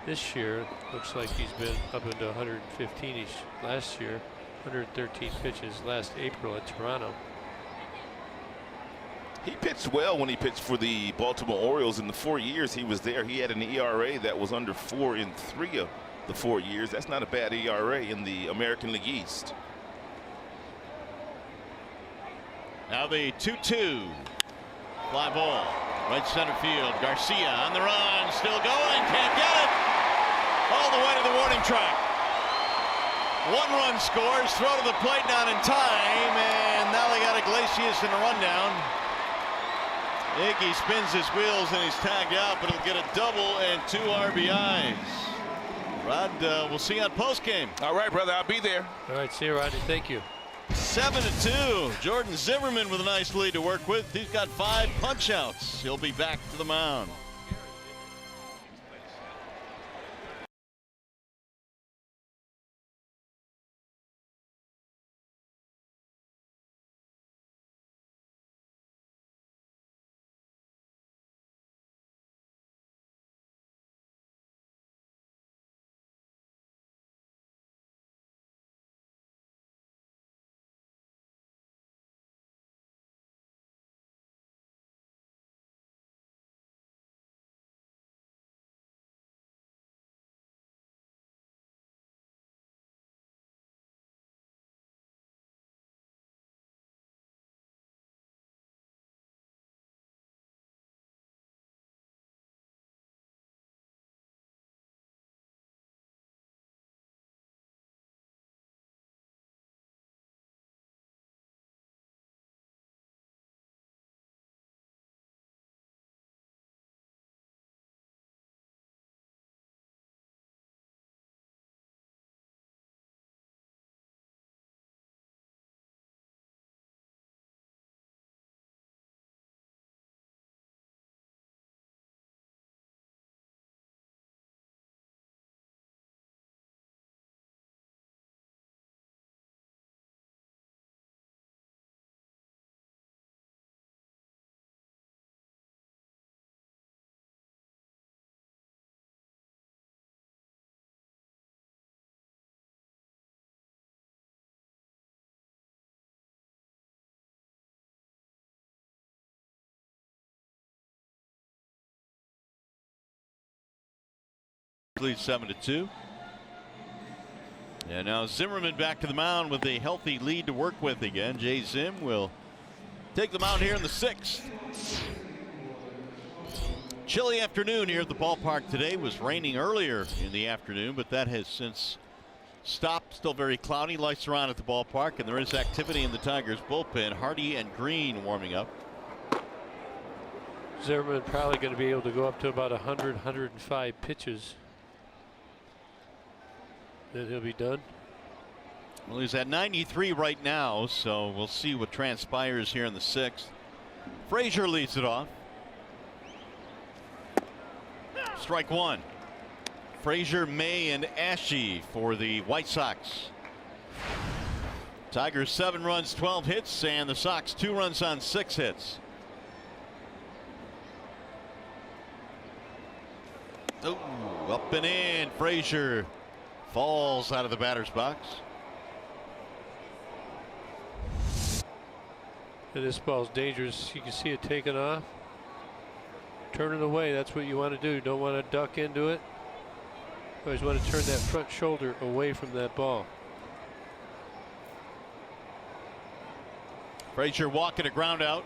this year. Looks like he's been up into 115 last year. 113 pitches last April at Toronto. He pitched well when he pitched for the Baltimore Orioles. In the 4 years he was there, he had an ERA that was under 4 in 3 of the 4 years. That's not a bad ERA in the American League East. Now the 2-2. Fly ball. Right center field. Garcia on the run. Still going. Can't get it. All the way to the warning track. 1 run scores. Throw to the plate not in time. And now they got Iglesias in the rundown. Iggy spins his wheels and he's tagged out, but he'll get a double and 2 RBIs. Rod, we'll see you on postgame. All right, brother, I'll be there. All right, see you, Rodney. Thank you. 7-2. Jordan Zimmerman with a nice lead to work with. He's got 5 punch-outs. He'll be back to the mound. Leads 7-2. And now Zimmerman back to the mound with a healthy lead to work with again. Jay Zim will take the mound here in the 6th. Chilly afternoon here at the ballpark today. Was raining earlier in the afternoon, but that has since stopped. Still very cloudy. Lights are on at the ballpark, and there is activity in the Tigers bullpen. Hardy and Green warming up. Zimmerman probably going to be able to go up to about 100, 105 pitches. then he'll be done. Well, he's at 93 right now, so we'll see what transpires here in the 6th. Frazier leads it off. Strike one. Frazier, May, and Ashe for the White Sox. Tigers 7 runs, 12 hits, and the Sox 2 runs on 6 hits. Ooh, up and in. Frazier falls out of the batter's box. And this ball's dangerous. You can see it taking off. Turn it away. That's what you want to do. You don't want to duck into it. You always want to turn that front shoulder away from that ball. Frazier walking a ground out.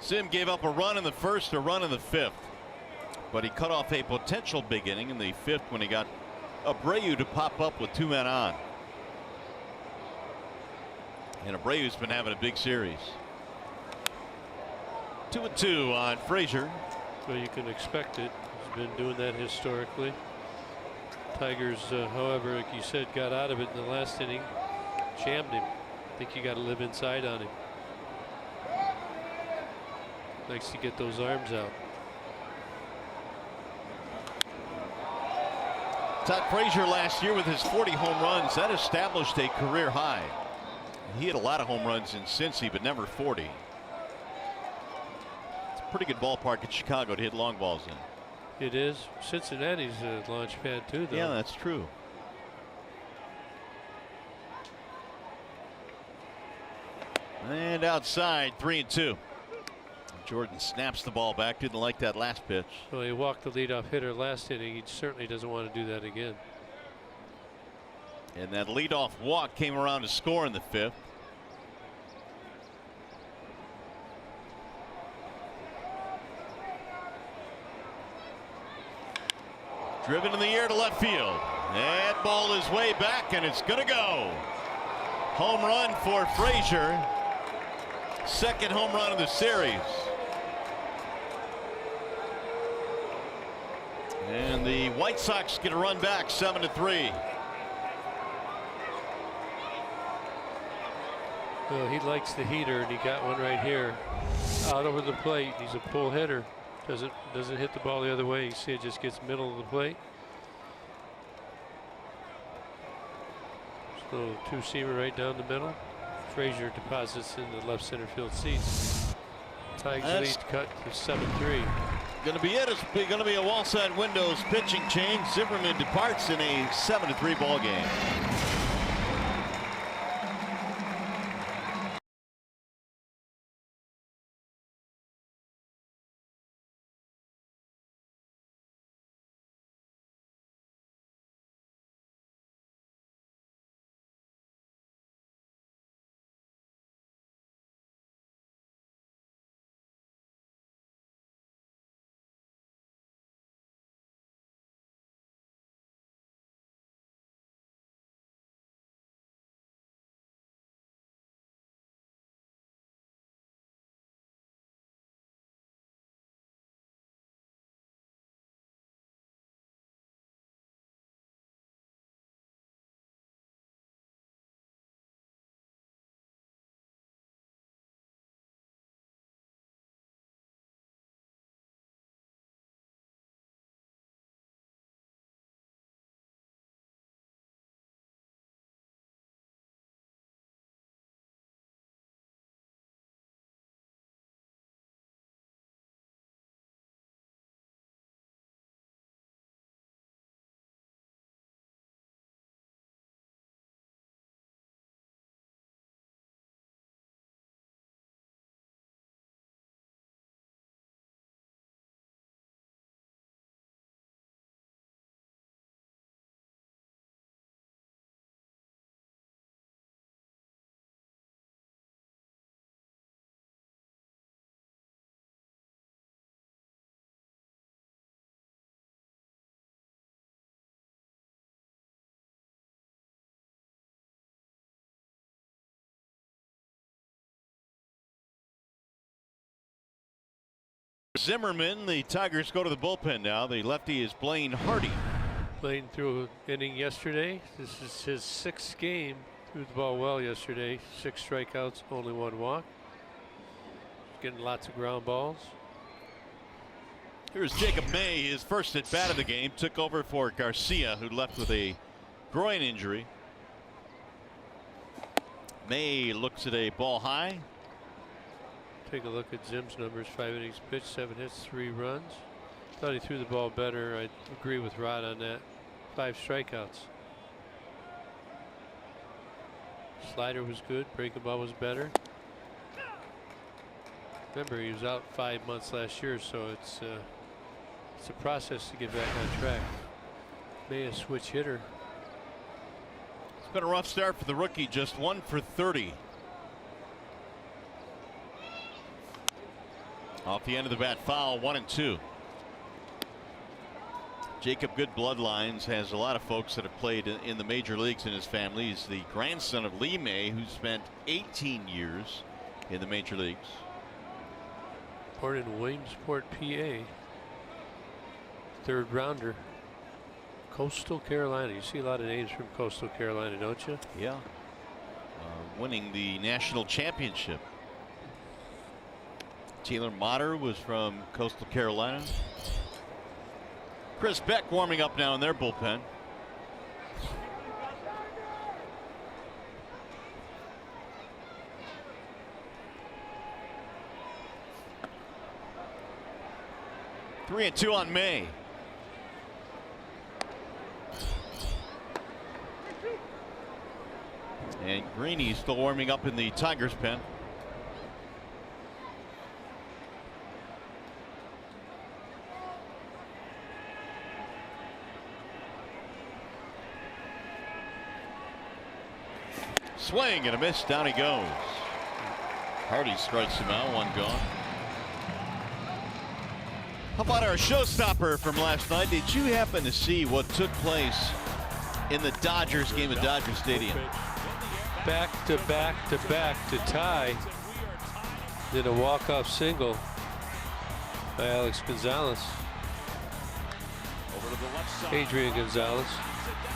Sim gave up a run in the 1st, a run in the 5th, but he cut off a potential big inning in the 5th when he got Abreu to pop up with 2 men on. And Abreu's been having a big series. 2-2 on Frazier. Well, you can expect it. He's been doing that historically. Tigers, however, like you said, got out of it in the last inning. Jammed him. I think you got to live inside on him. Likes to get those arms out. Todd Frazier last year with his 40 home runs, that established a career high. He had a lot of home runs in Cincy, but never 40. It's a pretty good ballpark in Chicago to hit long balls in. It is. Cincinnati's a launch pad too, though. Yeah, that's true. And outside, 3-2. Jordan snaps the ball back. Didn't like that last pitch. Well, he walked the leadoff hitter last inning. He certainly doesn't want to do that again. And that leadoff walk came around to score in the 5th. Driven in the air to left field. That ball is way back, and it's going to go. Home run for Frazier. 2nd home run of the series. And the White Sox get a run back, 7-3. Well, he likes the heater, and he got one right here. Out over the plate. He's a pull hitter. Doesn't hit the ball the other way. You see it just gets middle of the plate. Just a little two-seamer right down the middle. Frazier deposits in the left center field seats. Tigers lead cut to 7-3. Going to be it. It's going to be a Wallside Windows pitching change. Zimmerman departs in a 7-3 ball game. Zimmerman. The Tigers go to the bullpen now. The lefty is Blaine Hardy. Playing through an inning yesterday. This is his 6th game. Threw the ball well yesterday. 6 strikeouts, only 1 walk. Getting lots of ground balls. Here's Jacob May, his first at bat of the game. Took over for Garcia, who left with a groin injury. May looks at a ball high. Take a look at Zim's numbers. 5 innings pitched, 7 hits, 3 runs. Thought he threw the ball better. I agree with Rod on that. 5 strikeouts. Slider was good. Breaking ball was better. Remember, he was out 5 months last year, so it's a process to get back on track. May a switch hitter. It's been a rough start for the rookie. Just 1 for 30. Off the end of the bat, foul. 1-2. Jacob, good bloodlines, has a lot of folks that have played in the major leagues in his family. He's the grandson of Lee May, who spent 18 years in the major leagues. Born in Williamsport, PA. 3rd rounder. Coastal Carolina. You see a lot of names from Coastal Carolina, don't you? Yeah. Winning the national championship. Taylor Motter was from Coastal Carolina. Chris Beck warming up now in their bullpen. Three and 2 on May. And Greeny still warming up in the Tigers pen. Swing and a miss. Down he goes. Hardy strikes him out. 1 gone. How about our showstopper from last night? Did you happen to see what took place in the Dodgers game at Dodger Stadium? Back to back to back to tie. Then a walk-off single by Alex Gonzalez. Adrian Gonzalez.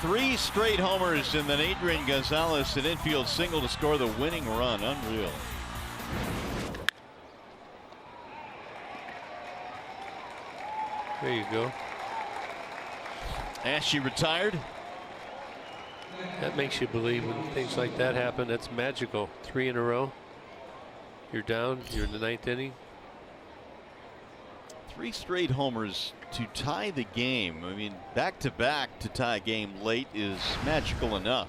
3 straight homers and then Adrian Gonzalez an infield single to score the winning run. Unreal. There you go. Ashe retired. That makes you believe when things like that happen. That's magical. 3 in a row. You're down. You're in the 9th inning. 3 straight homers to tie the game. I mean, back to back to tie a game late is magical enough.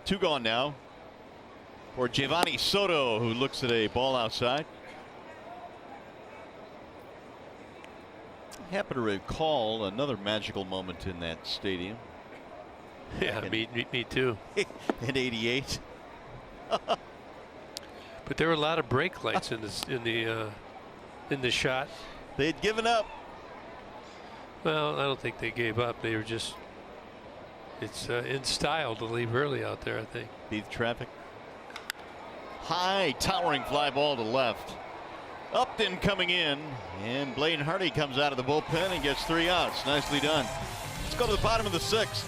2 gone now for Giovanni Soto, who looks at a ball outside. I happen to recall another magical moment in that stadium. Yeah, me too. In '88. But there were a lot of brake lights in the shot. They had given up. Well, I don't think they gave up. They were just. It's in style to leave early out there, I think. Beat traffic. High towering fly ball to left. Upton coming in, and Blaine Hardy comes out of the bullpen and gets 3 outs. Nicely done. Let's go to the bottom of the 6th.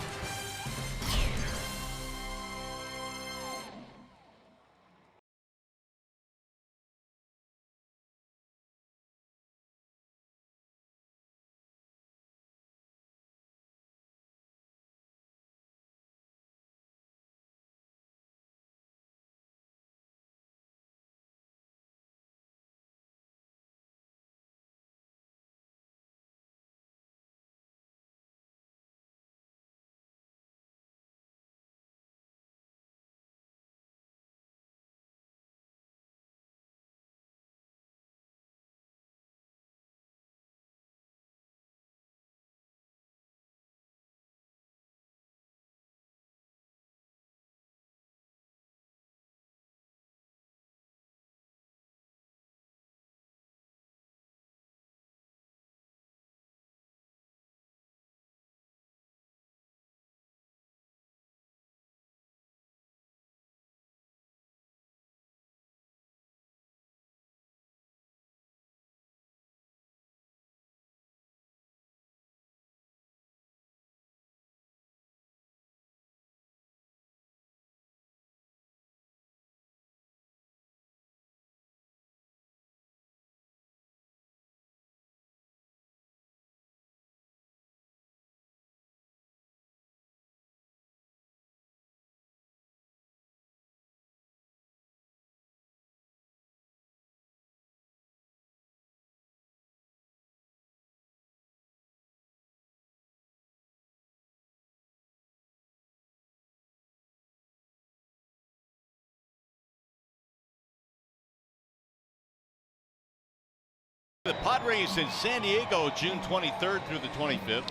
the Padres in San Diego, June 23rd through the 25th.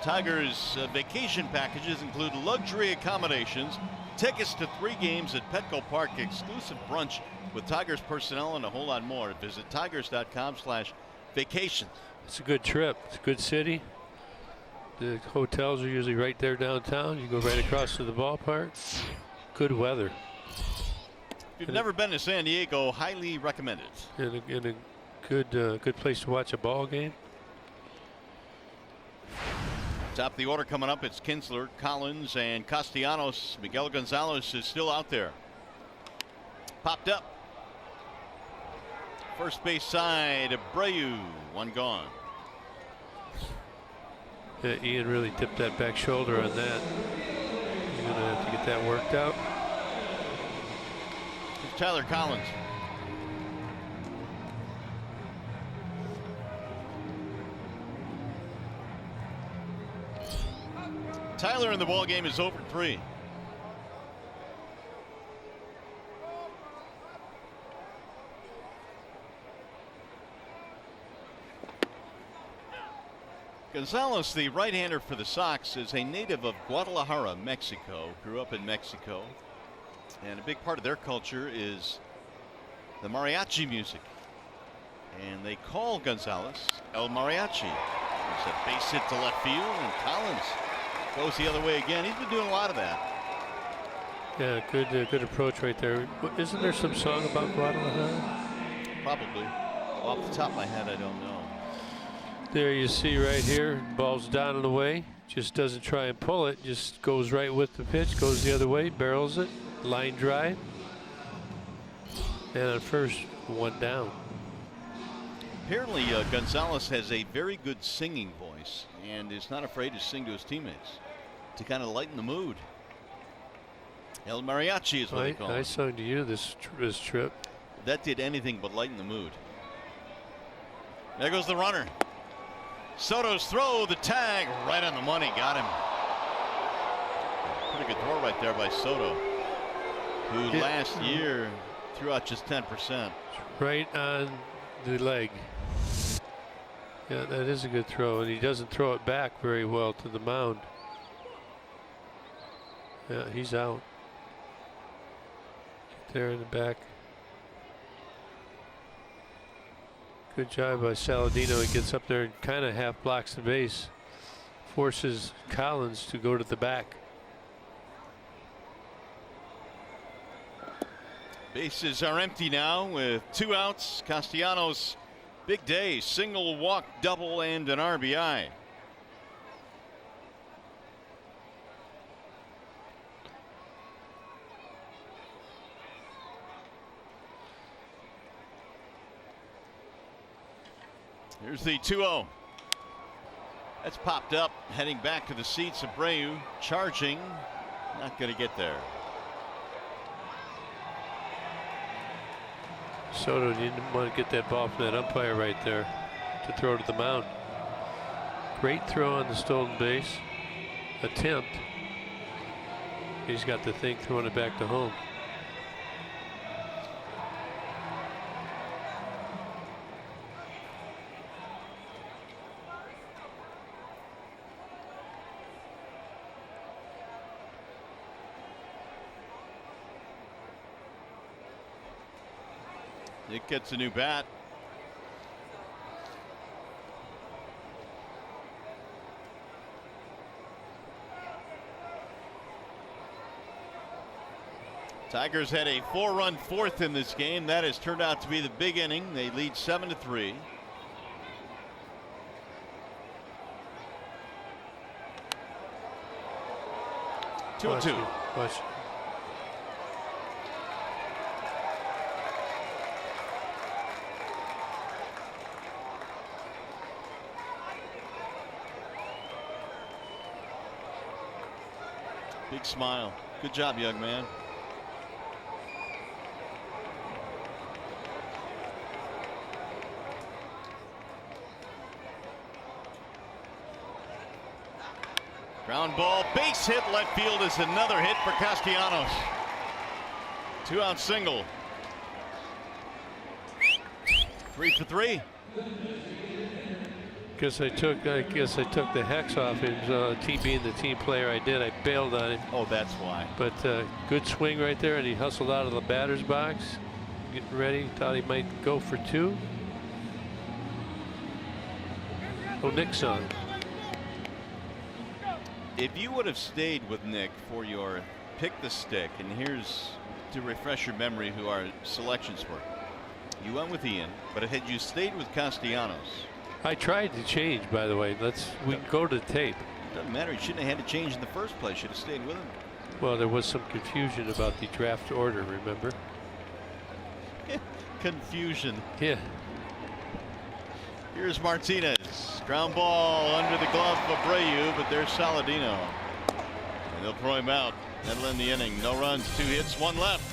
Tigers vacation packages include luxury accommodations, tickets to 3 games at Petco Park, exclusive brunch with Tigers personnel, and a whole lot more. Visit tigers.com/vacation. It's a good trip. It's a good city. The hotels are usually right there downtown. You go right across to the ballpark. Good weather. If you've never been to San Diego, highly recommend it. And a good place to watch a ball game. Top of the order coming up, it's Kinsler, Collins, and Castellanos. Miguel Gonzalez is still out there. Popped up. First base side, Abreu, 1 gone. Yeah, Ian really tipped that back shoulder on that. You're going to have to get that worked out. It's Tyler Collins. Tyler in the ball game is over 3. Gonzalez, the right-hander for the Sox, is a native of Guadalajara, Mexico. Grew up in Mexico. And a big part of their culture is the mariachi music. And they call Gonzalez El Mariachi. It's a base hit to left field, and Collins goes the other way again. He's been doing a lot of that. Yeah, good approach right there. Isn't there some song about Guadalajara? Probably. Off the top of my head, I don't know. There you see right here, ball's down and away. Just doesn't try and pull it. Just goes right with the pitch, goes the other way, barrels it, line drive. And at first, 1 down. Apparently, Gonzalez has a very good singing voice and is not afraid to sing to his teammates to kind of lighten the mood. El Mariachi is what they call it. I sung to you this trip. That did anything but lighten the mood. There goes the runner. Soto's throw, the tag, right on the money, got him. Pretty good throw right there by Soto, who last year threw out just 10%. Right on the leg. Yeah, that is a good throw, and he doesn't throw it back very well to the mound. Yeah, he's out. There in the back. Good job by Saladino. He gets up there and kind of half blocks the base. Forces Collins to go to the back. Bases are empty now with 2 outs. Castellanos, big day, single, walk, double, and an RBI. Here's the 2-0. That's popped up, heading back to the seats. Abreu charging, not going to get there. Soto didn't want to get that ball from that umpire right there to throw to the mound. Great throw on the stolen base attempt. He's got the thing throwing it back to home. Nick gets a new bat. Tigers had a 4-run fourth in this game. That has turned out to be the big inning. They lead 7-3. Two. Watch. Big smile. Good job, young man. Ground ball, base hit, left field is another hit for Castellanos. 2-out single. 3 for 3. I guess I took the hex off him. Being the team player I did, I bailed on him. Oh, that's why. But good swing right there, and he hustled out of the batter's box, getting ready. Thought he might go for 2. Oh, Nick's on. If you would have stayed with Nick for your pick the stick, and here's to refresh your memory who our selections were. You went with Ian, but had you stayed with Castellanos? I tried to change, by the way. We can go to the tape. Doesn't matter. You shouldn't have had to change in the first place. Should have stayed with him. Well, there was some confusion about the draft order, remember? Confusion. Yeah. Here's Martinez. Ground ball under the glove of Abreu, but there's Saladino. And they'll throw him out. That'll end the inning. No runs, 2 hits, 1 left.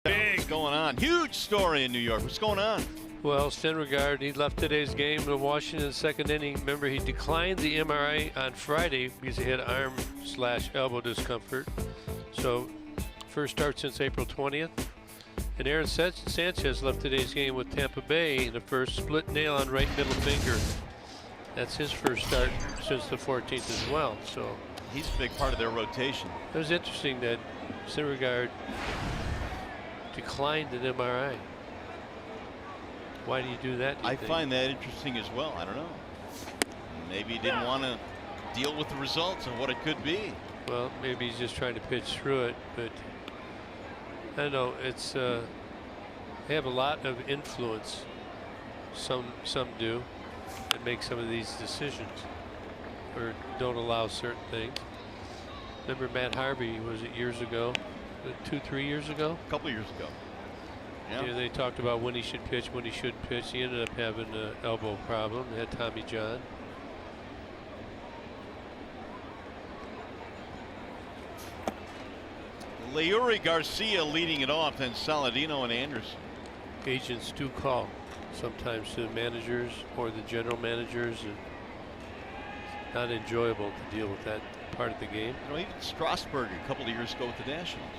Big going on. Huge story in New York. What's going on? Well, Stenregard, he left today's game in Washington, second inning. Remember, he declined the MRI on Friday because he had arm/elbow discomfort. So, first start since April 20th. And Aaron Sanchez left today's game with Tampa Bay in the first, split nail on right middle finger. That's his first start since the 14th as well. So he's a big part of their rotation. It was interesting that Stenregard declined an MRI. Why do you do that? I find that interesting as well. I don't know. Maybe he didn't want to deal with the results of what it could be. Well, maybe he's just trying to pitch through it, but I don't know. It's they have a lot of influence. Some do, that make some of these decisions, or don't allow certain things. Remember Matt Harvey? Was it years ago? 2-3 years ago? A couple years ago. Yeah. They talked about when he should pitch, when he shouldn't pitch. He ended up having an elbow problem. They had Tommy John. Leury Garcia leading it off, then Saladino and Anderson. Agents do call sometimes to the managers or the general managers. And it's not enjoyable to deal with that part of the game. You know, even Strasburg a couple of years ago with the Nationals.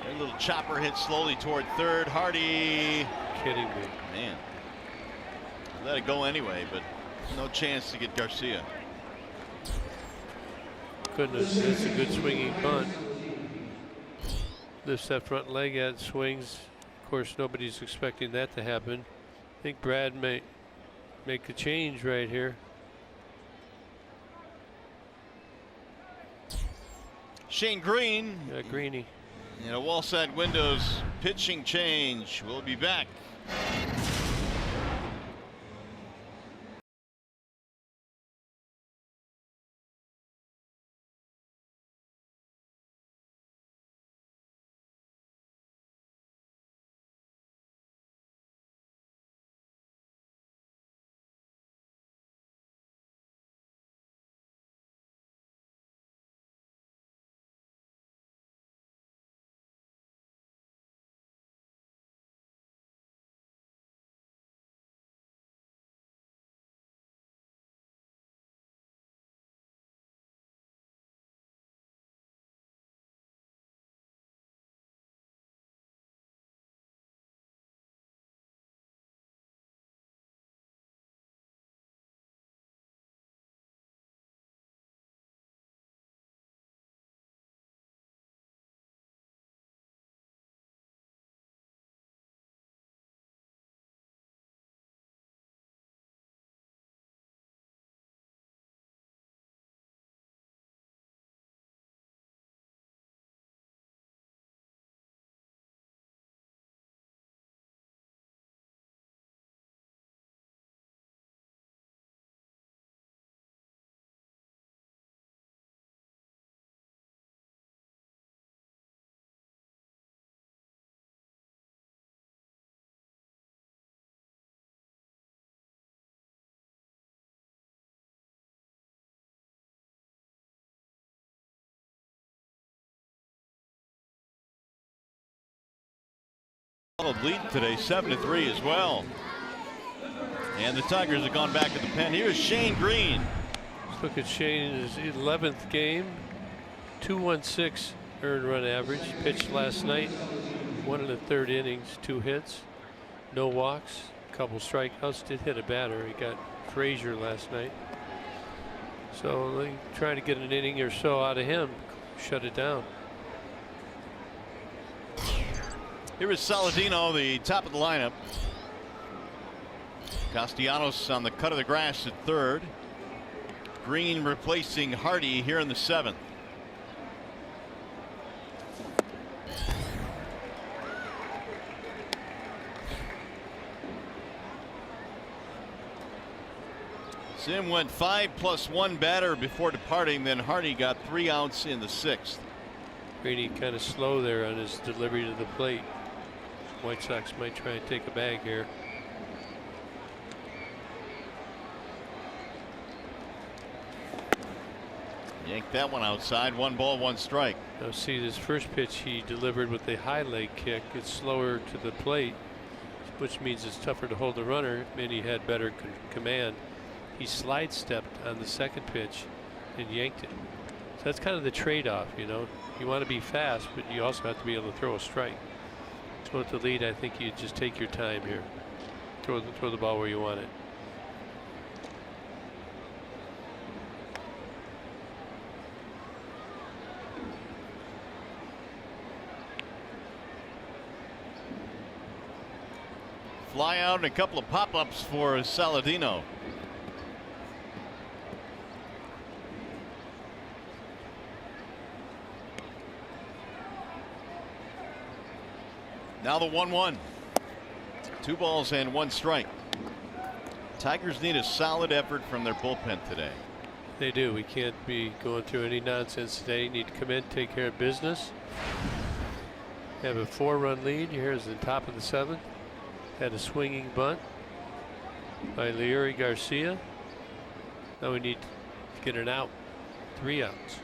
A little chopper hit slowly toward third. Hardy. Kidding me. Man. Let it go anyway, but no chance to get Garcia. Goodness, that's a good swinging bunt. Lifts that front leg out, swings. Of course, nobody's expecting that to happen. I think Brad may make a change right here. Shane Green. Yeah, Greeny. And a Wallside Windows pitching change. We'll be back. Lead today, 7-3 as well. And the Tigers have gone back to the pen. Here's Shane Green. Let's look at Shane in his 11th game. 2.16 earned run average. Pitched last night. 1 1/3 innings, 2 hits, no walks, a couple strikeouts. Did hit a batter. He got Frazier last night. So they trying to get an inning or so out of him. Shut it down. Here is Saladino, the top of the lineup. Castellanos on the cut of the grass at third. Green replacing Hardy here in the 7th. Sim went 5+1 batter before departing. Then Hardy got 3 outs in the 6th. Greeny kind of slow there on his delivery to the plate. White Sox might try and take a bag here. Yanked that one outside. 1 ball, 1 strike. Now see, this first pitch he delivered with a high leg kick. It's slower to the plate, which means it's tougher to hold the runner. And he had better command. He slide stepped on the second pitch and yanked it. So that's kind of the trade-off, you know. You want to be fast, but you also have to be able to throw a strike. So with the lead, I think you just take your time here. Throw the ball where you want it. Fly out and a couple of pop-ups for Saladino. Now the 1-1. 2 balls and 1 strike. Tigers need a solid effort from their bullpen today. They do. We can't be going through any nonsense today. Need to come in, take care of business. Have a 4-run lead. Here's the top of the 7th. Had a swinging bunt by Leury Garcia. Now we need to get an out. 3 outs.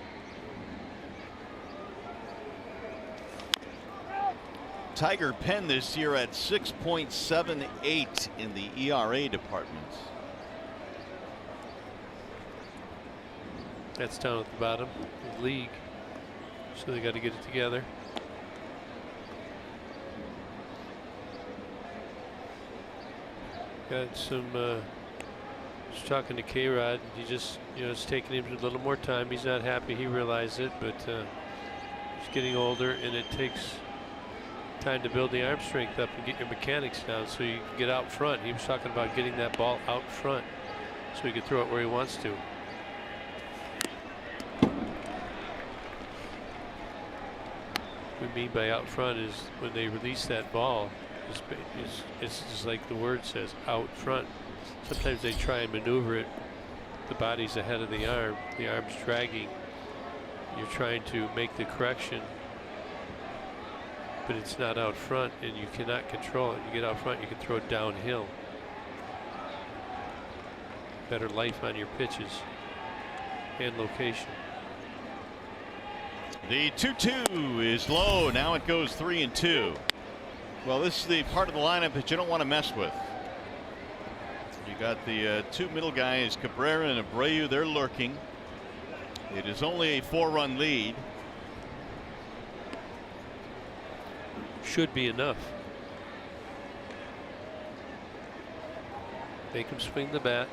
Tiger pen this year at 6.78 in the ERA department. That's down at the bottom of the league. So they got to get it together. Got some just talking to K-Rod. He just, you know, it's taking him a little more time. He's not happy. He realized it, but he's getting older, and it takes time to build the arm strength up and get your mechanics down so you can get out front. He was talking about getting that ball out front so he could throw it where he wants to. What we mean by out front is when they release that ball, it's just like the word says, out front. Sometimes they try and maneuver it. The body's ahead of the arm's dragging. You're trying to make the correction, but it's not out front and you cannot control it. You get out front, you can throw it downhill. Better life on your pitches and location. The 2-2 is low. Now it goes 3-2. Well, this is the part of the lineup that you don't want to mess with. You got the 2 middle guys, Cabrera and Abreu. They're lurking. It is only a 4-run lead. Should be enough. Make him swing the bat.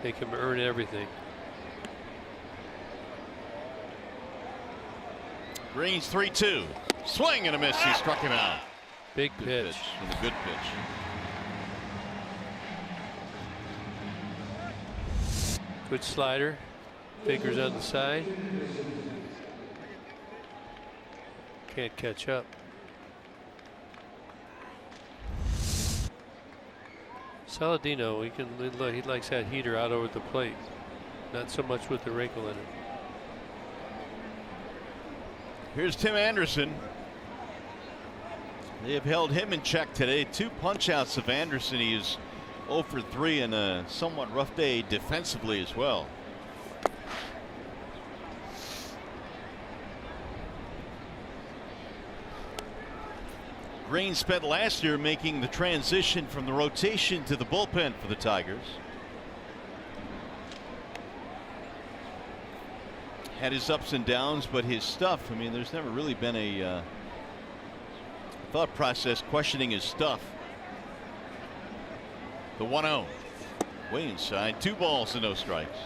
Make him earn everything. Green's 3-2. Swing and a miss. He struck him out. Big Good pitch. And a good pitch. Good slider. Fingers on the side. Can't catch up. Saladino, he likes that heater out over the plate. Not so much with the wrinkle in it. Here's Tim Anderson. They have held him in check today. 2 punch-outs of Anderson. He is 0 for 3 in a somewhat rough day defensively as well. Green spent last year making the transition from the rotation to the bullpen for the Tigers. Had his ups and downs, but his stuff, I mean, there's never really been a thought process questioning his stuff. The 1-0. Way inside. 2 balls and no strikes.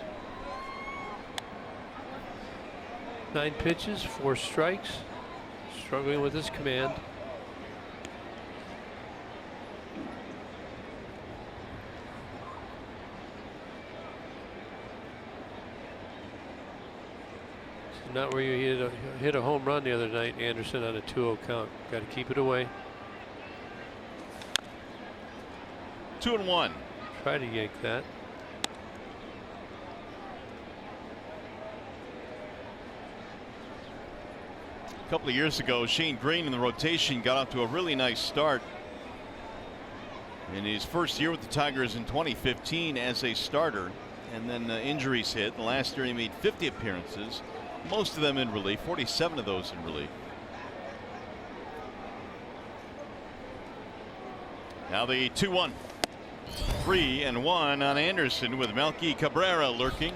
9 pitches, 4 strikes. Struggling with his command. It's not where you hit a home run the other night, Anderson, on a 2-0 count. Got to keep it away. 2-1. Try to yank that. A couple of years ago, Shane Green in the rotation got off to a really nice start in his first year with the Tigers in 2015 as a starter, and then injuries hit. The last year he made 50 appearances, most of them in relief, 47 of those in relief. Now the 2-1. 3-1 on Anderson with Melky Cabrera lurking.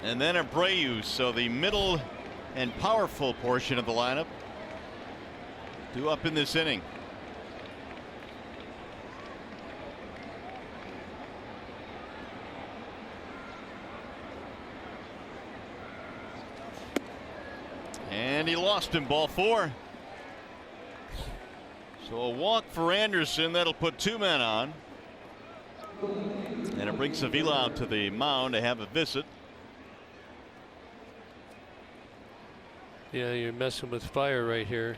And then Abreu, so the middle and powerful portion of the lineup due up in this inning. And he lost him, ball 4. So a walk for Anderson. That'll put 2 men on. And it brings Avila out to the mound to have a visit. Yeah, you're messing with fire right here.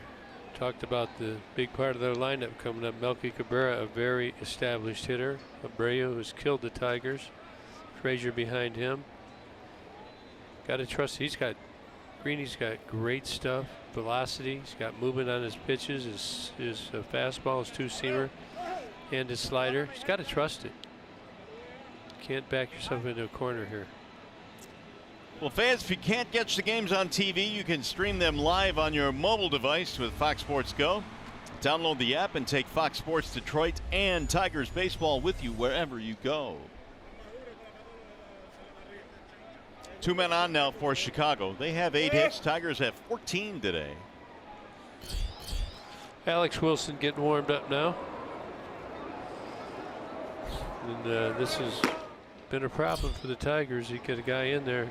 Talked about the big part of their lineup coming up. Melky Cabrera, a very established hitter. Abreu, who's killed the Tigers. Frazier behind him. Got to trust. Greeny's got great stuff. Velocity. He's got movement on his pitches. His fastball, his 2-seamer, and his slider. He's got to trust it. Can't back yourself into a corner here. Well, fans, if you can't catch the games on TV, you can stream them live on your mobile device with Fox Sports Go. Download the app and take Fox Sports Detroit and Tigers baseball with you wherever you go. 2 men on now for Chicago. They have 8 hits. Tigers have 14 today. Alex Wilson getting warmed up now. And this has been a problem for the Tigers. You get a guy in there.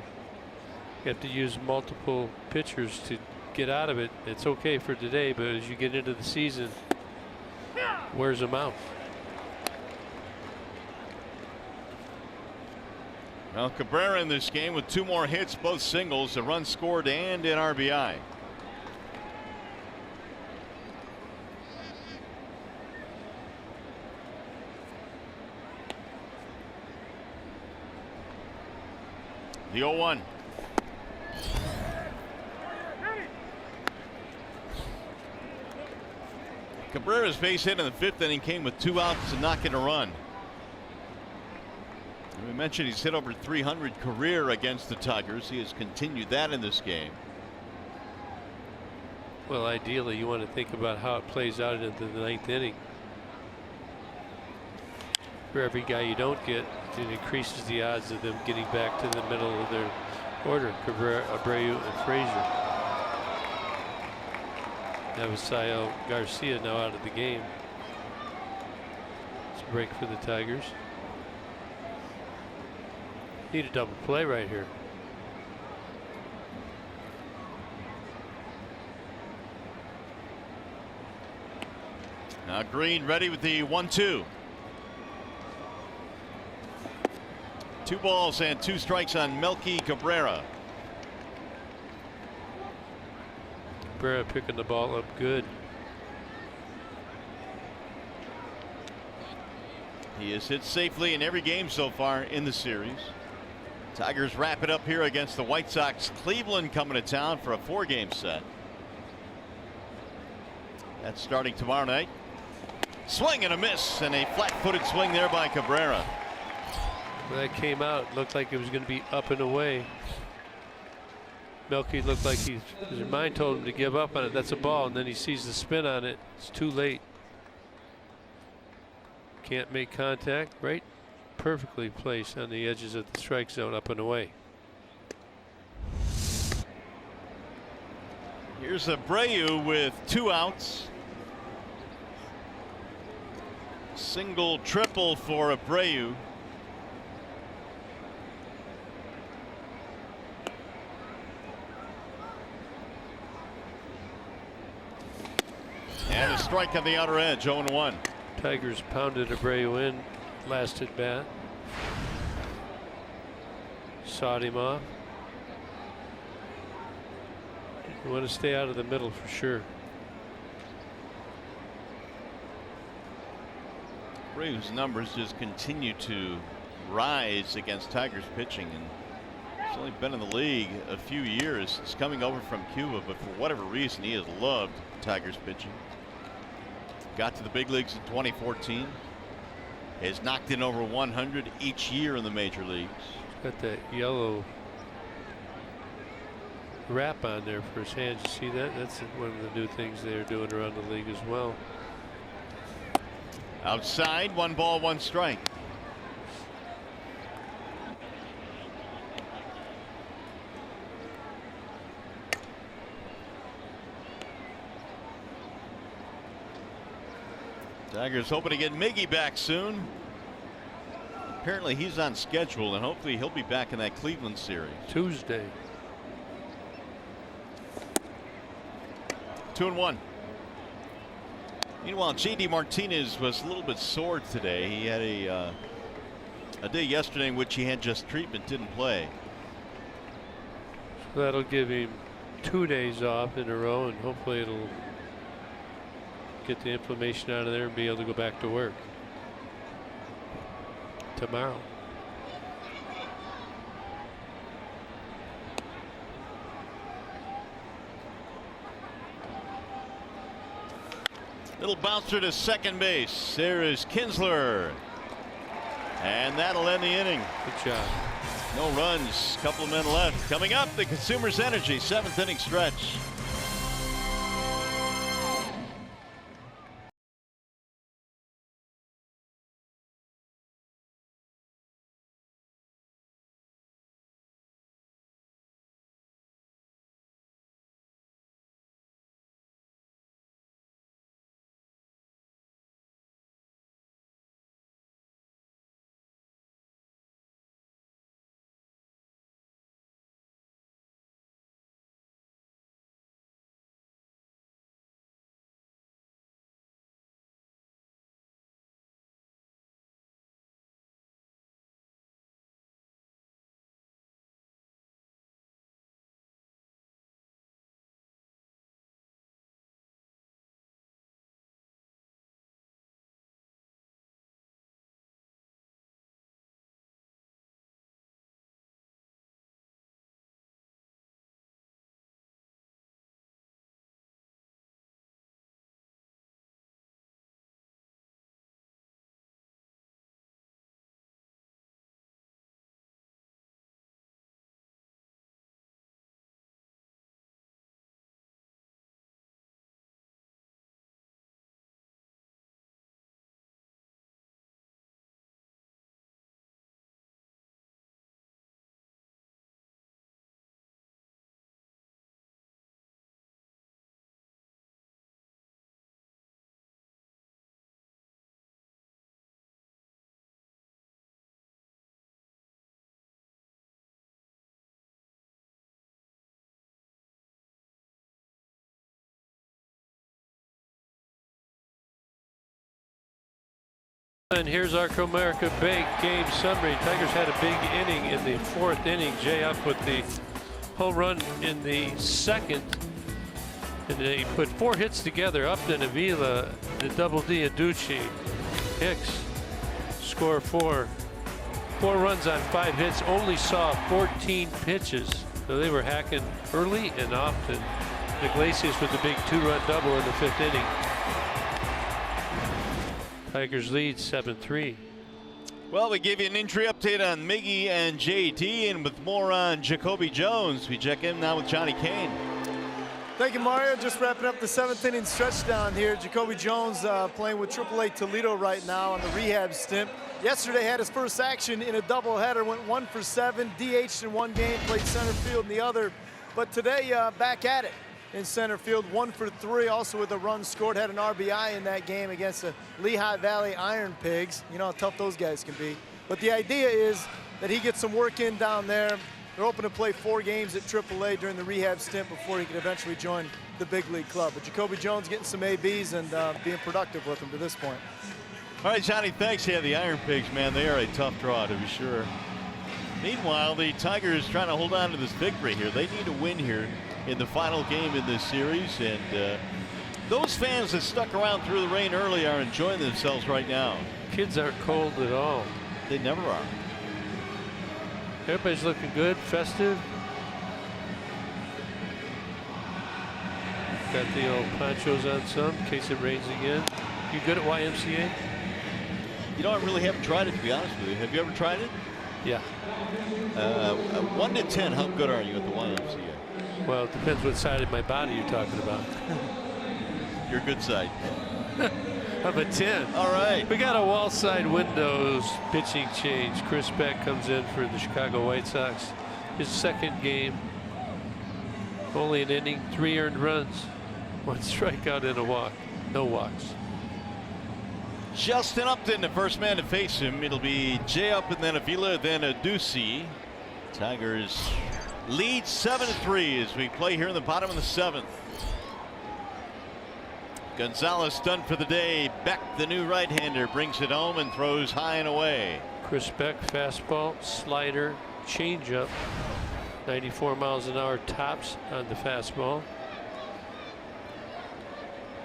You have to use multiple pitchers to get out of it. It's okay for today, but as you get into the season, wears them out. Well, Cabrera in this game with 2 more hits, both singles, a run scored, and an RBI. The 0-1. Cabrera's base hit in the 5th inning came with 2 outs to knock in a run. We mentioned he's hit over 300 career against the Tigers. He has continued that in this game. Well, ideally, you want to think about how it plays out into the 9th inning. For every guy you don't get, it increases the odds of them getting back to the middle of their order. Cabrera, Abreu, and Frazier. That was Sael Garcia now out of the game. It's a break for the Tigers. Need a double play right here. Now Green ready with the 1-2. 2 balls and 2 strikes on Melky Cabrera. Cabrera picking the ball up good. He has hit safely in every game so far in the series. Tigers wrap it up here against the White Sox. Cleveland coming to town for a 4-game set. That's starting tomorrow night. Swing and a miss, and a flat-footed swing there by Cabrera. When that came out, it looked like it was going to be up and away. Melky looked like his mind told him to give up on it. That's a ball, and then he sees the spin on it. It's too late. Can't make contact. Right, perfectly placed on the edges of the strike zone, up and away. Here's Abreu with 2 outs. Single, triple for Abreu. And a strike on the outer edge, 0-1. Tigers pounded Abreu in last at bat. Sawed him off. You want to stay out of the middle for sure. Abreu's numbers just continue to rise against Tigers pitching, and he's only been in the league a few years. He's coming over from Cuba, but for whatever reason, he has loved Tigers pitching. Got to the big leagues in 2014. Has knocked in over 100 each year in the major leagues. Got that yellow wrap on there for his hands. You see that? That's one of the new things they're doing around the league as well. Outside, 1 ball, 1 strike. Tigers hoping to get Miggy back soon. Apparently he's on schedule, and hopefully he'll be back in that Cleveland series. Tuesday. 2-1. Meanwhile, J.D. Martinez was a little bit sore today. He had a day yesterday in which he had just treatment, didn't play. So that'll give him 2 days off in a row, and hopefully it'll get the inflammation out of there and be able to go back to work tomorrow. Little bouncer to second base. There is Kinsler. And that'll end the inning. Good job. No runs, couple of men left. Coming up, the Consumers Energy 7th inning stretch. And here's our Comerica Bank game summary. Tigers had a big inning in the 4th inning. Jay up with the home run in the 2nd. And they put 4 hits together. Upton, Avila, the double D, Aducci, Hicks score 4. 4 runs on 5 hits. Only saw 14 pitches. So they were hacking early and often. Iglesias with the big 2-run double in the 5th inning. Tigers lead 7-3. Well, we gave you an injury update on Miggy and JT, and with more on Jacoby Jones, we check in now with Johnny Kane. Thank you, Mario. Just wrapping up the 7th inning stretch down here. Jacoby Jones playing with AAA Toledo right now on the rehab stint. Yesterday had his first action in a doubleheader, went 1 for 7, DH'd in one game, played center field in the other. But today, back at it in center field, 1 for 3, also with a run scored, had an RBI in that game against the Lehigh Valley Iron Pigs. You know how tough those guys can be. But the idea is that he gets some work in down there. They're hoping to play 4 games at AAA during the rehab stint before he can eventually join the big league club. But Jacoby Jones getting some ABs and being productive with them to this point. All right, Johnny, thanks. Yeah, the Iron Pigs, man, they are a tough draw to be sure. Meanwhile, the Tigers trying to hold on to this victory here. They need a win here in the final game in this series. And those fans that stuck around through the rain early are enjoying themselves right now. Kids aren't cold at all. They never are. Everybody's looking good, festive. Got the old ponchos on some in case it rains again. You good at YMCA? You know, I really haven't tried it, to be honest with you. Have you ever tried it? Yeah. 1 to 10, how good are you at the YMCA? Well, it depends what side of my body you're talking about. Your good side. Of a 10. All right. We got a wall side windows pitching change. Chris Beck comes in for the Chicago White Sox. His second game. Only an inning, 3 earned runs, 1 strikeout and a walk. No walks. Justin Upton, the first man to face him. It'll be Jay Up and then Avila, then Aducey. Tigers lead 7-3 as we play here in the bottom of the 7th. Gonzalez done for the day. Beck, the new right-hander, brings it home and throws high and away. Chris Beck, fastball, slider, changeup. 94 miles an hour tops on the fastball.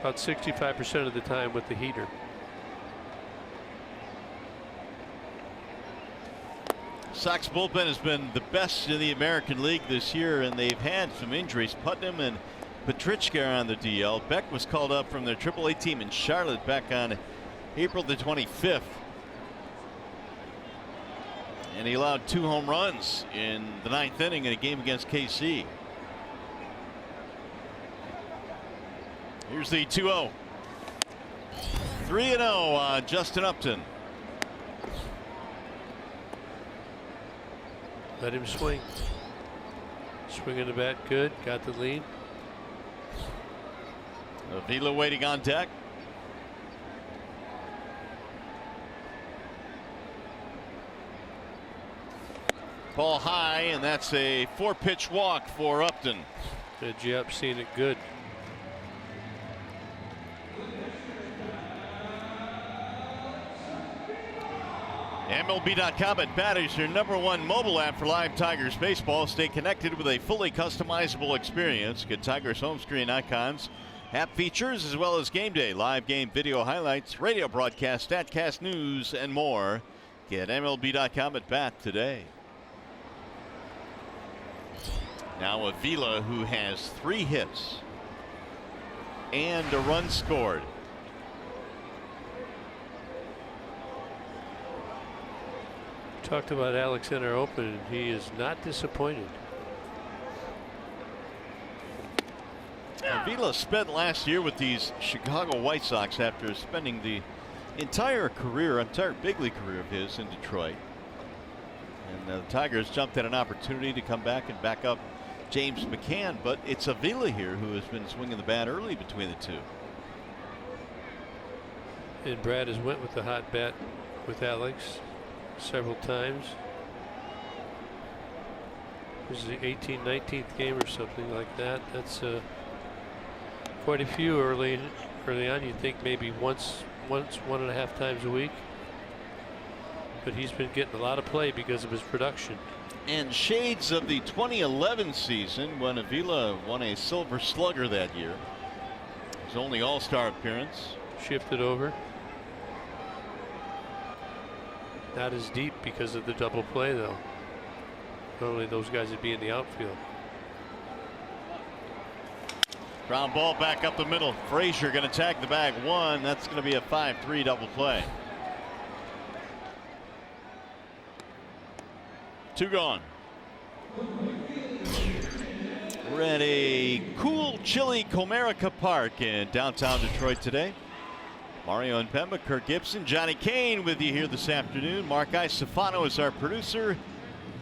About 65% of the time with the heater. Sox bullpen has been the best in the American League this year, and they've had some injuries. Putnam and Petrichka are on the DL. Beck was called up from their AAA team in Charlotte back on April the 25th. And he allowed 2 home runs in the 9th inning in a game against KC. Here's the 2-0. 3-0 on Justin Upton. Let him swing. Swinging the bat good. Got the lead. Avila waiting on deck. Ball high, and that's a 4-pitch walk for Upton. Good job, seeing it good. MLB.com at Bat is your #1 mobile app for live Tigers baseball. Stay connected with a fully customizable experience. Get Tigers home screen icons, app features, as well as game day, live game video highlights, radio broadcast, StatCast news, and more. Get MLB.com at Bat today. Now Avila, who has 3 hits and a run scored. Talked about Alex in our open, and he is not disappointed. Avila spent last year with these Chicago White Sox after spending the entire big league career of his in Detroit. And the Tigers jumped at an opportunity to come back and back up James McCann, but it's Avila here who has been swinging the bat early between the two. And Brad has went with the hot bat with Alex several times. This is the 18th, 19th game or something like that. That's quite a few early on. You'd think maybe once, 1.5 times a week. But he's been getting a lot of play because of his production. And shades of the 2011 season when Avila won a Silver Slugger that year. His only All-Star appearance. Shifted over. Not as deep because of the double play, though. Normally those guys would be in the outfield. Ground ball back up the middle. Frazier going to tag the bag 1. That's going to be a 5-3 double play. 2 gone. We're at a cool, chilly Comerica Park in downtown Detroit today. Mario and Pemba, Kirk Gibson, Johnny Kane with you here this afternoon. Mark Isofano is our producer,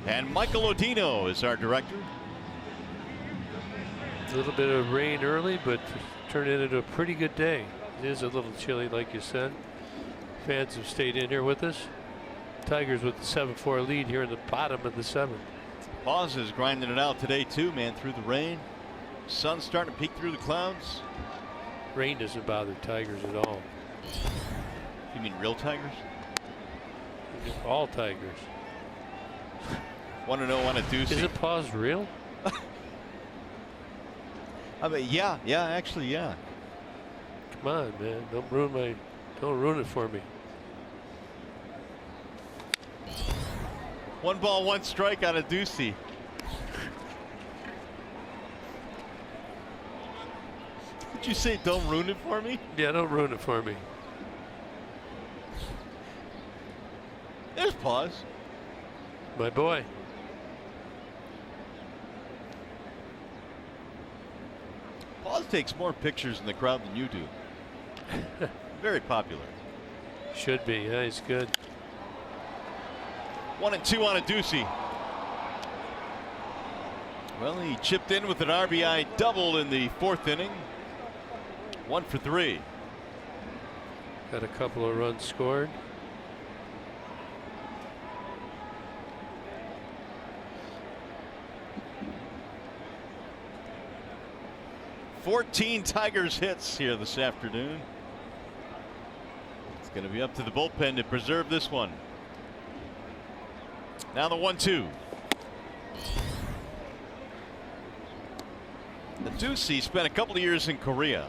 and Michael Odino is our director. A little bit of rain early, but turned into a pretty good day. It is a little chilly, like you said. Fans have stayed in here with us. Tigers with the 7-4 lead here in the bottom of the 7th. Paws is grinding it out today too, man, through the rain. Sun's starting to peek through the clouds. Rain doesn't bother Tigers at all. You mean real Tigers? All Tigers. Want to know on a doozy? Is it Paws real? I mean, yeah, actually, yeah. Come on, man. Don't ruin it for me. 1 ball, 1 strike on a doozy. Did you say don't ruin it for me? Yeah, don't ruin it for me. There's Paws. My boy. Paws takes more pictures in the crowd than you do. Very popular. Should be. Yeah, he's good. 1 and 2 on a doozy. Well, he chipped in with an RBI double in the 4th inning. 1 for 3. Got a couple of runs scored. "14 Tigers hits here this afternoon. It's going to be up to the bullpen to preserve this one. Now the 1-2. The Ducey spent a couple of years in Korea,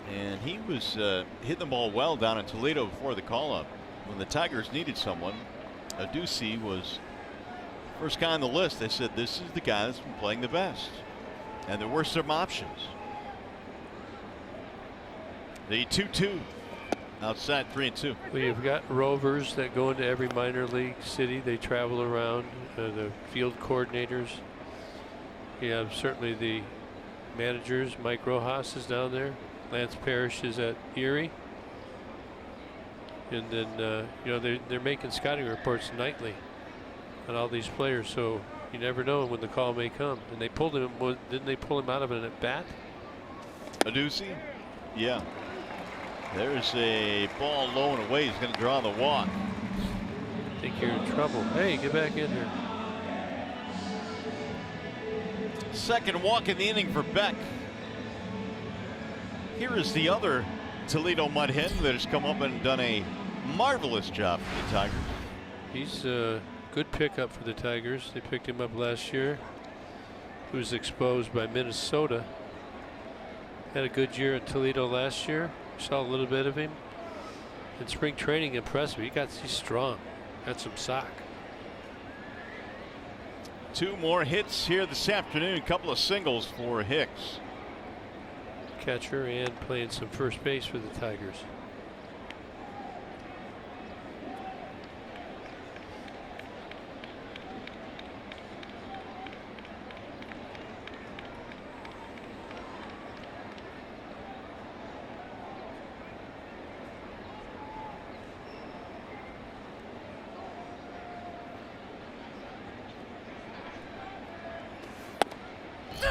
and he was hitting the ball well down in Toledo before the call-up. When the Tigers needed someone, Ducey was first guy on the list. They said this is the guy that's been playing the best, and there were some options. The 2-2. Outside 3-2. We've got rovers that go into every minor league city. They travel around, the field coordinators. You have certainly the managers. Mike Rojas is down there. Lance Parrish is at Erie. And then, you know, they're making scouting reports nightly on all these players. So you never know when the call may come. And they pulled him, didn't they pull him out of an at bat? Adusi? Yeah. There's a ball low and away. He's going to draw the walk. I think you're in trouble. Hey, get back in there. Second walk in the inning for Beck. Here is the other Toledo Mud Hen that has come up and done a marvelous job for the Tigers. He's a good pickup for the Tigers. They picked him up last year. He was exposed by Minnesota. Had a good year at Toledo last year. Saw a little bit of him in spring training. Impressive. He's strong. Got some sock. 2 more hits here this afternoon. A couple of singles for Hicks. Catcher and playing some first base for the Tigers.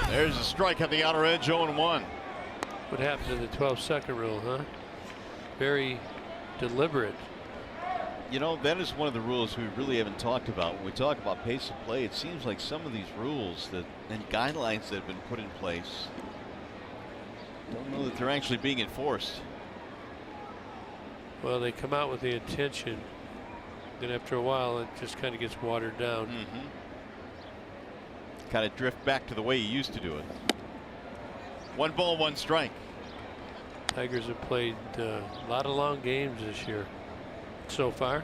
There's a strike at the outer edge, 0-1. What happened to the 12-second rule, huh? Very deliberate. You know, that is one of the rules we really haven't talked about. When we talk about pace of play, it seems like some of these rules that and guidelines that have been put in place, don't know that they're actually being enforced. Well, they come out with the intention, then after a while it just kind of gets watered down. Kind of drift back to the way you used to do it. 1 ball, 1 strike. Tigers have played a lot of long games this year so far.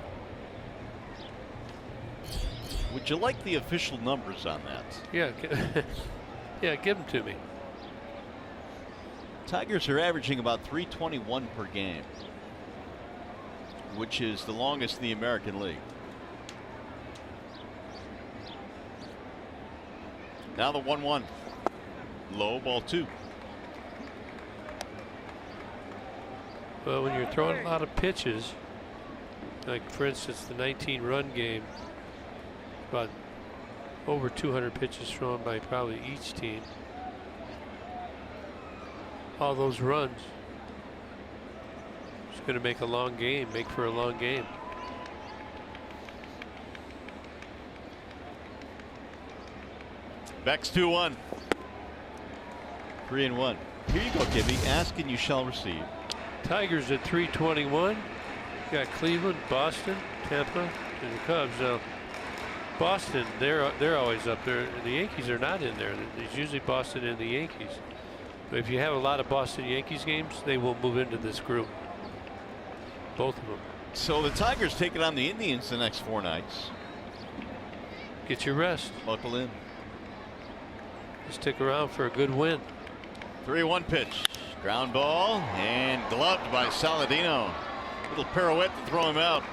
Would you like the official numbers on that? Yeah, yeah, give them to me. Tigers are averaging about 321 per game, which is the longest in the American League. Now the 1-1. Low, ball 2. Well, when you're throwing a lot of pitches, like for instance the 19-run game, about over 200 pitches thrown by probably each team. All those runs, it's going to make a long game, make for a long game. Beck's 2-1. 3-1. Here you go, Gibby. Ask and you shall receive. Tigers at 321. Got Cleveland, Boston, Tampa, and the Cubs. Now, Boston, they're always up there. The Yankees are not in there. There's usually Boston and the Yankees. But if you have a lot of Boston Yankees games, they will move into this group. Both of them. So the Tigers taking on the Indians the next 4 nights. Get your rest. Buckle in. Stick around for a good win. 3-1 pitch. Ground ball and gloved by Saladino. Little pirouette to throw him out.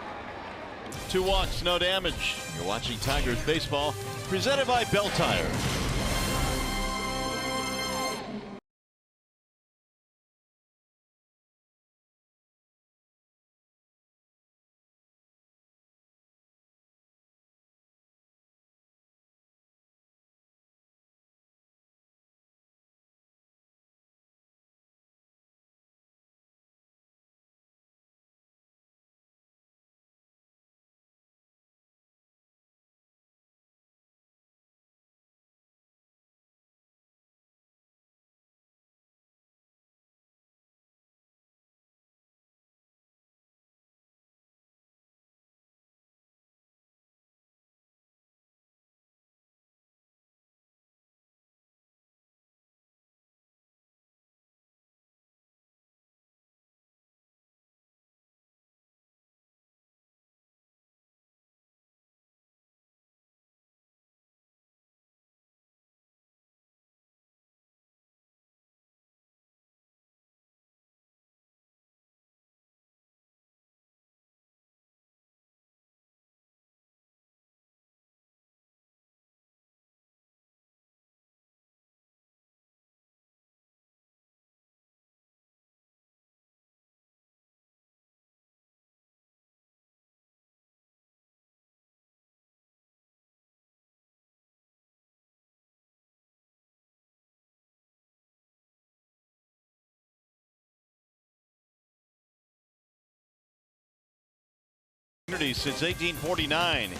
2 walks, no damage. You're watching Tigers baseball, presented by Bell Tire. Since 1849.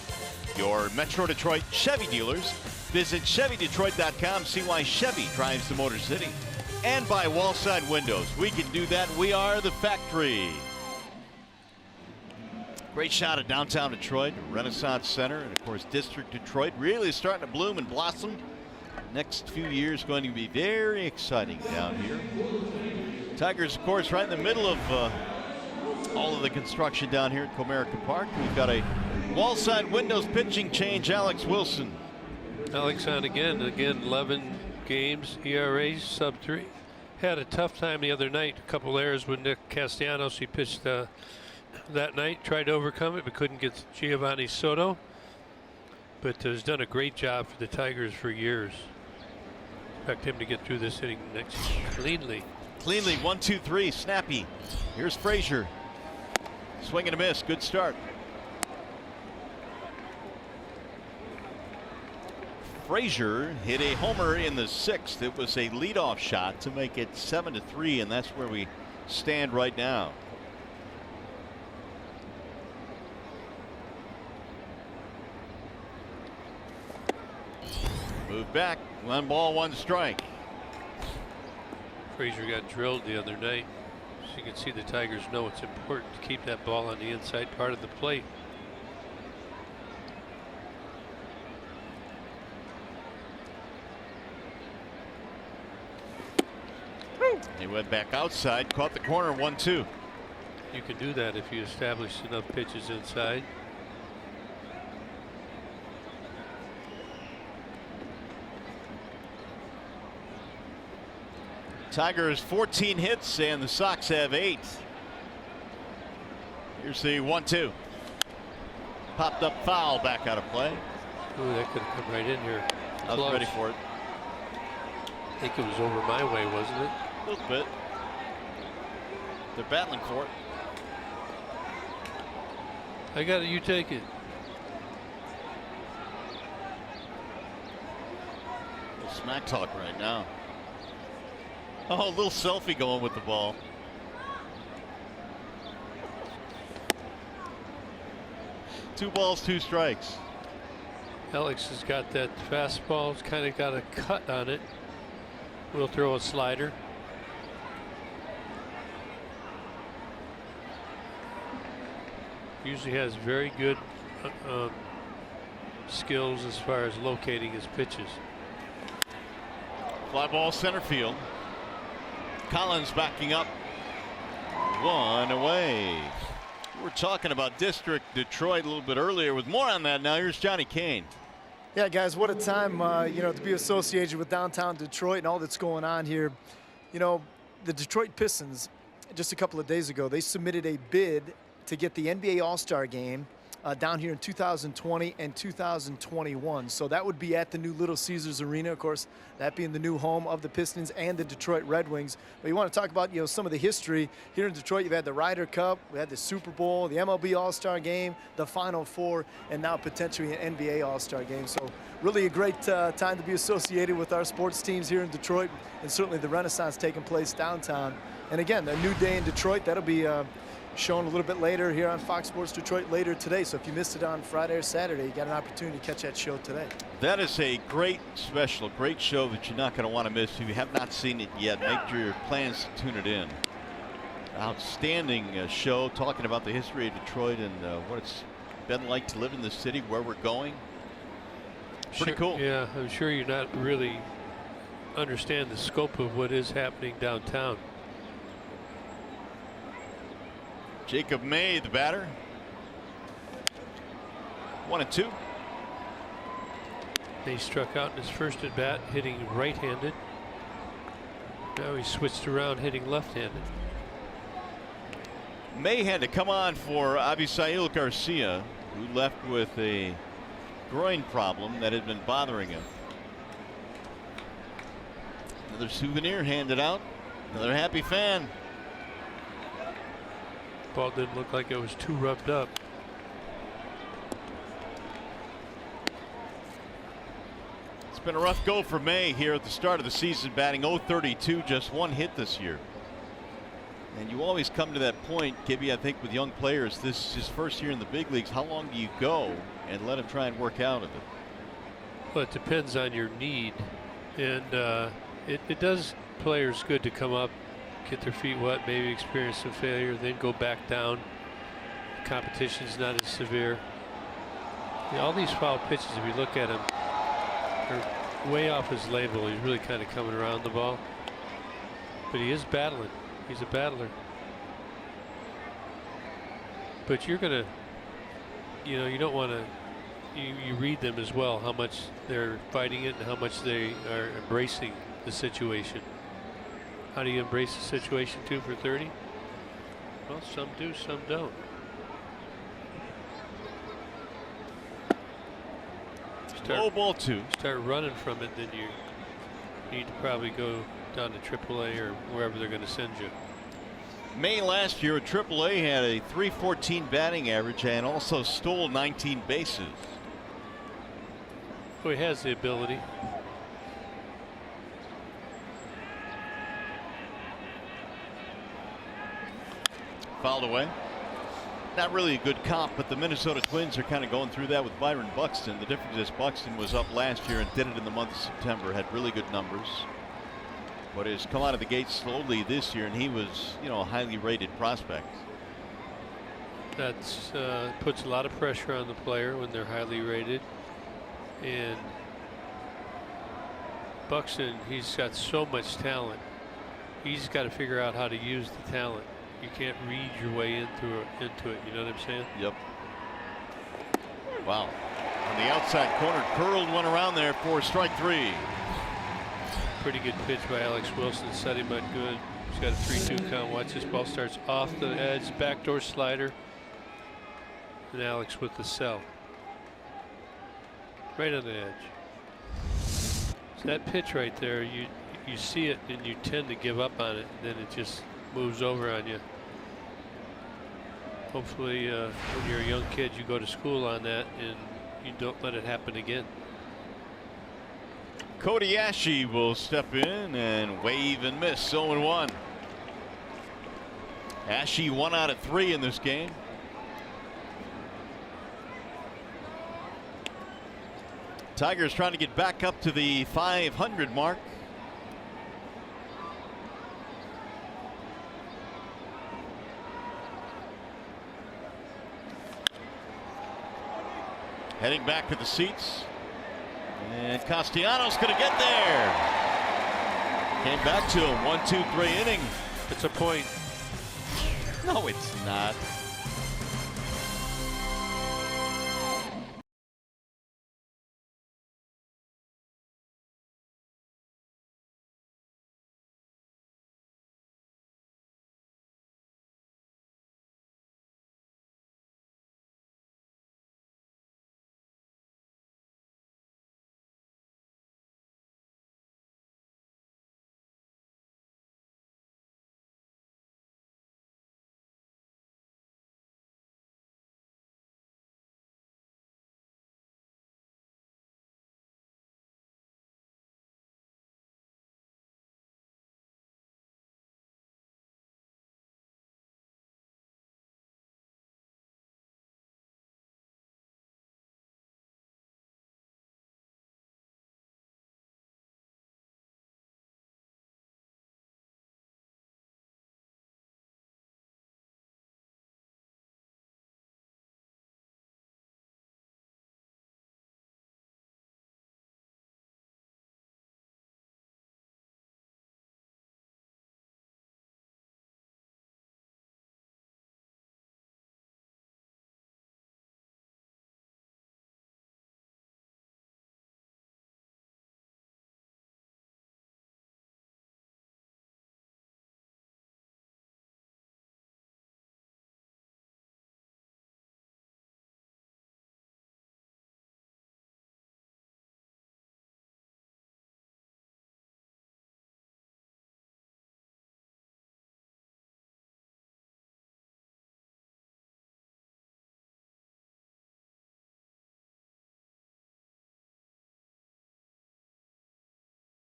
Your Metro Detroit Chevy dealers. Visit ChevyDetroit.com. See why Chevy drives the Motor City. And by Wallside Windows. We can do that. We are the factory. Great shot of downtown Detroit, Renaissance Center, and of course District Detroit really starting to bloom and blossom. Next few years going to be very exciting down here. Tigers, of course, right in the middle of all of the construction down here at Comerica Park. We've got a Wallside Windows pitching change. Alex Wilson. Alex on again 11 games, ERA sub-3. Had a tough time the other night. A couple errors with Nick Castellanos. He pitched that night, tried to overcome it, but couldn't get Giovanni Soto. But has done a great job for the Tigers for years. Expect him to get through this inning next cleanly. Cleanly, 1-2-3, snappy. Here's Frazier. Swing and a miss. Good start. Frazier hit a homer in the 6th. It was a leadoff shot to make it 7-3, and that's where we stand right now. Move back. 1 ball, 1 strike. Frazier got drilled the other night. So you can see the Tigers know it's important to keep that ball on the inside part of the plate. He went back outside, caught the corner, 1-2. You can do that if you establish enough pitches inside. Tigers 14 hits and the Sox have 8. Here's the 1-2. Popped up foul, back out of play. Ooh, that could have come right in here. I was ready for it. think it was over my way, wasn't it? A little bit. They're battling for it. I got it. You take it. Smack talk right now. Oh, a little selfie going with the ball. Two balls, two strikes. Alex has got that fastball. It's kind of got a cut on it. We'll throw a slider. Usually has very good skills as far as locating his pitches. Fly ball center field. Collins backing up. One away. We were talking about District Detroit a little bit earlier. With more on that now, here's Johnny Kane. Yeah, guys, what a time, to be associated with downtown Detroit and all that's going on here. You know, the Detroit Pistons, just a couple of days ago, they submitted a bid to get the NBA All-Star Game down here in 2020 and 2021. So that would be at the new Little Caesars Arena, of course, that being the new home of the Pistons and the Detroit Red Wings. But you want to talk about, some of the history here in Detroit. You've had the Ryder Cup, we had the Super Bowl, the MLB All-Star Game, the Final Four, and now potentially an NBA All-Star Game. So really a great time to be associated with our sports teams here in Detroit, and certainly the Renaissance taking place downtown. And again, a new day in Detroit, that'll be shown a little bit later here on Fox Sports Detroit later today. So if you missed it on Friday or Saturday, you got an opportunity to catch that show today. That is a great special, great show that you're not going to want to miss. If you have not seen it yet, make your plans to tune it in. Outstanding show talking about the history of Detroit and what it's been like to live in the city, where we're going. Pretty cool. Yeah, I'm sure you're not really understand the scope of what is happening downtown. Jacob May, the batter. 1-2. He struck out in his first at bat, hitting right-handed. Now he switched around, hitting left-handed. May had to come on for Avisail Garcia, who left with a groin problem that had been bothering him. Another souvenir handed out. Another happy fan. Ball didn't look like it was too rubbed up. It's been a rough go for May here at the start of the season, batting .032, just one hit this year. And you always come to that point, Gibby, I think, with young players. This is his first year in the big leagues. How long do you go and let him try and work out of it? Well, it depends on your need. And it does players good to come up, get their feet wet, maybe experience some failure, then go back down. Competition's not as severe. All these foul pitches, if you look at him, are way off his label. He's really kind of coming around the ball. But he is battling. He's a battler. But you're going to, you don't want to, you read them as well, how much they're fighting it and how much they are embracing the situation. How do you embrace the situation 2 for 30? Well, some do, some don't. Low ball 2. Start running from it, then you need to probably go down to AAA or wherever they're going to send you. May last year at AAA had a .314 batting average and also stole 19 bases. Well, he has the ability. Fouled away. Not really a good comp, but the Minnesota Twins are kind of going through that with Byron Buxton. The difference is Buxton was up last year and did it in the month of September, had really good numbers, but has come out of the gate slowly this year, and he was, a highly rated prospect. That's puts a lot of pressure on the player when they're highly rated. And Buxton, he's got so much talent. He's got to figure out how to use the talent. You can't read your way into it. You know what I'm saying? Yep. Wow. On the outside corner, curled one around there for strike 3. Pretty good pitch by Alex Wilson. Set him up good. He's got a 3-2 count. Watch this ball starts off the edge, backdoor slider, and Alex with the sell. Right on the edge. So that pitch right there, you see it and you tend to give up on it, and then it just moves over on you. Hopefully, when you're a young kid, you go to school on that and you don't let it happen again. Cody Ashe will step in and wave and miss. 0-1. Ashe 1 out of 3 in this game. Tigers trying to get back up to the 500 mark. Heading back to the seats. And Castellanos going to get there. Came back to him. 1, 2, 3 inning. It's a point. No, it's not.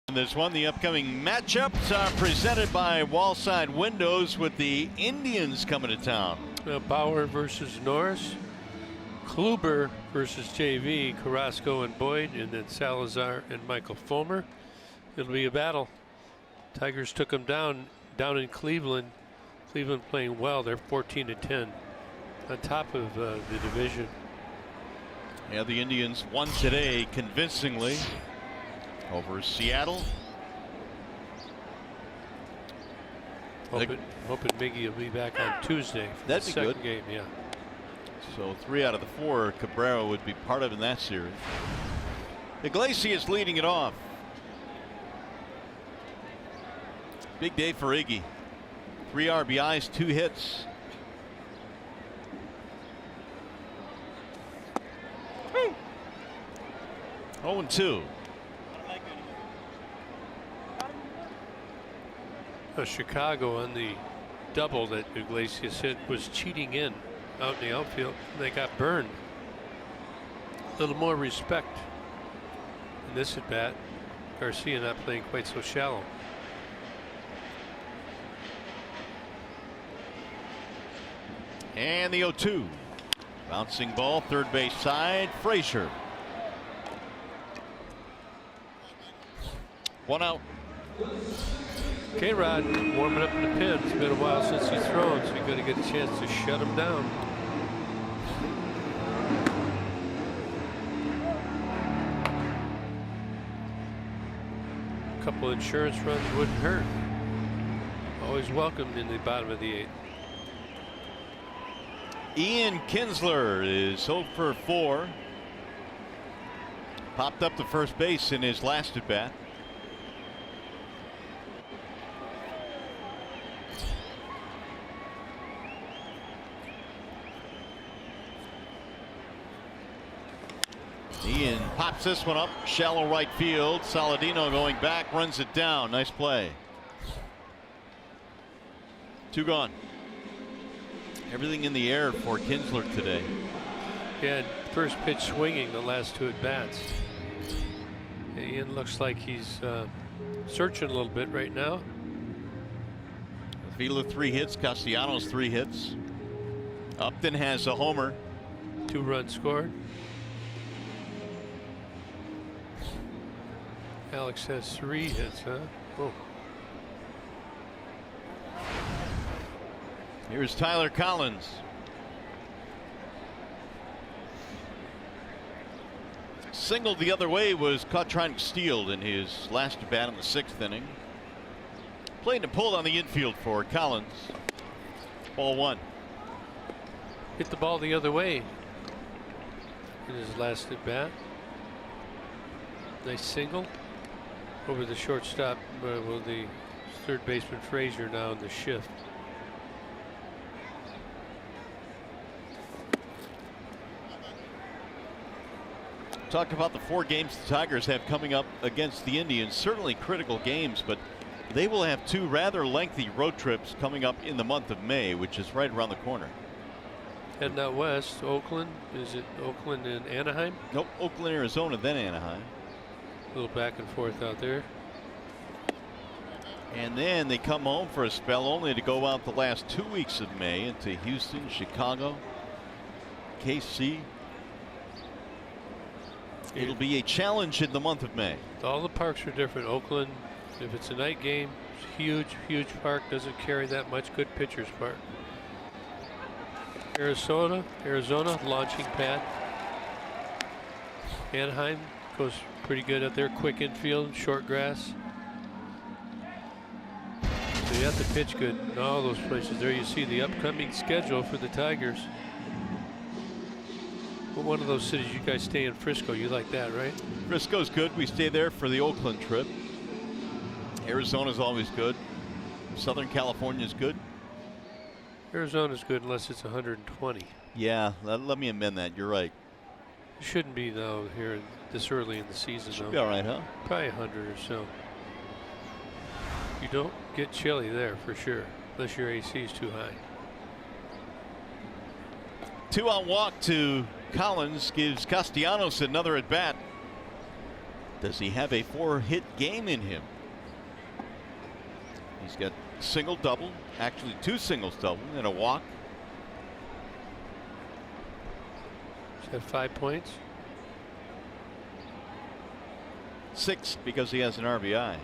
In this one, the upcoming matchups are presented by Wallside Windows with the Indians coming to town. Bauer versus Norris, Kluber versus JV, Carrasco and Boyd, and then Salazar and Michael Fulmer. It'll be a battle. Tigers took them down in Cleveland. Cleveland playing well. They're 14-10 on top of the division. Yeah, the Indians won today convincingly over Seattle. Hoping Miggy will be back on Tuesday for That'd the be second good. game. Yeah. So 3 out of the 4 Cabrera would be part of in that series. Iglesias leading it off. Big day for Iggy. 3 RBIs, 2 hits. Woo. 0-2. Chicago on the double that Iglesias hit was cheating in out in the outfield. They got burned. A little more respect in this at bat. Garcia not playing quite so shallow. And the 0-2. Bouncing ball, third base side, Frazier. 1 out. K-Rod warming up in the pen. It's been a while since he's thrown, so you're going to get a chance to shut him down. A couple insurance runs wouldn't hurt. Always welcomed in the bottom of the 8th. Ian Kinsler is 0 for 4. Popped up to first base in his last at bat. Ian pops this one up, shallow right field. Saladino going back, runs it down. Nice play. 2 gone. Everything in the air for Kinsler today. Yeah, first pitch swinging the last 2 at bats. Ian looks like he's searching a little bit right now. Vila 3 hits, Castellanos 3 hits. Upton has a homer. 2 runs scored. Alex has 3 hits, huh? Oh. Here's Tyler Collins. Singled the other way, was caught trying to steal in his last at bat in the 6th inning. Played and pulled on the infield for Collins. Ball 1. Hit the ball the other way in his last at bat. Nice single over the shortstop. Well, the third baseman Frazier now in the shift. Talk about the 4 games the Tigers have coming up against the Indians. Certainly critical games, but they will have 2 rather lengthy road trips coming up in the month of May, which is right around the corner. Heading out west, Oakland. Is it Oakland and Anaheim? Nope, Oakland, Arizona, then Anaheim. A little back and forth out there. And then they come home for a spell, only to go out the last 2 weeks of May into Houston, Chicago, KC. It'll be a challenge in the month of May. All the parks are different. Oakland, if it's a night game, it's huge, huge park. Doesn't carry that much. Good pitcher's park. Arizona, launching pad. Anaheim goes pretty good out there. Quick infield, short grass. So you have to pitch good in all those places. There you see the upcoming schedule for the Tigers. Well, one of those cities, you guys stay in Frisco. You like that, right? Frisco's good. We stay there for the Oakland trip. Arizona's always good. Southern California's good. Arizona's good unless it's 120. Yeah, let me amend that. You're right. It shouldn't be though here this early in the season. Should though. be all right, huh? Probably 100 or so. You don't get chilly there for sure, unless your AC is too high. 2-out walk to Collins gives Castellanos another at bat. Does he have a 4-hit game in him? He's got single double, actually 2 singles double and a walk. He's got 5 points. 6 because he has an RBI.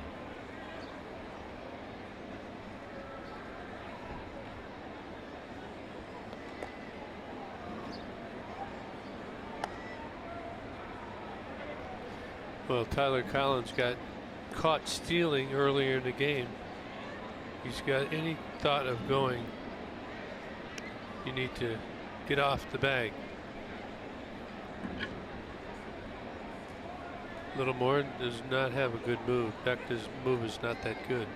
Well, Tyler Collins got caught stealing earlier in the game. He's got any thought of going, you need to get off the bag. Little more does not have a good move. Beck's move is not that good.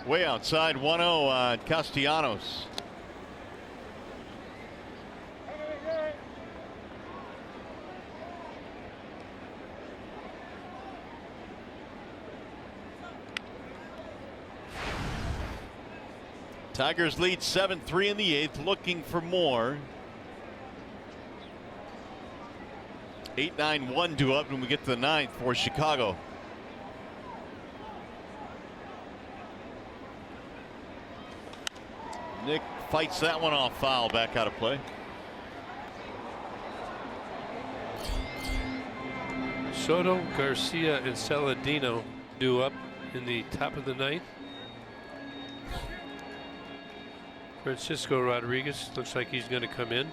Way outside, 1-0 on Castellanos. Tigers lead 7-3 in the 8th, looking for more. 8-9-1 due up when we get to the 9th for Chicago. Nick fights that one off, foul, back out of play. Soto, Garcia, and Saladino due up in the top of the 9th. Francisco Rodriguez looks like he's going to come in.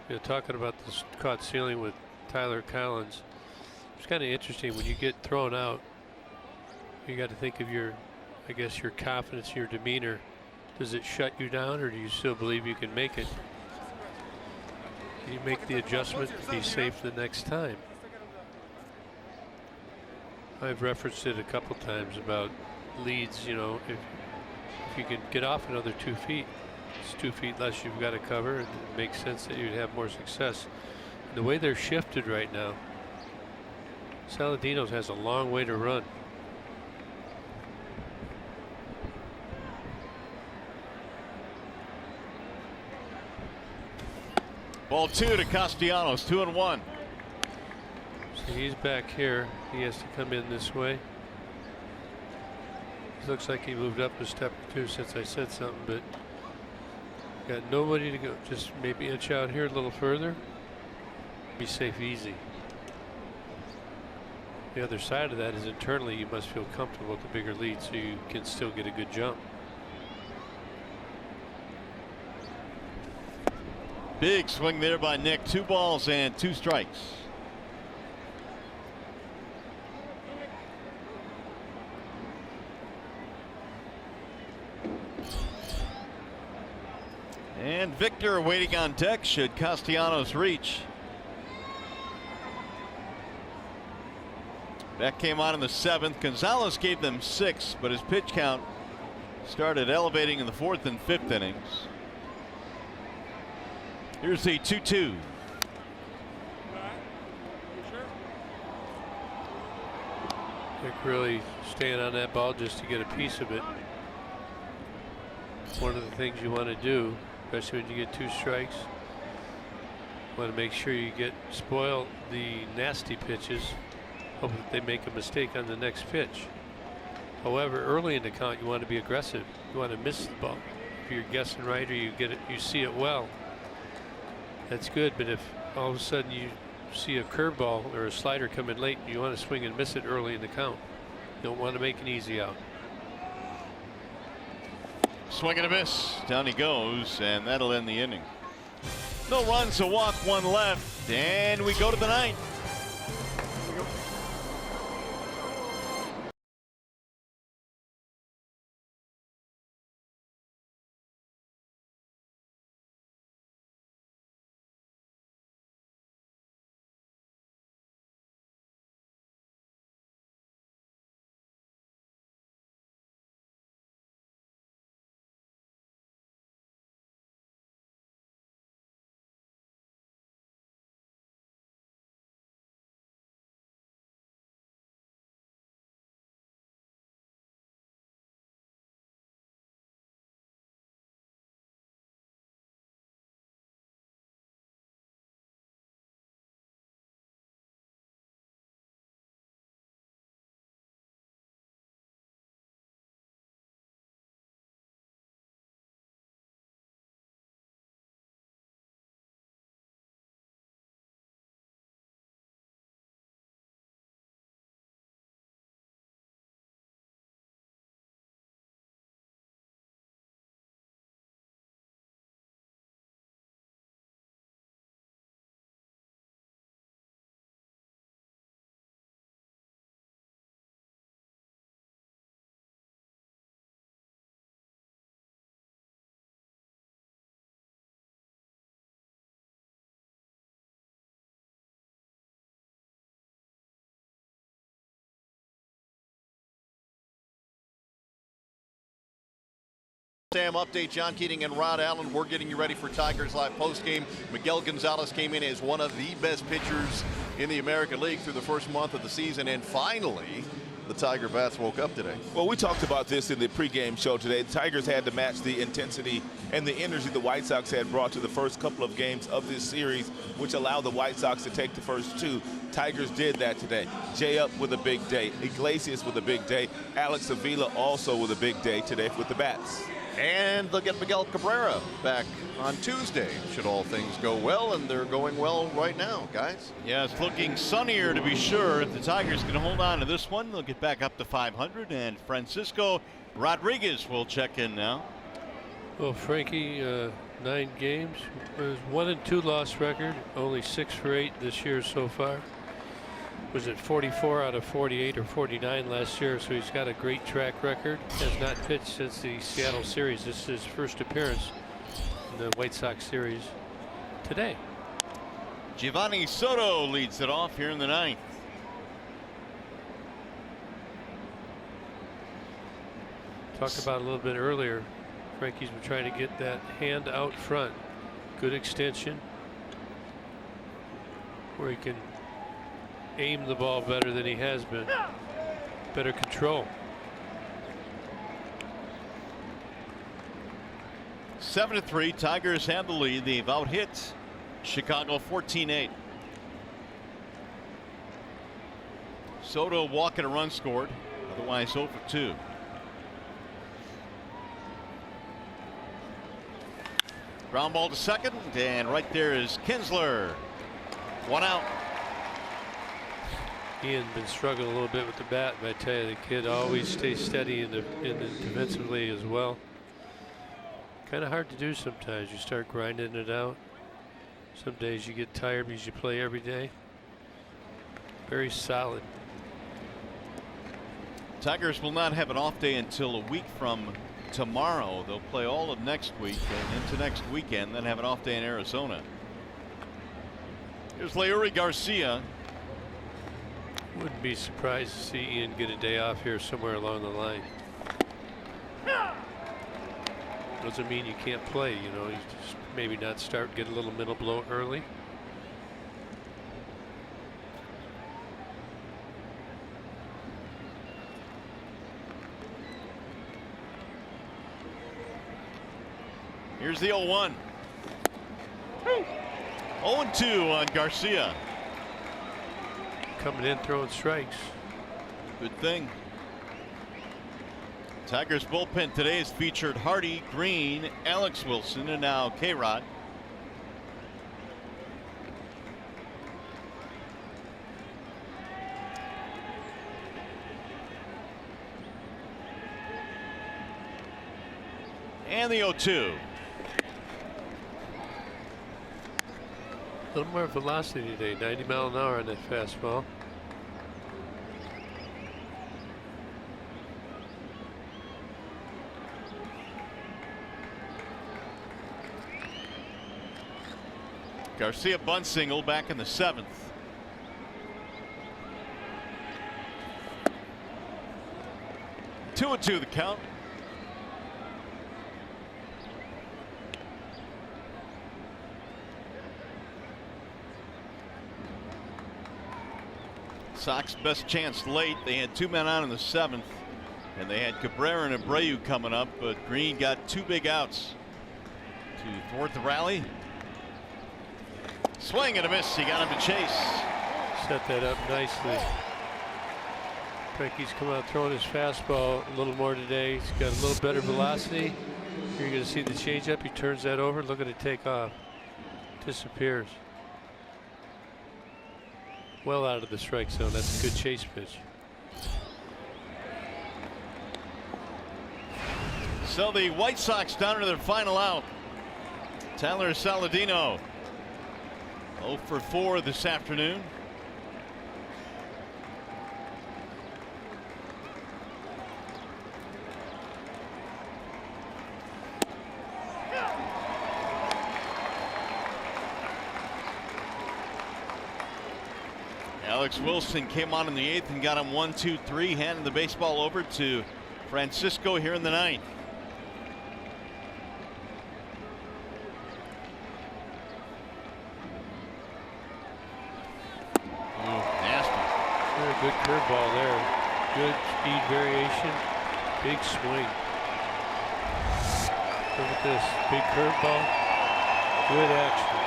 You're talking about this caught stealing with Tyler Collins. It's kind of interesting when you get thrown out. You got to think of your, I guess, your confidence, your demeanor. Does it shut you down, or do you still believe you can make it? Can you make the adjustment to be safe the next time? I've referenced it a couple times about leads, you know, if you can get off another 2 feet, it's 2 feet less you've got to cover, and it makes sense that you'd have more success. The way they're shifted right now, Saladino's has a long way to run. Ball 2 to Castellanos, 2-1. So he's back here. He has to come in this way. It looks like he moved up a step or two since I said something, but got nobody to go. Just maybe inch out here a little further. Be safe easy. The other side of that is internally you must feel comfortable with the bigger lead so you can still get a good jump. Big swing there by Nick. 2 balls and 2 strikes. And Victor waiting on deck should Castellanos reach. That came on in the 7th. Gonzalez gave them 6, but his pitch count started elevating in the 4th and 5th innings. Here's the 2-2. Nick really staying on that ball just to get a piece of it. One of the things you want to do, especially when you get 2 strikes, you want to make sure you spoil the nasty pitches. Hope that they make a mistake on the next pitch. However, early in the count, you want to be aggressive. You want to miss the ball. If you're guessing right or you get it, you see it well, that's good. But if all of a sudden you see a curveball or a slider come in late, you want to swing and miss it early in the count. You don't want to make an easy out. Swing and a miss. Down he goes, and that'll end the inning. No runs, a walk, 1 left, and we go to the 9th. Sam update, John Keating and Rod Allen. We're getting you ready for Tigers Live postgame. Miguel Gonzalez came in as one of the best pitchers in the American League through the first month of the season, and finally the Tiger bats woke up today. Well, we talked about this in the pregame show today. The Tigers had to match the intensity and the energy the White Sox had brought to the first couple of games of this series, which allowed the White Sox to take the first 2. Tigers did that today. Jay Up with a big day. Iglesias with a big day. Alex Avila also with a big day today with the bats. And they'll get Miguel Cabrera back on Tuesday, should all things go well, and they're going well right now, guys. Yeah, it's looking sunnier to be sure. If the Tigers can hold on to this one, they'll get back up to 500, and Francisco Rodriguez will check in now. Well, Frankie, 9 games, 1 and 2 loss record, only 6 for 8 this year so far. Was it 44 out of 48 or 49 last year, so he's got a great track record. Has not pitched since the Seattle series. This is his first appearance in the White Sox series today. Giovanni Soto leads it off here in the 9th. Talked about a little bit earlier. Frankie's been trying to get that hand out front. Good extension where he can aim the ball better than he has been. Better control. 7-3, Tigers have the lead. They've out-hit Chicago 14-8. Soto walking a run scored, otherwise 0 for 2. Ground ball to second, and right there is Kinsler. 1 out. Ian been struggling a little bit with the bat, but I tell you, the kid always stays steady in the defensively as well. Kind of hard to do sometimes. You start grinding it out. Some days you get tired because you play every day. Very solid. Tigers will not have an off day until a week from tomorrow. They'll play all of next week and into next weekend, then have an off day in Arizona. Here's Leury Garcia. Wouldn't be surprised to see Ian get a day off here somewhere along the line. Doesn't mean you can't play, you know, you just maybe not start, get a little mental blow early. Here's the 0-1. 0-2 on Garcia. Coming in throwing strikes. Good thing. Tigers bullpen today has featured Hardy, Green, Alex Wilson, and now K-Rod. And the 0-2. A little more velocity today, 90 mile an hour on that fastball. Garcia bunt single back in the 7th. Two and 2 the count. Sox best chance late. They had 2 men on in the 7th, and they had Cabrera and Abreu coming up, but Green got 2 big outs to thwart the rally. Swing and a miss. He got him to chase. Set that up nicely. Frankie's come out throwing his fastball a little more today. He's got a little better velocity. You're going to see the changeup. He turns that over. Look at it take off. Disappears. Well out of the strike zone. That's a good chase pitch. So the White Sox down to their final out. Tyler Saladino 0 for 4 this afternoon. Alex Wilson came on in the 8th and got him 1-2-3, handing the baseball over to Francisco here in the 9th. Good curveball there. Good speed variation. Big swing. Look at this. Big curveball. Good action.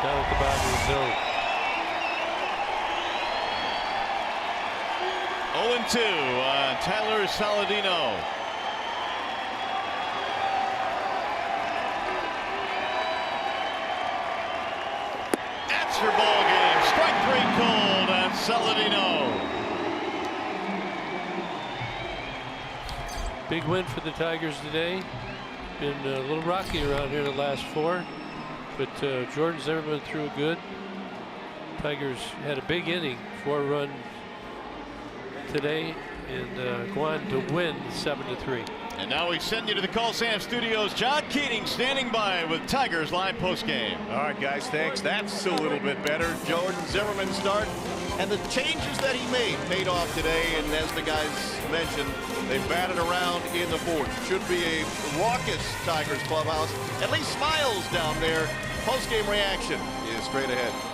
Down at the bottom of the zone. 0-2 Tyler Saladino. That's your ball game. Strike 3 called on Saladino. Big win for the Tigers today. Been a little rocky around here the last 4, but Jordan Zimmerman threw it good. Tigers had a big inning, 4-run today, and go on to win 7-3. And now we send you to the Call Sam Studios. John Keating standing by with Tigers live postgame. All right, guys, thanks. That's a little bit better. Jordan Zimmerman start And the changes that he made paid off today, and as the guys mentioned, they batted around in the fourth. Should be a raucous Tigers clubhouse. At least smiles down there. Post-game reaction is straight ahead.